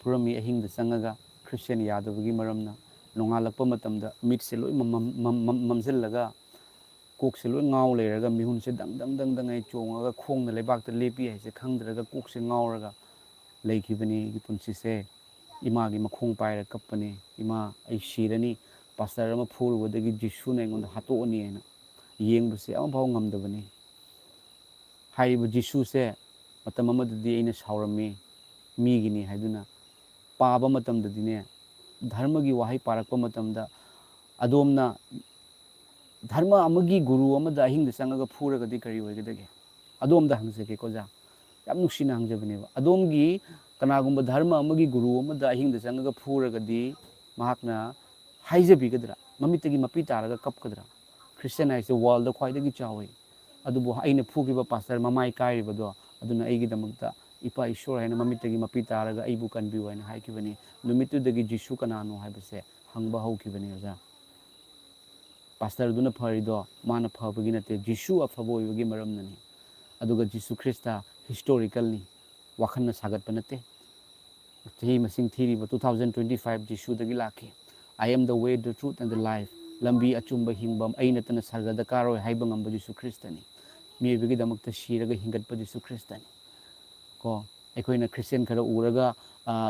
ꯐꯨꯔꯝꯃꯤ ꯑꯍꯤꯡꯗ ꯆꯪꯉꯒ ꯈ꯭ꯔꯤꯁꯇꯤꯌꯟ ꯌꯥꯗꯕꯒꯤ ꯃꯔꯝꯅ ꯅꯣꯡꯉꯥꯜꯂꯛꯄ ꯃꯇꯝꯗ ꯃꯤꯠꯁꯦ ꯂꯣꯏ ꯃꯝꯁꯤꯜꯂꯒ ꯀꯣꯛꯁꯦ ꯂꯣꯏ ꯉꯥꯎ ꯂꯩꯔꯒ ꯃꯤꯍꯨꯟꯁꯦ ꯗꯪ ꯆꯣꯡꯉꯒ ꯈꯣꯡꯅ ꯂꯩꯕꯥꯛꯇ ꯂꯦꯞꯄꯤ ꯍꯥꯏꯁꯦ ꯈꯪꯗ꯭ꯔꯒ ꯀꯣꯛꯁꯦ ꯉꯥꯎꯔꯒ ꯂꯩꯈꯤꯕꯅꯤ ꯑꯩꯒꯤ ꯄꯨꯟꯁꯤꯁꯦ ꯏꯃꯥꯒꯤ ꯃꯈꯣꯡ ꯄꯥꯏꯔ ꯀꯞꯄꯅꯤ ꯏꯃꯥ ꯑꯩ ꯁꯤꯔꯅꯤ ꯄꯥꯁꯇꯔ ꯑꯃ ꯐꯨꯔꯨꯕꯗꯒꯤ ꯖꯤꯁꯨꯅ ꯑꯩꯉꯣꯟꯗ ꯍꯥꯠꯇꯣꯛꯑꯅꯤ ꯍꯥꯏꯅ ꯌꯦꯡꯕꯁꯦ ꯑꯃꯐꯥꯎ ꯉꯝꯗꯕꯅꯤ ꯍꯥꯏꯔꯤꯕ ꯖꯤꯁꯨꯁꯦ ꯃꯇꯝ ꯑꯃꯗꯗꯤ ꯑꯩꯅ ꯁꯥꯎꯔꯝꯃꯤ ꯃꯤꯒꯤꯅꯤ ꯍꯥꯏꯗꯨꯅ ꯄꯥꯕ ꯃꯇꯝꯗꯗꯤꯅꯦ ꯙꯔꯃꯒꯤ ꯋꯥꯍꯩ ꯄꯥꯔꯛꯄ ꯃꯇꯝꯗ ꯑꯗꯣꯝꯅ ꯙꯔꯃ ꯑꯃꯒꯤ ꯒꯨꯔꯨ ꯑꯃꯗ ꯑꯍꯤꯡꯗ ꯆꯪꯉꯒ ꯐꯨꯔꯒꯗꯤ ꯀꯔꯤ ꯑꯣꯏꯒꯗꯒꯦ ꯑꯗꯣꯝꯗ ꯍꯪꯖꯒꯦꯀꯣ ꯑꯣꯖꯥ ꯌꯥꯝ ꯅꯨꯡꯁꯤꯅ ꯍꯪꯖꯕꯅꯦꯕ ꯑꯗꯣꯝꯒꯤ ꯀꯅꯥꯒꯨꯝꯕ ꯙꯔꯃ ꯑꯃꯒꯤ ꯒꯨꯔꯨ ꯑꯃꯗ ꯑꯍꯤꯡꯗ ꯆꯪꯉꯒ ꯐꯨꯔꯒꯗꯤ ꯃꯍꯥꯛꯅ ꯍꯥꯏꯖꯕꯤꯒꯗ꯭ꯔꯥ ꯃꯃꯤꯠꯇꯒꯤ ꯃꯄꯤ ꯇꯥꯔꯒ ꯀꯞꯀꯗ꯭ꯔꯥ ꯈ꯭ꯔꯤꯁꯇꯤꯌꯟ ꯍꯥꯏꯁꯦ ꯋꯥꯔꯜꯗ ꯈ꯭ꯋꯥꯏꯗꯒꯤ ꯆꯥꯎꯋꯤ ꯑꯗꯨꯕꯨ ꯑꯩꯅ ꯐꯨꯈꯤꯕ ꯄꯥꯁꯇꯔ ꯃꯃꯥꯏ ꯀꯥꯏꯔꯤꯕꯗꯣ ꯑꯗꯨꯅ ꯑꯩꯒꯤꯗꯃꯛꯇ ꯏꯄꯥ ꯏꯁꯣꯔ ꯍꯥꯏꯅ ꯃꯃꯤꯠꯇꯒꯤ ꯃꯄꯤ ꯇꯥꯔꯒ ꯑꯩꯕꯨ ꯀꯟꯕꯤꯌꯨ ꯍꯥꯏꯅ ꯍꯥꯏꯈꯤꯕꯅꯤ ꯅꯨꯃꯤꯠꯇꯨꯗꯒꯤ ꯖꯤꯁꯨ ꯀꯅꯥꯅꯣ ꯍꯥꯏꯕꯁꯦ ꯍꯪꯕ ꯍꯧꯈꯤꯕꯅꯤ ꯑꯣꯖꯥ ꯄꯥꯁꯇꯔꯗꯨꯅ ꯐꯔꯤꯗꯣ ꯃꯥꯅ ꯐꯕꯒꯤ ꯅꯠꯇꯦ ꯖꯤꯁꯨ ꯑꯐꯕ ꯑꯣꯏꯕꯒꯤ ꯃꯔꯝꯅꯅꯤ ꯑꯗꯨꯒ ꯖꯤꯁꯨ ꯈ꯭ꯔꯤꯁꯇ ꯍꯤꯁꯇꯣꯔꯤꯀꯦꯜꯅꯤ ꯋꯥꯈꯜꯅ ꯁꯥꯒꯠꯄ ꯅꯠꯇꯦ ꯆꯍꯤ ꯃꯁꯤꯡ ꯊꯤꯔꯤꯕ 2025 ꯖꯤꯁꯨꯗꯒꯤ ꯂꯥꯛꯈꯤ I am the way the truth and the life ꯂꯝꯕꯤ ꯑꯆꯨꯝꯕ ꯍꯤꯡꯕ ꯑꯩ ꯅꯠꯇꯅ ꯁꯔꯒꯗ ꯀꯥꯔꯣꯏ ꯍꯥꯏꯕ ꯉꯝꯕ ꯖꯤꯁꯨ ꯈ꯭ꯔꯤꯁꯇꯅꯤ ꯃꯤꯑꯣꯏꯕꯒꯤꯗꯃꯛꯇ ꯁꯤꯔꯒ ꯍꯤꯡꯒꯠꯄ ꯖꯤꯁꯨ ꯈ꯭ꯔꯤꯁꯇꯅꯤ ꯀꯣ ꯑꯩꯈꯣꯏꯅ ꯈ꯭ꯔꯤꯁꯇꯤꯌꯟ ꯈꯔ ꯎꯔꯒ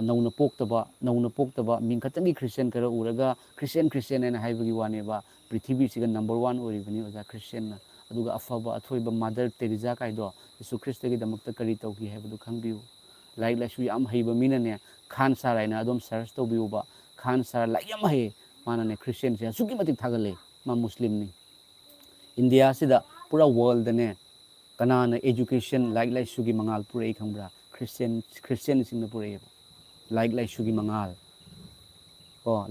ꯅꯧꯅ ꯄꯣꯛꯇꯕ ꯃꯤꯡ ꯈꯛꯇꯪꯒꯤ ꯈ꯭ꯔꯤꯁꯇꯤꯌꯟ ꯈꯔ ꯎꯔꯒ ꯈ꯭ꯔꯤꯁꯇꯤꯌꯟ ꯍꯥꯏꯅ ꯍꯥꯏꯕꯒꯤ ꯋꯥꯅꯦꯕ ꯄ꯭ꯔꯤꯊꯤꯕꯤꯁꯤꯒ ꯅꯝꯕꯔ 1 ꯑꯣꯏꯔꯤꯕꯅꯤ ꯑꯣꯖꯥ ꯈ꯭ꯔꯤꯁꯇꯤꯌꯟꯅ ꯑꯗꯨꯒ ꯑꯐꯕ ꯑꯊꯣꯏꯕ ꯃꯥꯗꯔ ꯇꯦꯔꯤꯖꯥ ꯀꯥꯏꯗꯣ ꯖꯤꯁꯨ ꯈ꯭ꯔꯤꯁꯇꯒꯤꯗꯃꯛꯇ ꯀꯔꯤ ꯇꯧꯈꯤ ꯍꯥꯏꯕꯗꯨ ꯈꯪꯕꯤꯌꯨ ꯂꯥꯏꯔꯤꯛ ꯂꯥꯏꯁꯨ ꯌꯥꯝ ꯍꯩꯕ ꯃꯤꯅꯅꯦ ꯈꯥꯟ ꯁꯥꯔ ꯍꯥꯏꯅ ꯑꯗꯨꯝ ꯁꯔꯆ ꯇꯧꯕꯤꯌꯨꯕ ꯈꯥꯟ ꯁꯥꯔ ꯂꯥꯏꯔꯤꯛ ꯌꯥꯝ ꯍꯩ ꯃꯥꯅꯅꯦ ꯈ꯭ꯔꯤꯁꯇꯤꯌꯟꯁꯦ ꯑꯁꯨꯛꯀꯤ ꯃꯇꯤꯛ ꯊꯥꯒꯠꯂꯦ ꯃꯥ ꯃꯨꯁꯂꯤꯝꯅꯤ ꯏꯟꯗꯤꯌꯥꯁꯤꯗ ꯄꯨꯔꯥ ꯋꯥꯔꯜꯗꯅꯦ ꯀꯅꯥꯅ ꯑꯦꯖꯨꯀꯦꯁꯟ ꯂꯥꯏꯔꯤꯛ ꯂꯥꯏꯁꯨꯒꯤ ꯃꯉꯥꯜ ꯄꯨꯔꯛꯏ ꯈꯪꯕ꯭ꯔꯥ ꯈ꯭ꯔꯤꯁꯇꯤꯌꯟꯁꯤꯡꯅ ꯄꯨꯔꯛꯑꯦꯕ ꯂꯥꯏꯔꯤꯛ ꯂꯥꯏꯁꯨꯒꯤ ꯃꯉꯥꯜ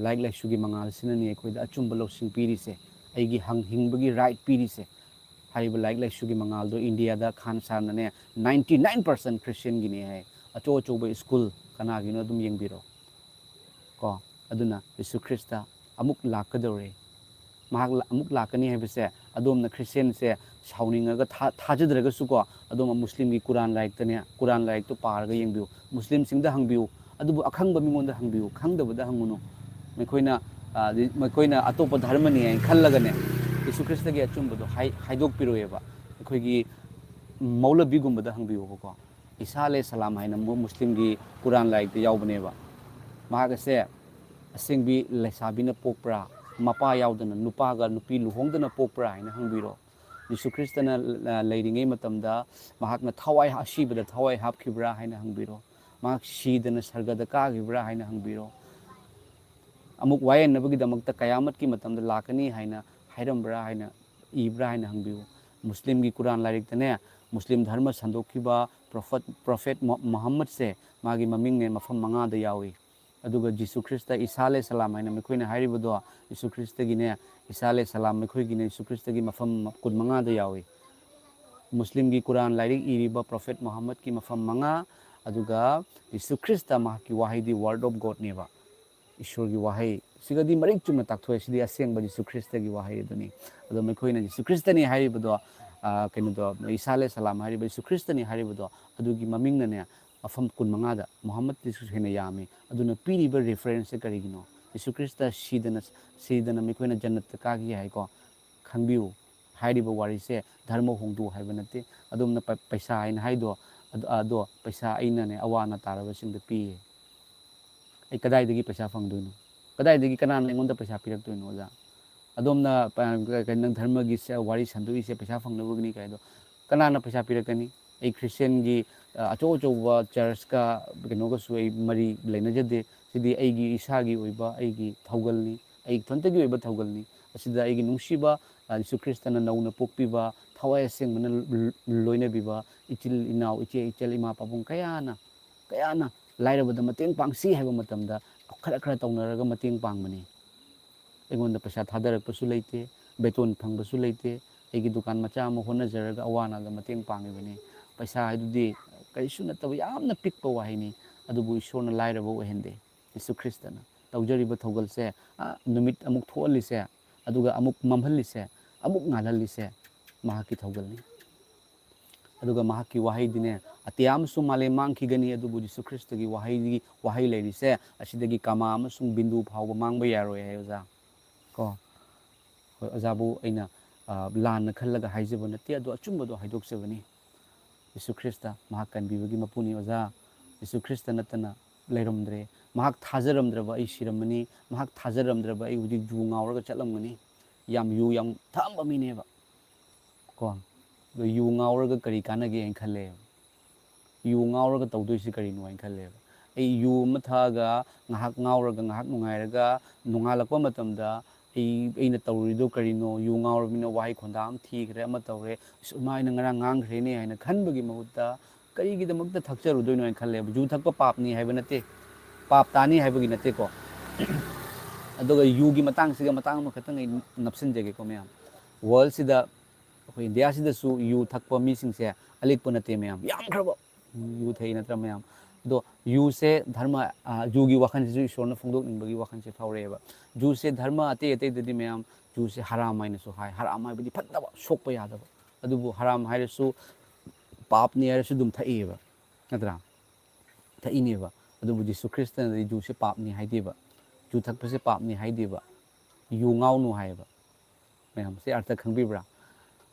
ꯂꯥꯏꯔꯤꯛ ꯂꯥꯏꯁꯨꯒꯤ ꯃꯉꯥꯜꯁꯤꯅꯅꯤ ꯑꯩꯈꯣꯏꯗ ꯑꯆꯨꯝꯕ ꯂꯧꯁꯤꯡ ꯄꯤꯔꯤꯁꯦ ꯑꯩꯒꯤ ꯍꯤꯡꯕꯒꯤ ꯔꯥꯏꯠ ꯄꯤꯔꯤꯁꯦ ꯍꯥꯏꯔꯤꯕ ꯂꯥꯏꯔꯤꯛ ꯂꯥꯏꯁꯨꯒꯤ ꯃꯉꯥꯜꯗꯣ ꯏꯟꯗꯤꯌꯥꯗ ꯈꯥꯟ ꯁꯥꯔꯅꯅꯦ 99% ꯈ꯭ꯔꯤꯁꯇꯤꯌꯟꯒꯤꯅꯤ ꯍꯥꯏ ꯑꯆꯧ ꯑꯆꯧꯕ ꯁ꯭ꯀꯨꯜ ꯀꯅꯥꯒꯤꯅꯣ ꯑꯗꯨꯝ ꯌꯦꯡꯕꯤꯔꯣ ꯑꯗꯨꯅ ꯖꯤꯁꯨ ꯈ꯭ꯔꯤꯁꯇ ꯑꯃꯨꯛ ꯂꯥꯛꯀꯗꯧꯔꯦ ꯃꯍꯥꯛ ꯑꯃꯨꯛ ꯂꯥꯛꯀꯅꯤ ꯍꯥꯏꯕꯁꯦ ꯑꯗꯣꯝꯅ ꯈ꯭ꯔꯤꯁꯇꯤꯌꯟꯁꯦ ꯁꯥꯎꯅꯤꯡꯉꯒ ꯊꯥꯖꯗ꯭ꯔꯒꯁꯨꯀꯣ ꯑꯗꯣꯝ ꯃꯨꯁꯂꯤꯝꯒꯤ ꯀꯨꯔꯥꯟ ꯂꯥꯏꯔꯤꯛꯇꯅꯦ ꯀꯨꯔꯥꯟ ꯂꯥꯏꯔꯤꯛꯇꯣ ꯄꯥꯔꯒ ꯌꯦꯡꯕꯤꯌꯨ ꯃꯨꯁꯂꯤꯝꯁꯤꯡꯗ ꯍꯪꯕꯤꯌꯨ ꯑꯗꯨꯕꯨ ꯑꯈꯪꯕ ꯃꯤꯉꯣꯟꯗ ꯍꯪꯕꯤꯌꯨ ꯈꯪꯗꯕꯗ ꯍꯪꯒꯅꯨ ꯃꯈꯣꯏꯅ ꯑꯇꯣꯞꯄ ꯙꯔꯃꯅꯤ ꯍꯥꯏꯅ ꯈꯜꯂꯒꯅꯦ ꯌꯤꯁꯨ ꯈ꯭ꯔꯤꯁꯇꯒꯤ ꯑꯆꯨꯝꯕꯗꯣ ꯍꯥꯏꯗꯣꯛꯄꯤꯔꯣꯏꯑꯕ ꯑꯩꯈꯣꯏꯒꯤ ꯃꯧꯂꯕꯤꯒꯨꯝꯕꯗ ꯍꯪꯕꯤꯌꯨꯕꯀꯣ ꯏꯁꯥ ꯑꯂꯦ ꯁꯂꯥꯝ ꯍꯥꯏꯅ ꯃꯨꯁꯂꯤꯝꯒꯤ ꯀꯨꯔꯥꯟ ꯂꯥꯏꯔꯤꯛꯇ ꯌꯥꯎꯕꯅꯦꯕ ꯃꯍꯥꯛ ꯑꯁꯦ ꯑꯁꯦꯡꯕꯤ ꯂꯩꯁꯥꯕꯤꯅ ꯄꯣꯛꯄ꯭ꯔꯥ ꯃꯄꯥ ꯌꯥꯎꯗꯅ ꯅꯨꯄꯥꯒ ꯅꯨꯄꯤ ꯂꯨꯍꯣꯡꯗꯅ ꯄꯣꯛꯄ꯭ꯔꯥ ꯍꯥꯏꯅ ꯍꯪꯕꯤꯔꯣ ꯌꯤꯁꯨ ꯈ꯭ꯔꯤꯁꯇꯅ ꯂꯩꯔꯤꯉꯩ ꯃꯇꯝꯗ ꯃꯍꯥꯛꯅ ꯑꯁꯤꯕꯗ ꯊꯋꯥꯏ ꯍꯥꯞꯈꯤꯕ꯭ꯔꯥ ꯍꯥꯏꯅ ꯍꯪꯕꯤꯔꯣ ꯃꯍꯥꯛ ꯁꯤꯗꯅ ꯁꯔꯒꯗ ꯀꯥꯈꯤꯕ꯭ꯔꯥ ꯍꯥꯏꯅ ꯍꯪꯕꯤꯔꯣ ꯑꯃꯨꯛ ꯋꯥꯌꯦꯟꯅꯕꯒꯤꯗꯃꯛꯇ ꯀꯌꯥꯃꯠꯀꯤ ꯃꯇꯝꯗ ꯂꯥꯛꯀꯅꯤ ꯍꯥꯏꯅ ꯍꯥꯏꯔꯝꯕ꯭ꯔꯥ ꯍꯥꯏꯅ ꯏꯕ꯭ꯔꯥ ꯍꯥꯏꯅ ꯍꯪꯕꯤꯌꯨ ꯃꯨꯁꯂꯤꯝꯒꯤ ꯀꯨꯔꯥꯟ ꯂꯥꯏꯔꯤꯛꯇꯅꯦ ꯃꯨꯁꯂꯤꯝ ꯙꯔꯃ ꯁꯟꯗꯣꯛꯈꯤꯕ ꯄ꯭ꯔꯣꯐꯦꯠ ꯃꯨꯍꯝꯃꯗꯁꯦ ꯃꯥꯒꯤ ꯃꯃꯤꯡꯅꯦ ꯃꯐꯝ 5ꯗ ꯌꯥꯎꯏ ꯑꯗꯨꯒ ꯖꯤꯁꯨ ꯈ꯭ꯔꯤꯁꯇ ꯏꯁꯥ ꯑꯂꯦ ꯁꯂꯥꯝ ꯍꯥꯏꯅ ꯃꯈꯣꯏꯅ ꯍꯥꯏꯔꯤꯕꯗꯣ ꯌꯤꯁꯨ ꯈ꯭ꯔꯤꯁꯇꯒꯤꯅꯦ ꯏꯁꯥ ꯑꯂꯦ ꯁꯂꯥꯝꯃꯈꯣꯏꯒꯤꯅꯦ ꯌꯤꯁꯨ ꯈ꯭ꯔꯤꯁꯇꯒꯤ ꯃꯐꯝ 15ꯗ ꯌꯥꯎꯏ ꯃꯨꯁꯂꯤꯝꯒꯤ ꯀꯨꯔꯥꯟ ꯂꯥꯏꯔꯤꯛ ꯏꯔꯤꯕ ꯄ꯭ꯔꯣꯐꯦꯠ ꯃꯨꯍꯝꯃꯗꯀꯤ ꯃꯐꯝ 5 ꯑꯗꯨꯒ ꯌꯤꯁꯨ ꯈ꯭ꯔꯤꯁꯇ ꯃꯍꯥꯛꯀꯤ ꯋꯥꯍꯩꯗꯤ ꯋꯥꯔꯗ ꯑꯣꯐ ꯒꯣꯗꯅꯦꯕ ꯏꯁꯣꯔꯒꯤ ꯋꯥꯍꯩ ꯁꯤꯒꯗꯤ ꯃꯔꯤꯛ ꯆꯨꯝꯅ ꯇꯥꯛꯊꯣꯛꯑꯦ ꯁꯤꯗꯤ ꯑꯁꯦꯡꯕ ꯌꯤꯁꯨ ꯈ꯭ꯔꯤꯁꯇꯒꯤ ꯋꯥꯍꯩ ꯑꯗꯨꯅꯤ ꯑꯗꯣ ꯃꯈꯣꯏꯅ ꯌꯤꯁꯨ ꯈ꯭ꯔꯤꯁꯇꯅꯤ ꯍꯥꯏꯔꯤꯕꯗꯣ ꯏꯁꯥ ꯑꯂꯦ ꯁꯂꯥꯝ ꯍꯥꯏꯔꯤꯕ ꯌꯤꯁꯨ ꯈ꯭ꯔꯤꯁꯇꯅꯤ ꯍꯥꯏꯔꯤꯕꯗꯣ ꯑꯗꯨꯒꯤ ꯃꯃꯤꯡꯅꯅꯦ ꯃꯐꯝ 15ꯗ ꯃꯨꯍꯝꯃꯗꯇꯁꯨ ꯍꯦꯟꯅ ꯌꯥꯝꯃꯤ ꯑꯗꯨꯅ ꯄꯤꯔꯤꯕ ꯔꯦꯐꯔꯦꯟꯁꯁꯦ ꯀꯔꯤꯒꯤꯅꯣ ꯌꯤꯁꯨ ꯈ꯭ꯔꯤꯁꯇ ꯁꯤꯗꯅ ꯃꯈꯣꯏꯅ ꯖꯟꯅꯠꯇ ꯀꯥꯈꯤ ꯍꯥꯏꯀꯣ ꯈꯪꯕꯤꯌꯨ ꯍꯥꯏꯔꯤꯕ ꯋꯥꯔꯤꯁꯦ ꯙꯔꯃ ꯍꯣꯡꯗꯣꯛꯎ ꯍꯥꯏꯕ ꯅꯠꯇꯦ ꯑꯗꯣꯝꯅ ꯄꯩꯁꯥ ꯍꯥꯏꯅ ꯍꯥꯏꯗꯣ ꯑꯗꯣ ꯄꯩꯁꯥ ꯑꯩꯅꯅꯦ ꯑꯋꯥ ꯑꯅꯥ ꯇꯥꯔꯕꯁꯤꯡꯗ ꯄꯤꯌꯦ ꯑꯩ ꯀꯗꯥꯏꯗꯒꯤ ꯄꯩꯁꯥ ꯐꯪꯗꯣꯏꯅꯣ ꯀꯗꯥꯏꯗꯒꯤ ꯀꯅꯥꯅ ꯑꯩꯉꯣꯟꯗ ꯄꯩꯁꯥ ꯄꯤꯔꯛꯇꯣꯏꯅꯣ ꯑꯣꯖꯥ ꯑꯗꯣꯝꯅ ꯅꯪ ꯙꯔꯃꯒꯤ ꯋꯥꯔꯤ ꯁꯟꯗꯣꯛꯏꯁꯦ ꯄꯩꯁꯥ ꯐꯪꯅꯕꯒꯤꯅꯤ ꯀꯥꯏꯗꯣ ꯀꯅꯥꯅ ꯄꯩꯁꯥ ꯄꯤꯔꯛꯀꯅꯤ ꯑꯩ ꯈ꯭ꯔꯤꯁꯇꯤꯌꯟꯒꯤ ꯑꯆꯧꯕ ꯆꯔꯆꯀ ꯀꯩꯅꯣꯒꯁꯨ ꯑꯩ ꯃꯔꯤ ꯂꯩꯅꯖꯗꯦ ꯁꯤꯗꯤ ꯑꯩꯒꯤ ꯏꯁꯥꯒꯤ ꯑꯣꯏꯕ ꯑꯩꯒꯤ ꯊꯧꯒꯜꯅꯤ ꯑꯩ ꯏꯊꯟꯇꯒꯤ ꯑꯣꯏꯕ ꯊꯧꯒꯜꯅꯤ ꯑꯁꯤꯗ ꯑꯩꯒꯤ ꯅꯨꯡꯁꯤꯕ ꯌꯤꯁꯨ ꯈ꯭ꯔꯤꯁꯇꯅ ꯅꯧꯅ ꯄꯣꯛꯄꯤꯕ ꯊꯋꯥꯏ ꯑꯁꯦꯡꯕꯅ ꯂꯣꯏꯅꯕꯤꯕ ꯏꯆꯤꯜ ꯏꯅꯥꯎ ꯏꯆꯦ ꯏꯃꯥ ꯄꯥꯕꯨꯡ ꯀꯌꯥꯅ ꯂꯥꯏꯔꯕꯗ ꯃꯇꯦꯡ ꯄꯥꯡꯁꯤ ꯍꯥꯏꯕ ꯃꯇꯝꯗ ꯈꯔ ꯇꯧꯅꯔꯒ ꯃꯇꯦꯡ ꯄꯥꯡꯕꯅꯤ ꯑꯩꯉꯣꯟꯗ ꯄꯩꯁꯥ ꯊꯥꯗꯔꯛꯄꯁꯨ ꯂꯩꯇꯦ ꯕꯦꯇꯣꯟ ꯐꯪꯕꯁꯨ ꯂꯩꯇꯦ ꯑꯩꯒꯤ ꯗꯨꯀꯥꯟ ꯃꯆꯥ ꯑꯃ ꯍꯣꯠꯅꯖꯔꯒ ꯑꯋꯥ ꯑꯅꯥꯗ ꯃꯇꯦꯡ ꯄꯥꯡꯉꯤꯕꯅꯤ ꯄꯩꯁꯥ ꯍꯥꯏꯗꯨꯗꯤ ꯀꯔꯤꯁꯨ ꯅꯠꯇꯕ ꯌꯥꯝꯅ ꯄꯤꯛꯄ ꯋꯥꯍꯩꯅꯤ ꯑꯗꯨꯕꯨ ꯏꯁꯣꯔꯅ ꯂꯥꯏꯔꯕ ꯑꯣꯏꯍꯟꯗꯦ ꯌꯤꯁꯨ ꯈ꯭ꯔꯤꯁꯇꯅ ꯇꯧꯖꯔꯤꯕ ꯊꯧꯒꯜꯁꯦ ꯅꯨꯃꯤꯠ ꯑꯃꯨꯛ ꯊꯣꯛꯍꯜꯂꯤꯁꯦ ꯑꯗꯨꯒ ꯑꯃꯨꯛ ꯃꯝꯍꯜꯂꯤꯁꯦ ꯑꯃꯨꯛ ꯉꯥꯜꯍꯜꯂꯤꯁꯦ ꯃꯍꯥꯛꯀꯤ ꯊꯧꯒꯜꯅꯤ ꯑꯗꯨꯒ ꯃꯍꯥꯛꯀꯤ ꯋꯥꯍꯩꯗꯤꯅꯦ ꯑꯇꯤꯌꯥ ꯑꯃꯁꯨꯡ ꯃꯥꯂꯦꯝ ꯃꯥꯡꯈꯤꯒꯅꯤ ꯑꯗꯨꯕꯨ ꯌꯤꯁꯨ ꯈ꯭ꯔꯤꯁꯇꯒꯤ ꯋꯥꯍꯩ ꯂꯩꯔꯤꯁꯦ ꯑꯁꯤꯗꯒꯤ ꯀꯃꯥ ꯑꯃꯁꯨꯡ ꯕꯤꯟꯗꯨ ꯐꯥꯎꯕ ꯃꯥꯡꯕ ꯌꯥꯔꯣꯏ ꯍꯥꯏ ꯑꯣꯖꯥ ꯍꯣꯏ ꯑꯣꯖꯥꯕꯨ ꯑꯩꯅ ꯂꯥꯟꯅ ꯈꯜꯂꯒ ꯍꯥꯏꯖꯕ ꯅꯠꯇꯦ ꯑꯗꯣ ꯑꯆꯨꯝꯕꯗꯣ ꯍꯥꯏꯗꯣꯛꯆꯕꯅꯤ ꯌꯤꯁꯨ ꯈ꯭ꯔꯤꯁꯇ ꯃꯍꯥꯛ ꯀꯟꯕꯤꯕꯒꯤ ꯃꯄꯨꯅꯤ ꯑꯣꯖꯥ 예수 크리스트 나타나 레롬드레 마학 타저럼드라바 ꯑꯩ 시ꯔꯝꯃꯅꯤ 마학 타저럼드라바 ꯑꯩ 후직 주 ngꯥꯎꯔꯒ ꯆꯠꯂꯝꯒꯅꯤ ꯌꯥꯝ ꯊꯛꯑꯝꯕ ꯃꯤꯅꯦꯕ ꯀꯣ ꯌꯨ ꯉꯥꯎꯔꯒ ꯀꯔꯤ ꯀꯥꯟꯅꯒꯦ ꯍꯥꯏꯅ ꯈꯜꯂꯦꯕ ꯌꯨ ꯉꯥꯎꯔꯒ ꯇꯧꯗꯣꯏꯁꯤ ꯀꯔꯤꯅꯣ ꯍꯥꯏꯅ ꯈꯜꯂꯦꯕ ꯑꯩ ꯌꯨ ꯑꯃ ꯊꯛꯑꯒ ꯉꯥꯏꯍꯥꯛ ꯉꯥꯎꯔꯒ ꯉꯥꯏꯍꯥꯛ ꯅꯨꯡꯉꯥꯏꯔꯒ ꯅꯣꯡꯉꯥꯜꯂꯛꯄ ꯃꯇꯝꯗ ꯑꯩꯅ ꯇꯧꯔꯤꯗꯣ ꯀꯔꯤꯅꯣ ꯌꯨ ꯉꯥꯎꯔꯕꯅꯤꯅ ꯋꯥꯍꯩ ꯈꯣꯟꯗꯥ ꯑꯃ ꯊꯤꯈ꯭ꯔꯦ ꯑꯃ ꯇꯧꯔꯦ ꯁꯨꯃꯥꯏꯅ ꯑꯩꯅ ꯉꯔꯥꯡ ꯉꯥꯡꯈ꯭ꯔꯦꯅꯦ ꯍꯥꯏꯅ ꯈꯟꯕꯒꯤ ꯃꯍꯨꯠꯇ ꯀꯔꯤꯒꯤꯗꯃꯛꯇ ꯊꯛꯆꯔꯨꯗꯣꯏꯅꯣ ꯍꯥꯏꯅ ꯈꯜꯂꯦꯕ ꯌꯨ ꯊꯛꯄ ꯄꯥꯞꯅꯤ ꯍꯥꯏꯕ ꯅꯠꯇꯦ ꯄꯥꯞ ꯇꯥꯅꯤ ꯍꯥꯏꯕꯒꯤ ꯅꯠꯇꯦꯀꯣ ꯑꯗꯨꯒ ꯌꯨꯒꯤ ꯃꯇꯥꯡꯁꯤꯒ ꯃꯇꯥꯡ ꯑꯃꯈꯛꯇꯪ ꯑꯩ ꯅꯞꯁꯤꯟꯖꯒꯦꯀꯣ ꯃꯌꯥꯝ ꯋꯥꯔꯜꯁꯤꯗ ꯑꯩꯈꯣꯏ ꯏꯟꯗꯤꯌꯥꯁꯤꯗꯁꯨ ꯌꯨ ꯊꯛꯄ ꯃꯤꯁꯤꯡꯁꯦ ꯑꯂꯤꯛꯄ ꯅꯠꯇꯦ ꯃꯌꯥꯝ ꯌꯥꯝꯈ꯭ꯔꯕ ꯌꯨ ꯊꯛꯏ ꯅꯠꯇ꯭ꯔꯥ ꯃꯌꯥꯝ ꯑꯗꯣ ꯌꯨꯁꯦ ꯙꯔꯃ ꯌꯨꯒꯤ ꯋꯥꯈꯜꯁꯤꯁꯨ ꯏꯁꯣꯔꯅ ꯐꯣꯡꯗꯣꯛꯅꯤꯡꯕꯒꯤ ꯋꯥꯈꯜꯁꯦ ꯐꯥꯎꯔꯛꯑꯦꯕ ꯖꯨꯁꯦ ꯙꯔꯃ ꯑꯇꯩ ꯑꯇꯩꯗꯗꯤ ꯃꯌꯥꯝ ꯖꯨꯁꯦ ꯍꯔꯥꯝ ꯍꯥꯏꯅꯁꯨ ꯍꯥꯏ ꯍꯔꯥꯝ ꯍꯥꯏꯕꯗꯤ ꯐꯠꯇꯕ ꯁꯣꯛꯄ ꯌꯥꯗꯕ ꯑꯗꯨꯕꯨ ꯍꯔꯥꯝ ꯍꯥꯏꯔꯁꯨ ꯄꯥꯞꯅꯤ ꯍꯥꯏꯔꯁꯨ ꯑꯗꯨꯝ ꯊꯛꯏꯑꯕ ꯅꯠꯇ꯭ꯔꯥ ꯊꯛꯏꯅꯦꯕ ꯑꯗꯨꯕꯨ ꯖꯤꯁꯨ ꯈ꯭ꯔꯤꯁꯇꯅꯗꯤ ꯖꯨꯁꯦ ꯄꯥꯞꯅꯤ ꯍꯥꯏꯗꯦꯕ ꯖꯨ ꯊꯛꯄꯁꯦ ꯄꯥꯞꯅꯤ ꯍꯥꯏꯗꯦꯕ ꯌꯨ ꯉꯥꯎꯅꯨ ꯍꯥꯏꯌꯦꯕ ꯃꯌꯥꯝ ꯁꯤ ꯑꯔꯊ ꯈꯪꯕꯤꯕ꯭ꯔꯥ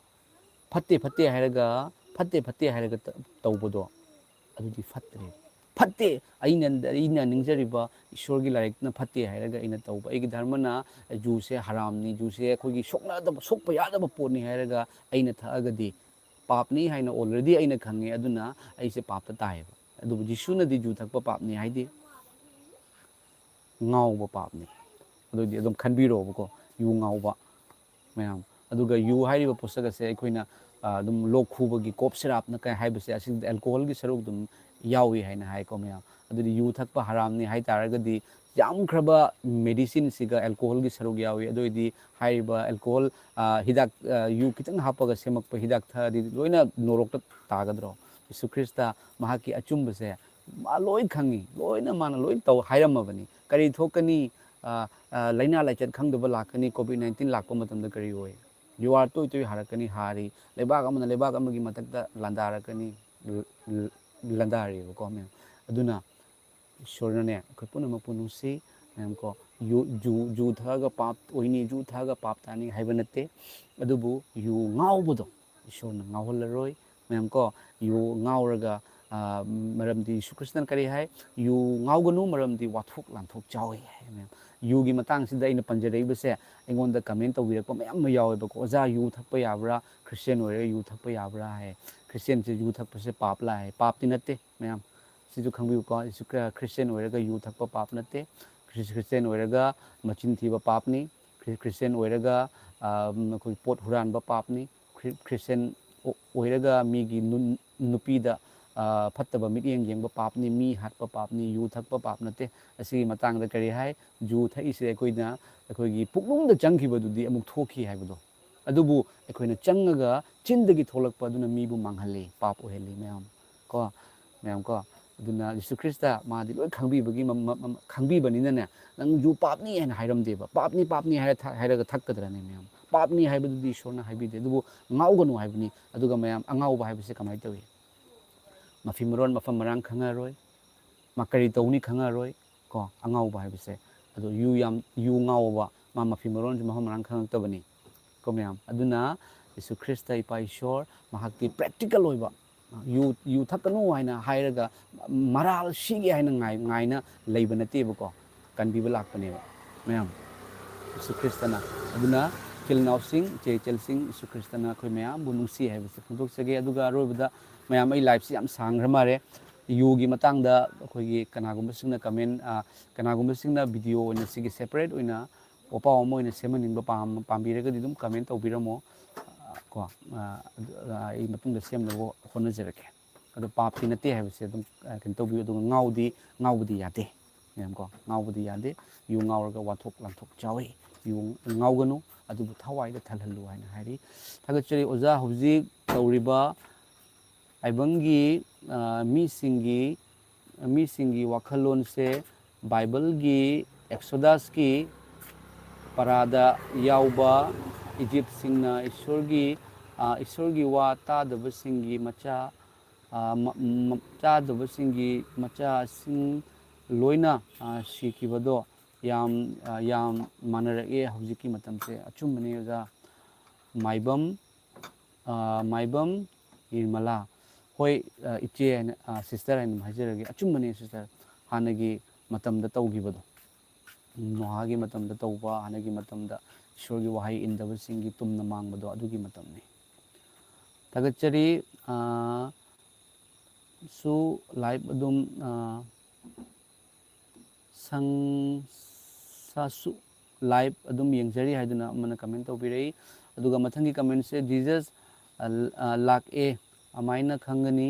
ꯐꯠꯇꯦ ꯍꯥꯏꯔꯒ ꯇꯧꯕꯗꯣ ꯑꯗꯨꯗꯤ ꯐꯠꯇ꯭ꯔꯦ ꯐꯠꯇꯦ ꯑꯩꯅ ꯅꯤꯡꯖꯔꯤꯕ ꯏꯁꯣꯔꯒꯤ ꯂꯥꯏꯔꯤꯛꯇꯨꯅ ꯐꯠꯇꯦ ꯍꯥꯏꯔꯒ ꯑꯩꯅ ꯇꯧꯕ ꯑꯩꯒꯤ ꯙꯔꯃꯅ ꯖꯨꯁꯦ ꯍꯔꯥꯝꯅꯤ ꯖꯨꯁꯦ ꯑꯩꯈꯣꯏꯒꯤ ꯁꯣꯛꯄ ꯌꯥꯗꯕ ꯄꯣꯠꯅꯤ ꯍꯥꯏꯔꯒ ꯑꯩꯅ ꯊꯛꯑꯒꯗꯤ ꯄꯥꯞꯅꯤ ꯍꯥꯏꯅ ꯑꯣꯜꯔꯦꯗꯤ ꯑꯩꯅ ꯈꯪꯉꯦ ꯑꯗꯨꯅ ꯑꯩꯁꯦ ꯄꯥꯞꯇ ꯇꯥꯏꯌꯦꯕ ꯑꯗꯨꯕꯨ ꯖꯤꯁꯨꯅꯗꯤ ꯖꯨ ꯊꯛꯄ ꯄꯥꯞꯅꯤ ꯍꯥꯏꯗꯤ ꯉꯥꯎꯕ ꯄꯥꯞꯅꯤ ꯑꯗꯨꯗꯤ ꯑꯗꯨꯝ ꯈꯟꯕꯤꯔꯛꯑꯣꯕꯀꯣ ꯌꯨ ꯉꯥꯎꯕ ꯃꯌꯥꯝ ꯑꯗꯨꯒ ꯌꯨ ꯍꯥꯏꯔꯤꯕ ꯄꯣꯠꯁꯛ ꯑꯁꯦ ꯑꯩꯈꯣꯏꯅ ꯑꯗꯨꯝ ꯂꯣꯛ ꯈꯨꯕꯒꯤ ꯀꯣꯞ ꯁꯤꯔꯥꯞꯅ ꯀꯩ ꯍꯥꯏꯕꯁꯦ ꯑꯁꯤꯗ ꯑꯦꯜꯀꯣꯍꯣꯜꯒꯤ ꯁꯔꯨꯛ ꯑꯗꯨꯝ ꯌꯥꯎꯏ ꯍꯥꯏꯅ ꯍꯥꯏꯀꯣ ꯃꯌꯥꯝ ꯑꯗꯨꯗꯤ ꯌꯨ ꯊꯛꯄ ꯍꯔꯥꯝꯅꯤ ꯍꯥꯏ ꯇꯥꯔꯒꯗꯤ ꯌꯥꯝꯈ꯭ꯔꯕ ꯃꯦꯗꯤꯁꯤꯟꯁꯤꯒ ꯑꯦꯜꯀꯣꯍꯣꯜꯒꯤ ꯁꯔꯨꯛ ꯌꯥꯎꯏ ꯑꯗꯨꯑꯣꯏꯗꯤ ꯍꯥꯏꯔꯤꯕ ꯑꯦꯜꯀꯣꯍꯣꯜ ꯍꯤꯗꯥꯛ ꯌꯨ ꯈꯤꯇꯪ ꯍꯥꯞꯄꯒ ꯁꯦꯝꯃꯛꯄ ꯍꯤꯗꯥꯛ ꯊꯛꯑꯗꯤ ꯂꯣꯏꯅ ꯅꯣꯔꯣꯛꯇ ꯇꯥꯒꯗ꯭ꯔꯣ ꯌꯤꯁꯨ ꯈ꯭ꯔꯤꯁꯇ ꯃꯍꯥꯛꯀꯤ ꯑꯆꯨꯝꯕꯁꯦ ꯃꯥ ꯂꯣꯏ ꯈꯪꯉꯤ ꯂꯣꯏꯅ ꯃꯥꯅ ꯂꯣꯏ ꯍꯥꯏꯔꯝꯃꯕꯅꯤ ꯀꯔꯤ ꯊꯣꯛꯀꯅꯤ ꯂꯥꯏꯅꯥ ꯂꯥꯏꯆꯠ ꯈꯪꯗꯕ ꯂꯥꯛꯀꯅꯤ ꯀꯣꯚꯤꯗ-19 ꯂꯥꯛꯄ ꯃꯇꯝꯗ ꯀꯔꯤ ꯑꯣꯏ ꯌꯨꯋꯥꯔ ꯇꯣꯏ ꯍꯥꯔꯛꯀꯅꯤ ꯍꯥꯔꯤ ꯂꯩꯕꯥꯛ ꯑꯃꯅ ꯂꯩꯕꯥꯛ ꯑꯃꯒꯤ ꯃꯊꯛꯇ ꯂꯥꯟꯗꯥꯔꯛꯀꯅꯤ ꯂꯥꯟꯗꯥꯔꯤꯕꯀꯣ ꯃꯌꯥꯝ ꯑꯗꯨꯅ ꯏꯁꯣꯔꯅꯅꯦ ꯑꯩꯈꯣꯏ ꯄꯨꯝꯅꯃꯛꯄꯨ ꯅꯨꯡꯁꯤ ꯃꯌꯥꯝꯀꯣ ꯖꯨ ꯊꯛꯑꯒ ꯄꯥꯞ ꯑꯣꯏꯅꯤ ꯖꯨ ꯊꯛꯑꯒ ꯄꯥꯞ ꯇꯥꯅꯤ ꯍꯥꯏꯕ ꯅꯠꯇꯦ ꯑꯗꯨꯕꯨ ꯌꯨ ꯉꯥꯎꯕꯗꯣ ꯏꯁꯣꯔꯅ ꯉꯥꯎꯍꯜꯂꯔꯣꯏ ꯃꯌꯥꯝꯀꯣ ꯌꯨ ꯉꯥꯎꯔꯒ ꯃꯔꯝꯗꯤ ꯌꯤꯁꯨ ꯈ꯭ꯔꯤꯁꯇꯅ ꯀꯔꯤ ꯍꯥꯏ ꯌꯨ ꯉꯥꯎꯒꯅꯨ ꯃꯔꯝꯗꯤ ꯋꯥꯊꯣꯛ ꯂꯥꯟꯊꯣꯛ ꯆꯥꯎꯏ ꯍꯥꯏ ꯃꯌꯥꯝ ꯌꯨꯒꯤ ꯃꯇꯥꯡꯁꯤꯗ ꯑꯩꯅ ꯄꯟꯖꯔꯛꯏꯕꯁꯦ ꯑꯩꯉꯣꯟꯗ ꯀꯃꯦꯟ ꯇꯧꯕꯤꯔꯛꯄ ꯃꯌꯥꯝ ꯑꯃ ꯌꯥꯎꯋꯦꯕꯀꯣ ꯑꯣꯖꯥ ꯌꯨ ꯊꯛꯄ ꯌꯥꯕ꯭ꯔꯥ ꯈ꯭ꯔꯤꯁꯇꯦꯟ ꯑꯣꯏꯔꯒ ꯌꯨ ꯊꯛꯄ ꯌꯥꯕ꯭ꯔꯥ ꯍꯥꯏ ꯈ꯭ꯔꯤꯁꯇꯦꯟꯁꯦ ꯌꯨ ꯊꯛꯄꯁꯦ ꯄꯥꯞ ꯂꯥꯛꯑꯦ ꯄꯥꯞꯇꯤ ꯅꯠꯇꯦ ꯃꯌꯥꯝ ꯁꯤꯁꯨ ꯈꯪꯕꯤꯌꯨꯀꯣ ꯈ꯭ꯔꯤꯁꯇꯦꯟ ꯑꯣꯏꯔꯒ ꯌꯨ ꯊꯛꯄ ꯄꯥꯞ ꯅꯠꯇꯦ ꯈ꯭ꯔꯤꯁꯇꯦꯟ ꯑꯣꯏꯔꯒ ꯃꯆꯤꯟ ꯊꯤꯕ ꯄꯥꯞꯅꯤ ꯈ꯭ꯔꯤꯁꯇꯦꯟ ꯑꯣꯏꯔꯒ ꯑꯩꯈꯣꯏ ꯄꯣꯠ ꯍꯨꯔꯥꯟꯕ ꯄꯥꯞꯅꯤ ꯈ꯭ꯔꯤꯁꯇꯦꯟ ꯑꯣꯏꯔꯒ ꯃꯤꯒꯤ ꯅꯨꯄꯤꯗ ꯐꯠꯇꯕ ꯃꯤꯠꯌꯦꯡ ꯌꯦꯡꯕ ꯄꯥꯞꯅꯤ ꯃꯤ ꯍꯥꯠꯄ ꯄꯥꯞꯅꯤ ꯌꯨ ꯊꯛꯄ ꯄꯥꯞ ꯅꯠꯇꯦ ꯑꯁꯤꯒꯤ ꯃꯇꯥꯡꯗ ꯀꯔꯤ ꯍꯥꯏ ꯖꯨ ꯊꯛꯏꯁꯦ ꯑꯩꯈꯣꯏꯒꯤ ꯄꯨꯛꯅꯨꯡꯗ ꯆꯪꯈꯤꯕꯗꯨꯗꯤ ꯑꯃꯨꯛ ꯊꯣꯛꯈꯤ ꯍꯥꯏꯕꯗꯣ ꯑꯗꯨꯕꯨ ꯑꯩꯈꯣꯏꯅ ꯆꯪꯉꯒ ꯆꯤꯟꯗꯒꯤ ꯊꯣꯛꯂꯛꯄ ꯑꯗꯨꯅ ꯃꯤꯕꯨ ꯃꯥꯡꯍꯜꯂꯤ ꯄꯥꯞ ꯑꯣꯏꯍꯜꯂꯤ ꯃꯌꯥꯝ ꯀꯣ ꯑꯗꯨꯅ ꯌꯤꯁꯨ ꯈ꯭ꯔꯤꯁꯇ ꯃꯥꯗꯤ ꯂꯣꯏ ꯈꯪꯕꯤꯕꯅꯤꯅꯅꯦ ꯅꯪ ꯌꯨ ꯄꯥꯞꯅꯤ ꯍꯥꯏꯅ ꯍꯥꯏꯔꯝꯗꯦꯕ ꯄꯥꯞꯅꯤ ꯍꯥꯏꯔꯒ ꯊꯛꯀꯗ꯭ꯔꯅꯦ ꯃꯌꯥꯝ ꯄꯥꯞꯅꯤ ꯍꯥꯏꯕꯗꯨꯗꯤ ꯏꯁꯣꯔꯅ ꯍꯥꯏꯕꯤꯗꯦ ꯑꯗꯨꯕꯨ ꯉꯥꯎꯒꯅꯨ ꯍꯥꯏꯕꯅꯤ ꯑꯗꯨꯒ ꯃꯌꯥꯝ ꯑꯉꯥꯎꯕ ꯍꯥꯏꯕꯁꯦ ꯀꯃꯥꯏꯅ ꯇꯧꯏ ꯃꯐꯤ ꯃꯔꯣꯟ ꯃꯐꯝ ꯃꯔꯥꯡ ꯈꯪꯉꯔꯣꯏ ꯃꯥ ꯀꯔꯤ ꯇꯧꯅꯤ ꯈꯪꯉꯔꯣꯏ ꯀꯣ ꯑꯉꯥꯎꯕ ꯍꯥꯏꯕꯁꯦ ꯑꯗꯣ ꯌꯨ ꯉꯥꯎꯕ ꯃꯥ ꯃꯐꯤ ꯃꯔꯣꯟꯁꯨ ꯃꯐꯝ ꯃꯔꯥꯡ ꯈꯪꯉꯛꯇꯕꯅꯤ ꯀꯣ ꯃꯌꯥꯝ ꯑꯗꯨꯅ ꯌꯤꯁꯨ ꯈ꯭ꯔꯤꯁꯇ ꯏꯄꯥ ꯏꯁꯣꯔ ꯃꯍꯥꯛꯇꯤ ꯄ꯭ꯔꯦꯛꯇꯤꯀꯦꯜ ꯑꯣꯏꯕ ꯌꯨ ꯊꯛꯀꯅꯨ ꯍꯥꯏꯅ ꯍꯥꯏꯔꯒ ꯃꯔꯥꯜ ꯁꯤꯒꯦ ꯍꯥꯏꯅ ꯉꯥꯏꯅ ꯂꯩꯕ ꯅꯠꯇꯦꯕꯀꯣ ꯀꯟꯕꯤꯕ ꯂꯥꯛꯄꯅꯦꯕ ꯃꯌꯥꯝ ꯌꯤꯁꯨ ꯈ꯭ꯔꯤꯁꯇꯅ ꯑꯗꯨꯅ ꯏꯆꯤꯜ ꯏꯅꯥꯎꯁꯤꯡ ꯏꯆꯦ ꯏꯆꯜꯁꯤꯡ ꯌꯤꯁꯨ ꯈ꯭ꯔꯤꯁꯇꯅ ꯑꯩꯈꯣꯏ ꯃꯌꯥꯝꯕꯨ ꯅꯨꯡꯁꯤ ꯍꯥꯏꯕꯁꯦ ꯐꯣꯡꯗꯣꯛꯆꯒꯦ ꯑꯗꯨꯒ ꯑꯔꯣꯏꯕꯗ ꯃꯌꯥꯝ ꯑꯩ ꯂꯥꯏꯐꯁꯤ ꯌꯥꯝ ꯁꯥꯡꯈ꯭ꯔ ꯃꯥꯜꯂꯦ ꯌꯨꯒꯤ ꯃꯇꯥꯡꯗ ꯑꯩꯈꯣꯏꯒꯤ ꯀꯅꯥꯒꯨꯝꯕꯁꯤꯡꯅ ꯀꯅꯥꯒꯨꯝꯕꯁꯤꯡꯅ ꯚꯤꯗꯤꯑꯣ ꯑꯣꯏꯅ ꯁꯤꯒꯤ ꯁꯦꯄꯔꯦꯠ ꯑꯣꯏꯅ ꯄꯥꯎ ꯑꯃ ꯑꯣꯏꯅ ꯁꯦꯝꯍꯟꯅꯤꯡꯕ ꯄꯥꯝꯕꯤꯔꯒꯗꯤ ꯑꯗꯨꯝ ꯀꯃꯦꯟ ꯇꯧꯕꯤꯔꯝꯃꯣ ꯀꯣ ꯑꯩ ꯃꯇꯨꯡꯗ ꯁꯦꯝꯅꯕ ꯍꯣꯠꯅꯖꯔꯛꯀꯦ ꯑꯗꯣ ꯄꯥꯞꯇꯤ ꯅꯠꯇꯦ ꯍꯥꯏꯕꯁꯦ ꯑꯗꯨꯝ ꯀꯩꯅꯣ ꯇꯧꯕꯤꯌꯨ ꯑꯗꯨꯒ ꯉꯥꯎꯕꯗꯤ ꯌꯥꯗꯦ ꯃꯌꯥꯝꯀꯣ ꯉꯥꯎꯕꯗꯤ ꯌꯥꯗꯦ ꯌꯨ ꯉꯥꯎꯔꯒ ꯋꯥꯊꯣꯛ ꯂꯥꯟꯊꯣꯛ ꯆꯥꯎꯏ ꯌꯨ ꯉꯥꯎꯒꯅꯨ ꯑꯗꯨꯕꯨ ꯊꯋꯥꯏꯗ ꯊꯜꯍꯜꯂꯨ ꯍꯥꯏꯅ ꯍꯥꯏꯔꯤ ꯊꯥꯒꯠꯆꯔꯤ ꯑꯣꯖꯥ ꯍꯧꯖꯤꯛ ꯇꯧꯔꯤꯕ ꯇꯥꯏꯕꯪꯒꯤ ꯃꯤꯁꯤꯡꯒꯤ ꯋꯥꯈꯜꯂꯣꯟꯁꯦ ꯕꯥꯏꯕꯜꯒꯤ ꯑꯦꯛꯁꯣꯗꯥꯁꯀꯤ ꯄꯔꯥꯗ ꯏꯌꯥꯎꯕ ꯏꯖꯤꯞꯁꯤꯡꯅ ꯏꯁꯣꯔꯒꯤ ꯋꯥ ꯇꯥꯗꯕꯁꯤꯡꯒꯤ ꯃꯆꯥꯁꯤꯡ ꯂꯣꯏꯅ ꯁꯤꯈꯤꯕꯗꯣ ꯌꯥꯝ ꯃꯥꯟꯅꯔꯛꯑꯦ ꯍꯧꯖꯤꯛꯀꯤ ꯃꯇꯝꯁꯦ ꯑꯆꯨꯝꯕꯅꯤ ꯑꯣꯖꯥ ꯃꯥꯏꯕꯝ ꯅꯤꯔꯃꯂꯥ ꯍꯣꯏ ꯏꯆꯦ ꯍꯥꯏꯅ ꯁꯤꯁꯇꯔ ꯍꯥꯏꯅ ꯍꯥꯏꯖꯔꯒꯦ ꯑꯆꯨꯝꯕꯅꯤ ꯁꯤꯁꯇꯔ ꯍꯥꯟꯅꯒꯤ ꯃꯇꯝꯗ ꯇꯧꯈꯤꯕꯗꯣ ꯅꯣꯍꯥꯒꯤ ꯃꯇꯝꯗ ꯇꯧꯕ ꯍꯥꯟꯅꯒꯤ ꯃꯇꯝꯗ ꯏꯁꯣꯔꯒꯤ ꯋꯥꯍꯩ ꯏꯟꯗꯕꯁꯤꯡꯒꯤ ꯇꯨꯝꯅ ꯃꯥꯡꯕꯗꯣ ꯑꯗꯨꯒꯤ ꯃꯇꯝꯅꯤ ꯊꯥꯒꯠꯆꯔꯤ ꯁꯨ ꯂꯥꯏꯚ ꯑꯗꯨꯝ ꯁꯪꯁꯥꯁꯨ ꯂꯥꯏꯚ ꯑꯗꯨꯝ ꯌꯦꯡꯖꯔꯤ ꯍꯥꯏꯗꯨꯅ ꯑꯃꯅ ꯀꯃꯦꯟ ꯇꯧꯕꯤꯔꯛꯏ ꯑꯗꯨꯒ ꯃꯊꯪꯒꯤ ꯀꯃꯦꯟꯁꯦ ꯖꯤꯖꯁ ꯂꯥꯛꯑꯦ ꯑꯃꯥꯏꯅ ꯈꯪꯒꯅꯤ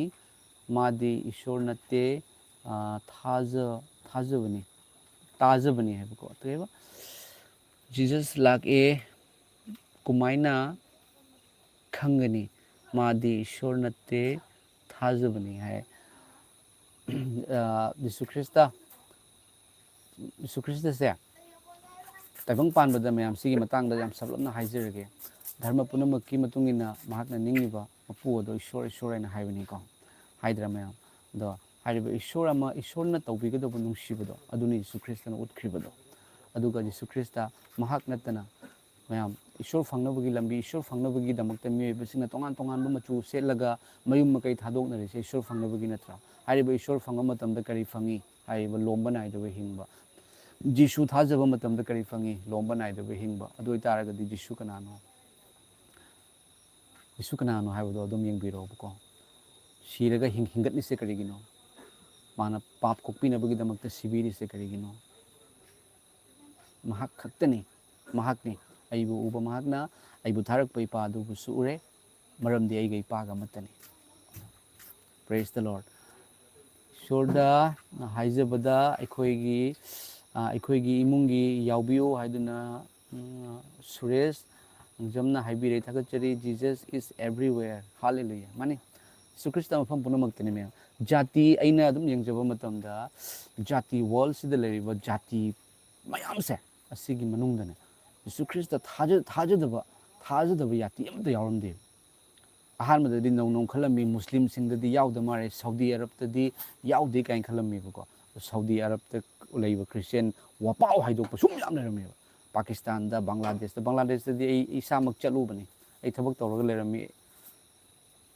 ꯃꯥꯗꯤ ꯏꯁꯣꯔ ꯅꯠꯇꯦ ꯊꯥꯖꯕꯅꯤ ꯇꯥꯖꯕꯅꯤ ꯍꯥꯏꯕꯀꯣ ꯑꯇꯩꯕ ꯖꯤꯖꯁ ꯂꯥꯛꯑꯦ ꯀꯃꯥꯏꯅ ꯈꯪꯒꯅꯤ ꯃꯥꯗꯤ ꯏꯁꯣꯔ ꯅꯠꯇꯦ ꯊꯥꯖꯕꯅꯤ ꯍꯥꯏ ꯌꯤꯁꯨ ꯈ꯭ꯔꯤꯁꯇꯁꯦ ꯇꯥꯏꯕꯪ ꯄꯥꯟꯕꯗ ꯃꯌꯥꯝ ꯁꯤꯒꯤ ꯃꯇꯥꯡꯗ ꯌꯥꯝ ꯁꯝꯂꯞꯅ ꯍꯥꯏꯖꯔꯒꯦ ꯙꯔꯃ ꯄꯨꯝꯅꯃꯛꯀꯤ ꯃꯇꯨꯡ ꯏꯟꯅ ꯃꯍꯥꯛꯅ ꯅꯤꯡꯉꯤꯕ ꯃꯄꯨ ꯑꯗꯣ ꯏꯁꯣꯔ ꯍꯥꯏꯅ ꯍꯥꯏꯕꯅꯤꯀꯣ ꯍꯥꯏꯗ꯭ꯔꯥ ꯃꯌꯥꯝ ꯑꯗꯣ ꯍꯥꯏꯔꯤꯕ ꯏꯁꯣꯔ ꯑꯃ ꯏꯁꯣꯔꯅ ꯇꯧꯕꯤꯒꯗꯧꯕ ꯅꯨꯡꯁꯤꯕꯗꯣ ꯑꯗꯨꯅꯤ ꯌꯤꯁꯨ ꯈ꯭ꯔꯤꯁꯇꯅ ꯎꯠꯈ꯭ꯔꯤꯕꯗꯣ ꯑꯗꯨꯒ ꯌꯤꯁꯨ ꯈ꯭ꯔꯤꯁꯇ ꯃꯍꯥꯛ ꯅꯠꯇꯅ ꯃꯌꯥꯝ ꯏꯁꯣꯔ ꯐꯪꯅꯕꯒꯤ ꯂꯝꯕꯤ ꯏꯁꯣꯔ ꯐꯪꯅꯕꯒꯤꯗꯃꯛꯇ ꯃꯤꯑꯣꯏꯕꯁꯤꯡꯅ ꯇꯣꯉꯥꯟ ꯇꯣꯉꯥꯟꯕ ꯃꯆꯨ ꯁꯦꯠꯂꯒ ꯃꯌꯨꯝ ꯃꯀꯩ ꯊꯥꯗꯣꯛꯅꯔꯤꯁꯦ ꯏꯁꯣꯔ ꯐꯪꯅꯕꯒꯤ ꯅꯠꯇ꯭ꯔꯥ ꯍꯥꯏꯔꯤꯕ ꯏꯁꯣꯔ ꯐꯪꯕ ꯃꯇꯝꯗ ꯀꯔꯤ ꯐꯪꯉꯤ ꯍꯥꯏꯔꯤꯕ ꯂꯣꯝꯕ ꯅꯥꯏꯗꯕ ꯍꯤꯡꯕ ꯖꯤꯁꯨ ꯊꯥꯖꯕ ꯃꯇꯝꯗ ꯀꯔꯤ ꯐꯪꯉꯤ ꯂꯣꯝꯕ ꯅꯥꯏꯗꯕ ꯍꯤꯡꯕ ꯑꯗꯨ ꯑꯣꯏꯇꯥꯔꯒꯗꯤ ꯖꯤꯁꯨ ꯀꯅꯥꯅꯣ ꯖꯤꯁꯨ ꯀꯅꯥꯅꯣ ꯍꯥꯏꯕꯗꯣ ꯑꯗꯨꯝ ꯌꯦꯡꯕꯤꯔꯛꯑꯣꯕꯀꯣ ꯁꯤꯔꯒ ꯍꯤꯡꯒꯠꯂꯤꯁꯦ ꯀꯔꯤꯒꯤꯅꯣ ꯃꯥꯅ ꯄꯥꯞ ꯀꯣꯛꯄꯤꯅꯕꯒꯤꯗꯃꯛꯇ ꯁꯤꯕꯤꯔꯤꯁꯦ ꯀꯔꯤꯒꯤꯅꯣ ꯃꯍꯥꯛ ꯈꯛꯇꯅꯤ ꯃꯍꯥꯛꯅꯤ ꯑꯩꯕꯨ ꯎꯕ ꯃꯍꯥꯛꯅ ꯑꯩꯕꯨ ꯊꯥꯔꯛꯄ ꯏꯄꯥ ꯑꯗꯨꯕꯨꯁꯨ ꯎꯔꯦ ꯃꯔꯝꯗꯤ ꯑꯩꯒ ꯏꯄꯥꯒ ꯑꯃꯠꯇꯅꯤ ꯄ꯭ꯔꯦꯖ ꯗ ꯂꯣꯔꯗ ꯏꯁꯣꯔꯗ ꯍꯥꯏꯖꯕꯗ ꯑꯩꯈꯣꯏꯒꯤ ꯏꯃꯨꯡꯒꯤ ꯌꯥꯎꯕꯤꯌꯨ ꯍꯥꯏꯗꯨꯅ ꯁꯨꯔꯦꯁ ꯖꯝꯅ ꯍꯥꯏꯕꯤꯔꯦ ꯊꯥꯒꯠꯆꯔꯤ ꯖꯤꯖꯁ ꯏꯁ ꯑꯦꯕ꯭ꯔꯤꯋꯦꯌꯔ ꯍꯥꯂꯦꯂꯨꯌꯥ ꯃꯥꯅꯤ ꯌꯤꯁꯨ ꯈ꯭ꯔꯤꯁꯇ ꯃꯐꯝ ꯄꯨꯝꯅꯃꯛꯇꯅꯤ ꯃꯌꯥꯝ ꯖꯥꯇꯤ ꯑꯩꯅ ꯑꯗꯨꯝ ꯌꯦꯡꯖꯕ ꯃꯇꯝꯗ ꯖꯥꯇꯤ ꯋꯥꯔꯜꯁꯤꯗ ꯂꯩꯔꯤꯕ ꯖꯥꯇꯤ ꯃꯌꯥꯝꯁꯦ ꯑꯁꯤꯒꯤ ꯃꯅꯨꯡꯗꯅꯦ ꯌꯤꯁꯨ ꯈ꯭ꯔꯤꯁꯇ ꯊꯥꯖꯗꯕ ꯖꯥꯇꯤ ꯑꯃꯠꯇ ꯌꯥꯎꯔꯝꯗꯦ ꯑꯍꯥꯟꯕꯗꯗꯤ ꯅꯧꯅꯧ ꯈꯜꯂꯝꯃꯤ ꯃꯨꯁꯂꯤꯝꯁꯤꯡꯗꯗꯤ ꯌꯥꯎꯗ ꯃꯥꯜꯂꯦ ꯁꯥꯎꯗꯤ ꯑꯔꯕꯇꯗꯤ ꯌꯥꯎꯗꯦ ꯀꯥꯏꯅ ꯈꯜꯂꯝꯃꯦꯕꯀꯣ ꯁꯥꯎꯗꯤ ꯑꯔꯕꯇ ꯂꯩꯕ ꯈ꯭ꯔꯤꯁꯇꯦꯟ ꯋꯥꯄꯥꯎ ꯍꯥꯏꯗꯣꯛꯄ ꯁꯨꯝ ꯌꯥꯝ ꯂꯩꯔꯝꯃꯦꯕ ꯄꯥꯀꯤꯁꯇꯥꯟꯗ ꯕꯪꯒ꯭ꯂꯥꯗꯦꯁꯇꯗꯤ ꯑꯩ ꯏꯁꯥꯃꯛ ꯆꯠꯂꯨꯕꯅꯤ ꯑꯩ ꯊꯕꯛ ꯇꯧꯔꯒ ꯂꯩꯔꯝꯃꯤ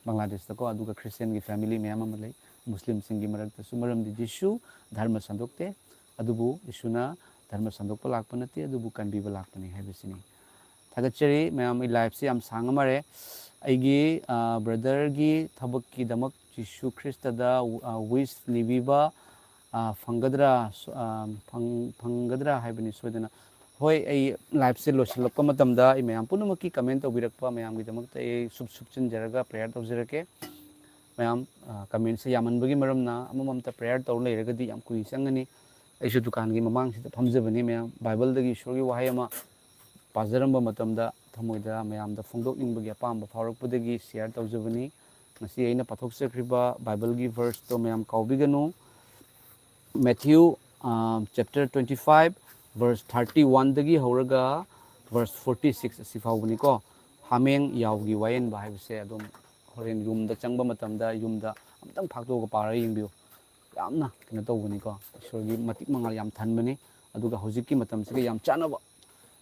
ꯕꯪꯒ꯭ꯂꯥꯗꯦꯁꯇꯀꯣ ꯑꯗꯨꯒ ꯈ꯭ꯔꯤꯁꯇꯦꯟꯒꯤ ꯐꯦꯃꯤꯂꯤ ꯃꯌꯥꯝ ꯑꯃ ꯂꯩ ꯃꯨꯁꯂꯤꯝꯁꯤꯡꯒꯤ ꯃꯔꯛꯇꯁꯨ ꯃꯔꯝꯗꯤ ꯖꯤꯁꯨ ꯙꯔꯃ ꯁꯟꯗꯣꯛꯇꯦ ꯑꯗꯨꯕꯨ ꯌꯤꯁꯨꯅ ꯙꯔꯃ ꯁꯟꯗꯣꯛꯄ ꯂꯥꯛꯄ ꯅꯠꯇꯦ ꯑꯗꯨꯕꯨ ꯀꯟꯕꯤꯕ ꯂꯥꯛꯄꯅꯤ ꯍꯥꯏꯕꯁꯤꯅꯤ ꯊꯥꯒꯠꯆꯔꯤ ꯃꯌꯥꯝ ꯑꯩ ꯂꯥꯏꯐꯁꯦ ꯌꯥꯝ ꯁꯥꯡꯉꯃꯔꯦ ꯑꯩꯒꯤ ꯕ꯭ꯔꯗꯔꯒꯤ ꯊꯕꯛꯀꯤꯗꯃꯛ ꯖꯤꯁꯨ ꯈ꯭ꯔꯤꯁꯇꯗ ꯋꯤꯁ ꯅꯤꯕꯤꯕ ꯐꯪꯒꯗ꯭ꯔꯥ ꯍꯥꯏꯕꯅꯤ ꯁꯣꯏꯗꯅ ꯍꯣꯏ ꯑꯩ ꯂꯥꯏꯐꯁꯦ ꯂꯣꯏꯁꯤꯜꯂꯛꯄ ꯃꯇꯝꯗ ꯑꯩ ꯃꯌꯥꯝ ꯄꯨꯝꯅꯃꯛꯀꯤ ꯀꯃꯦꯟ ꯇꯧꯕꯤꯔꯛꯄ ꯃꯌꯥꯝꯒꯤꯗꯃꯛꯇ ꯑꯩ ꯁꯨꯞꯆꯤꯟꯖꯔꯒ ꯄ꯭ꯔꯦꯌꯔ ꯇꯧꯖꯔꯛꯀꯦ ꯃꯌꯥꯝ ꯀꯃꯦꯟꯁꯦ ꯌꯥꯝꯃꯟꯕꯒꯤ ꯃꯔꯝꯅ ꯑꯃꯃꯝꯇ ꯄ꯭ꯔꯦꯌꯔ ꯇꯧꯔ ꯂꯩꯔꯒꯗꯤ ꯌꯥꯝ ꯀꯨꯏ ꯆꯪꯒꯅꯤ ꯑꯩꯁꯨ ꯗꯨꯀꯥꯟꯒꯤ ꯃꯃꯥꯡꯁꯤꯗ ꯐꯝꯖꯕꯅꯤ ꯃꯌꯥꯝ ꯕꯥꯏꯕꯜꯗꯒꯤ ꯏꯁꯣꯔꯒꯤ ꯋꯥꯍꯩ ꯑꯃ ꯄꯥꯖꯔꯝꯕ ꯃꯇꯝꯗ ꯊꯃꯣꯏꯗ ꯃꯌꯥꯝꯗ ꯐꯣꯡꯗꯣꯛꯅꯤꯡꯕꯒꯤ ꯑꯄꯥꯝꯕ ꯐꯥꯎꯔꯛꯄꯗꯒꯤ ꯁꯤꯌꯔ ꯇꯧꯖꯕꯅꯤ ꯉꯁꯤ ꯑꯩꯅ ꯄꯥꯊꯣꯛꯆꯈ꯭ꯔꯤꯕ ꯕꯥꯏꯕꯜꯒꯤ ꯚꯔꯁꯇꯣ ꯃꯌꯥꯝ ꯀꯥꯎꯕꯤꯒꯅꯨ ꯃꯦꯊ꯭ꯌꯨ ꯆꯦꯞꯇꯔ 25 ꯚꯔꯁ 31ꯗꯒꯤ ꯍꯧꯔꯒ ꯚꯔꯁ 46 ꯑꯁꯤ ꯐꯥꯎꯕꯅꯤꯀꯣ ꯍꯥꯃꯦꯡ ꯌꯥꯎꯒꯤ ꯋꯥꯌꯦꯟꯕ ꯍꯥꯏꯕꯁꯦ ꯑꯗꯨꯝ ꯍꯣꯔꯦꯟ ꯌꯨꯝꯗ ꯆꯪꯕ ꯃꯇꯝꯗ ꯌꯨꯝꯗ ꯑꯃꯨꯛꯇꯪ ꯐꯥꯛꯇꯣꯛꯑꯒ ꯄꯥꯔꯒ ꯌꯦꯡꯕꯤꯌꯨ ꯌꯥꯝꯅ ꯀꯩꯅꯣ ꯇꯧꯕꯅꯤꯀꯣ ꯏꯁꯣꯔꯒꯤ ꯃꯇꯤꯛ ꯃꯉꯥꯜ ꯌꯥꯝ ꯊꯟꯕꯅꯤ ꯑꯗꯨꯒ ꯍꯧꯖꯤꯛꯀꯤ ꯃꯇꯝꯁꯤꯒ ꯌꯥꯝ ꯆꯥꯟꯅꯕ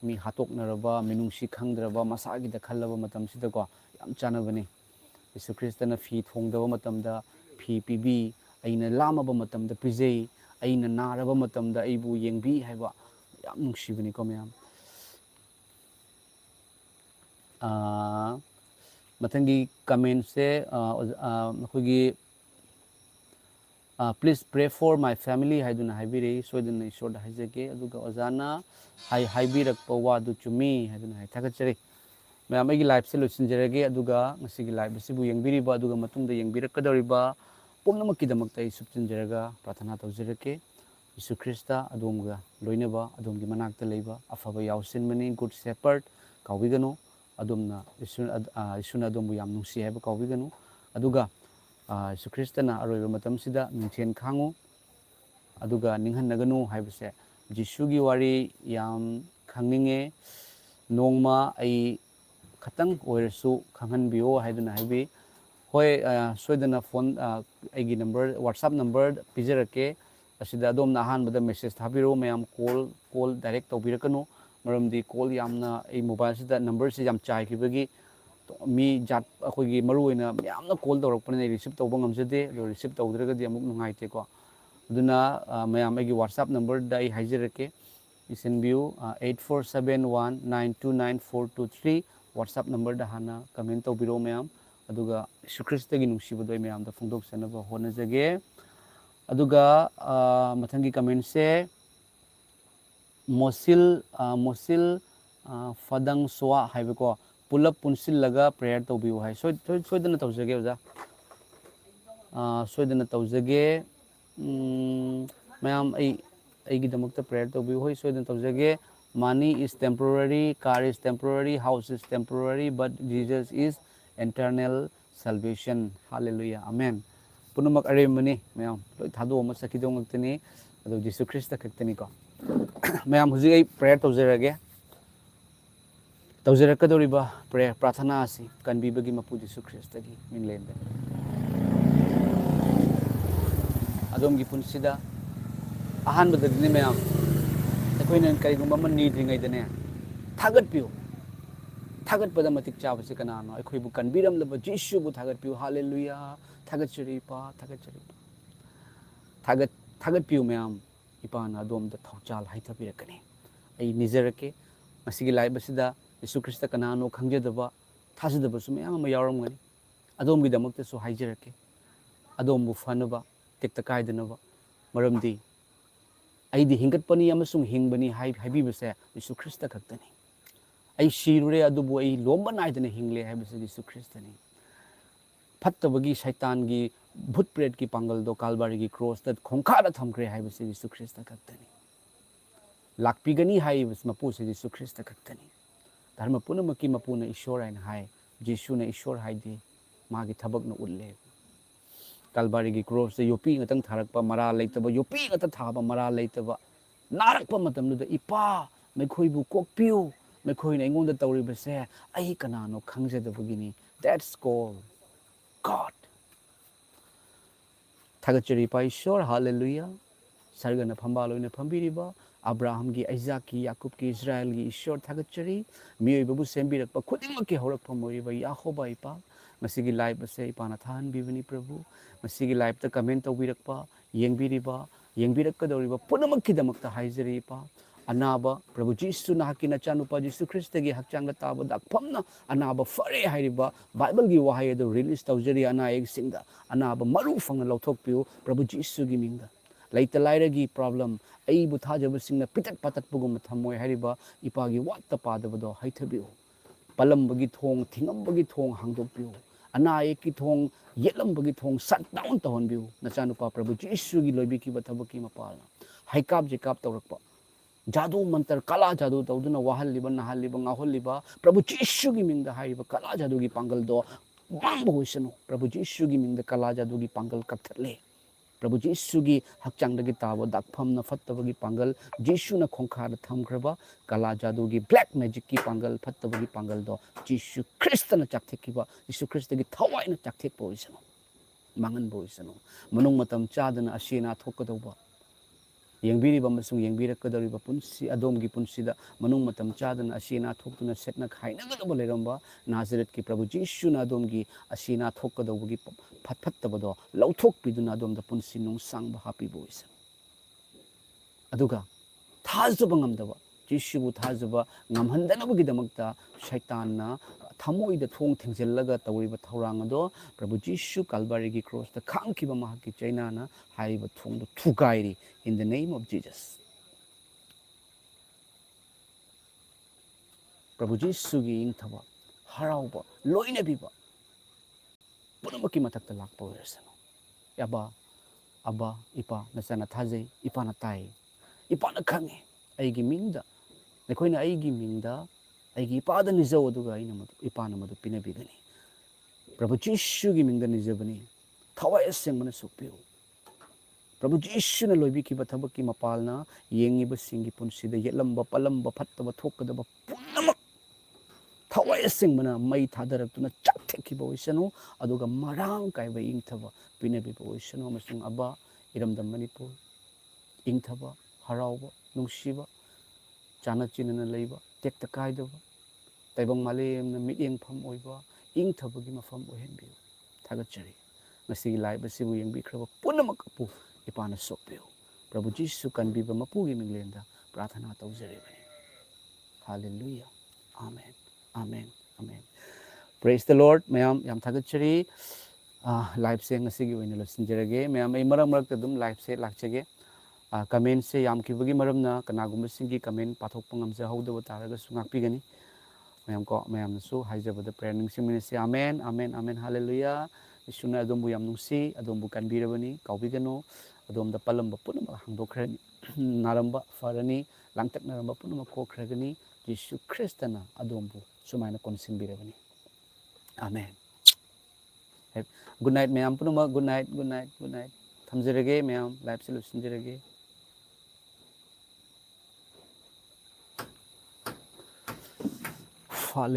ꯃꯤ ꯍꯥꯠꯇꯣꯛꯅꯔꯕ ꯃꯤꯅꯨꯡꯁꯤ ꯈꯪꯗ꯭ꯔꯕ ꯃꯁꯥꯒꯤꯗ ꯈꯜꯂꯕ ꯃꯇꯝꯁꯤꯗꯀꯣ ꯌꯥꯝ ꯆꯥꯟꯅꯕꯅꯤ ꯌꯤꯁꯨ ꯈ꯭ꯔꯤꯁꯇꯅ ꯐꯤ ꯊꯣꯡꯗꯕ ꯃꯇꯝꯗ ꯐꯤ ꯄꯤꯕꯤ ꯑꯩꯅ ꯂꯥꯝꯃꯕ ꯃꯇꯝꯗ ꯄꯤꯖꯩ ꯑꯩꯅ ꯅꯥꯔꯕ ꯃꯇꯝꯗ ꯑꯩꯕꯨ ꯌꯦꯡꯕꯤ ꯍꯥꯏꯕ ꯌꯥꯝ ꯅꯨꯡꯁꯤꯕꯅꯤꯀꯣ ꯃꯌꯥꯝ ꯃꯊꯪꯒꯤ ꯀꯃꯦꯟꯁꯦ ꯑꯩꯈꯣꯏꯒꯤ please pray four my family ꯍꯥꯏꯗꯨꯅ ꯍꯥꯏꯕꯤꯔꯛꯏ ꯁꯣꯏꯗꯅ ꯏꯁꯣꯔꯗ ꯍꯥꯏꯖꯒꯦ ꯑꯗꯨꯒ ꯑꯣꯖꯥꯅ ꯍꯥꯏꯕꯤꯔꯛꯄ ꯋꯥꯗꯨ ꯆꯨꯝꯃꯤ ꯍꯥꯏꯗꯨꯅ ꯊꯥꯒꯠꯆꯔꯤ ꯃꯌꯥꯝ ꯑꯩꯒꯤ ꯂꯥꯏꯐꯁꯦ ꯂꯣꯏꯁꯤꯟꯖꯔꯒꯦ ꯑꯗꯨꯒ ꯉꯁꯤꯒꯤ ꯂꯥꯏꯐ ꯑꯁꯤꯕꯨ ꯌꯦꯡꯕꯤꯔꯤꯕ ꯑꯗꯨꯒ ꯃꯇꯨꯡꯗ ꯌꯦꯡꯕꯤꯔꯛꯀꯗꯧꯔꯤꯕ ꯄꯨꯝꯅꯃꯛꯀꯤꯗꯃꯛꯇ ꯑꯩ ꯁꯨꯞꯆꯤꯟꯖꯔꯒ ꯄ꯭ꯔꯥꯊꯅꯥ ꯇꯧꯖꯔꯛꯀꯦ ꯌꯤꯁꯨ ꯈ꯭ꯔꯤꯁꯇ ꯑꯗꯣꯝꯒ ꯂꯣꯏꯅꯕ ꯑꯗꯣꯝꯒꯤ ꯃꯅꯥꯛꯇ ꯂꯩꯕ ꯑꯐꯕ ꯌꯥꯎꯁꯤꯟꯕꯅꯤ ꯒꯨꯗ ꯁꯦꯄꯔꯠ ꯀꯥꯎꯕꯤꯒꯅꯨ ꯑꯗꯣꯝꯅ ꯌꯤꯁꯨꯅ ꯑꯗꯣꯝꯕꯨ ꯌꯥꯝ ꯅꯨꯡꯁꯤ ꯍꯥꯏꯕ ꯀꯥꯎꯕꯤꯒꯅꯨ ꯑꯗꯨꯒ ꯌꯤꯁꯨ ꯈ꯭ꯔꯤꯁꯇꯅ ꯑꯔꯣꯏꯕ ꯃꯇꯝꯁꯤꯗ ꯃꯤꯡꯊꯦꯟ ꯈꯥꯡꯉꯨ ꯑꯗꯨꯒ ꯅꯤꯡꯍꯟꯅꯒꯅꯨ ꯍꯥꯏꯕꯁꯦ ꯖꯤꯁꯨꯒꯤ ꯋꯥꯔꯤ ꯌꯥꯝ ꯈꯪꯅꯤꯡꯉꯦ ꯅꯣꯡꯃ ꯑꯩ ꯈꯇꯪ ꯑꯣꯏꯔꯁꯨ ꯈꯪꯍꯟꯕꯤꯌꯣ ꯍꯥꯏꯗꯨꯅ ꯍꯥꯏꯕꯤ ꯍꯣꯏ ꯁꯣꯏꯗꯅ ꯐꯣꯟ ꯑꯩꯒꯤ ꯅꯝꯕꯔ ꯋꯥꯠꯁꯑꯞ ꯅꯝꯕꯔ ꯄꯤꯖꯔꯛꯀꯦ ꯑꯁꯤꯗ ꯑꯗꯣꯝꯅ ꯑꯍꯥꯟꯕꯗ ꯃꯦꯁꯦꯖ ꯊꯥꯕꯤꯔꯛꯎ ꯃꯌꯥꯝ ꯀꯣꯜ ꯗꯥꯏꯔꯦꯛ ꯇꯧꯕꯤꯔꯛꯀꯅꯨ ꯃꯔꯝꯗꯤ ꯀꯣꯜ ꯌꯥꯝꯅ ꯑꯩ ꯃꯣꯕꯥꯏꯜꯁꯤꯗ ꯅꯝꯕꯔꯁꯤ ꯌꯥꯝ ꯆꯥꯏꯈꯤꯕꯒꯤ mi jat akhoi maru oina yamna call tawrakpane receive tawba ngamjade do receive tawdragadi amuk nungaite ko aduna mayam agi whatsapp number da I haijarake isenbiu 8471929423 whatsapp number da hana comment tawbiro mayam aduga Krista gi nungsibado mayam da phongdok sanaba honajage aduga mathangi comment se mosil fadang swa haibeko pull up punsil laga prayer tawbiu hai soidana tawjage oja soidana tawjage mayam ai gidamakta prayer tawbiu hoi soidana tawjage money is temporary, car is temporary, house is temporary, but Jesus is eternal salvation. Hallelujah. Amen. Punumak aremani mayam loi thado ma sakidong ngtani adu Jesus Christ kaktani ko mayam huji ai prayer tawjarage tawjarakadoriba prayer prathana asi kanbibagi mapu Jesus Christ gi minglende adom gi punsida ahan badadini mayam akoina karigumba man nidringai dane thagat piu thagat pada matik chabase kanano akoi bu kanbiram laba Jesus bu thagat piu hallelujah thagat chiri pa thagat piu mayam ipana adom da thauchal haithabirakani ai nijarake masigi live asida Jesus Christ kanano khangjadaba thajadaba su mayam ma yaramgani adom gi damakta su haijarake adom bu fanaba tekta kaidanaba maramdi aidi hingat pani amasung hingbani haibibase Jesus Christ kaktani ai shirure adubu ai lomba naidana hingle haibase Jesus Christani fattabagi shaitan gi bhut pret ki pangal do kalbari gi cross that khongkha da thamkre haibase Jesus Christ kaktani lakpigani haibase mapu se Jesus Christ kaktani dharma punamaki mapuna ishwar aina hai Jesus na ishwar haidi magi thabak na ulle kalbari gi cross de yopi ngatang tharakpa mara leitaba yopi ngata thaba mara leitaba narakpa matamda ipa mekhoi bu kokpiu mekhoi na ingonda tawribase ai kanano khangjadabagini that's called God thagachari pa ishwar hallelujah sargana phambaloina phambiriba Abraham gi Isaac gi Yakub gi Israel gi ishwar thagachari miyoi babu sembirakpa khudimaki horakpa moriba Yahoba ipa masigi live ase ipana than bibani prabhu masigi live ta comment tawbirakpa yengbirakadoriba punamakki damakta haijari pa anaba prabhu Jesus na hakina chanupa Jesus Christ gi hakchangda taba dakpamna anaba fare hairiba bible gi wahai adu release tawjari ana ek singda anaba maru fangna lauthokpiu prabhu Jesus gi mingda laita laira gi problem ai bu thajaba singna pitat patat pugum thamoi hairiba ipa gi watta padabado haithabiu palambagi thong thingambagi thong hangdokpiu ana ekki thong yetlambagi thong shut down tahonbiu nachanupa prabhu Jesus gi loibiki bathabaki mapalna haikap jekap tawrakpa jadu mantar kala jadu tawduna wahalliba nahalliba ngaholiba prabhu Jesus gi mingda haiba kala jadu gi pangal do bangbo hoisanu prabhu Jesus gi mingda kala jadu gi pangal kakthatle prabhu Jesus gi hakchangdagi taba dakphamna fattabagi pangal Jesus na khongkha da thamkraba kala jadu gi black magic ki pangal fattabagi pangal do Jesus Christ na chakthekiba Jesus Christ gi thawai na chakthek poisanu mangan boisanu manung matam chadana asina thokadauba yengbiriba masung yengbirakadariba punsi adomgi punsida manung matam chadana asina thoktuna setna khainagadaba leramba Nazareth ki prabhu Jesus na adomgi asina thokadaugi phatphattabado lauthokpiduna adomda punsi nung sangba happy boys aduga thajaba ngamdaba Jesus thajaba ngamhandanabagi damakta shaitanna thamoida thong thengjellaga tawriba thawrang ado prabhu Jesus Calvary gi cross da khangkiba mahaki chainana haiba thong do thugairi in the name of Jesus prabhu Jesus gi ingthaba harauba loina biba punamaki mathakta lakpa oirsanu yaba aba ipa nasana thajai ipa na tai ipa na khange aigi mingda nekoina aigi mingda aigi ipa da nijau aduga aina madu ipa na madu pinabigani prabhu Jesus gi mingda nijabani thawai asengmana sukpiu prabhu Jesus na loibiki bathabaki mapalna yengiba singi punsida yetlamba palamba phattaba thokadaba punamak thawai asengmana mai thadaratuna chakthekiba oisanu aduga marang kaiba ingthaba pinabiba oisanu amasung aba iramdam Manipur ingthaba harauba nungsiba chana chinana leiba tekta kaidaba taibang malemna mityengpham oiba ꯏꯪꯊꯕꯒꯤ ꯃꯐꯝ ꯑꯣꯏꯍꯟꯕꯤꯌꯨ ꯊꯥꯒꯠꯆꯔꯤ ꯉꯁꯤꯒꯤ life ꯑꯁꯤꯕꯨ ꯌꯦꯡꯕꯤꯈ꯭ꯔꯕ ꯄꯨꯝꯅꯃꯛꯄꯨ ꯏꯄꯥꯅ ꯁꯣꯛꯄꯤꯌꯨ ꯄ꯭ꯔꯚꯨ ꯖꯤꯁꯨ ꯀꯟꯕꯤꯕ ꯃꯄꯨꯒꯤ ꯃꯤꯡꯂꯦꯟꯗ ꯄ꯭ꯔꯥꯊꯅꯥ ꯇꯧꯖꯔꯤꯕꯅꯤ ꯍꯥꯂꯦꯂꯨꯌꯥ 아멘 아멘 아멘 Praise the Lord mayam yam thagachari live se ngasi gi oina losinjerage mayam ai marak marak dum live se lakchage comment se yam kibagi maramna kanagum singi comment pathok pangam se hauda taraga sungak pigani mayam ko mayam su haijabada prayer ning simini se amen amen amen hallelujah isuna adom bu yam nungsi adom bu kanbirabani kaubigano adom da palamba punama hangdokhrani naramba farani langtak naramba punama kokhragani Jisu Kristana adom bu sumaina konsinbirabani Amen. Good night, ma'am. Good night, good night, good night. Thamjirage, ma'am. Live solution jirage. Hallelujah.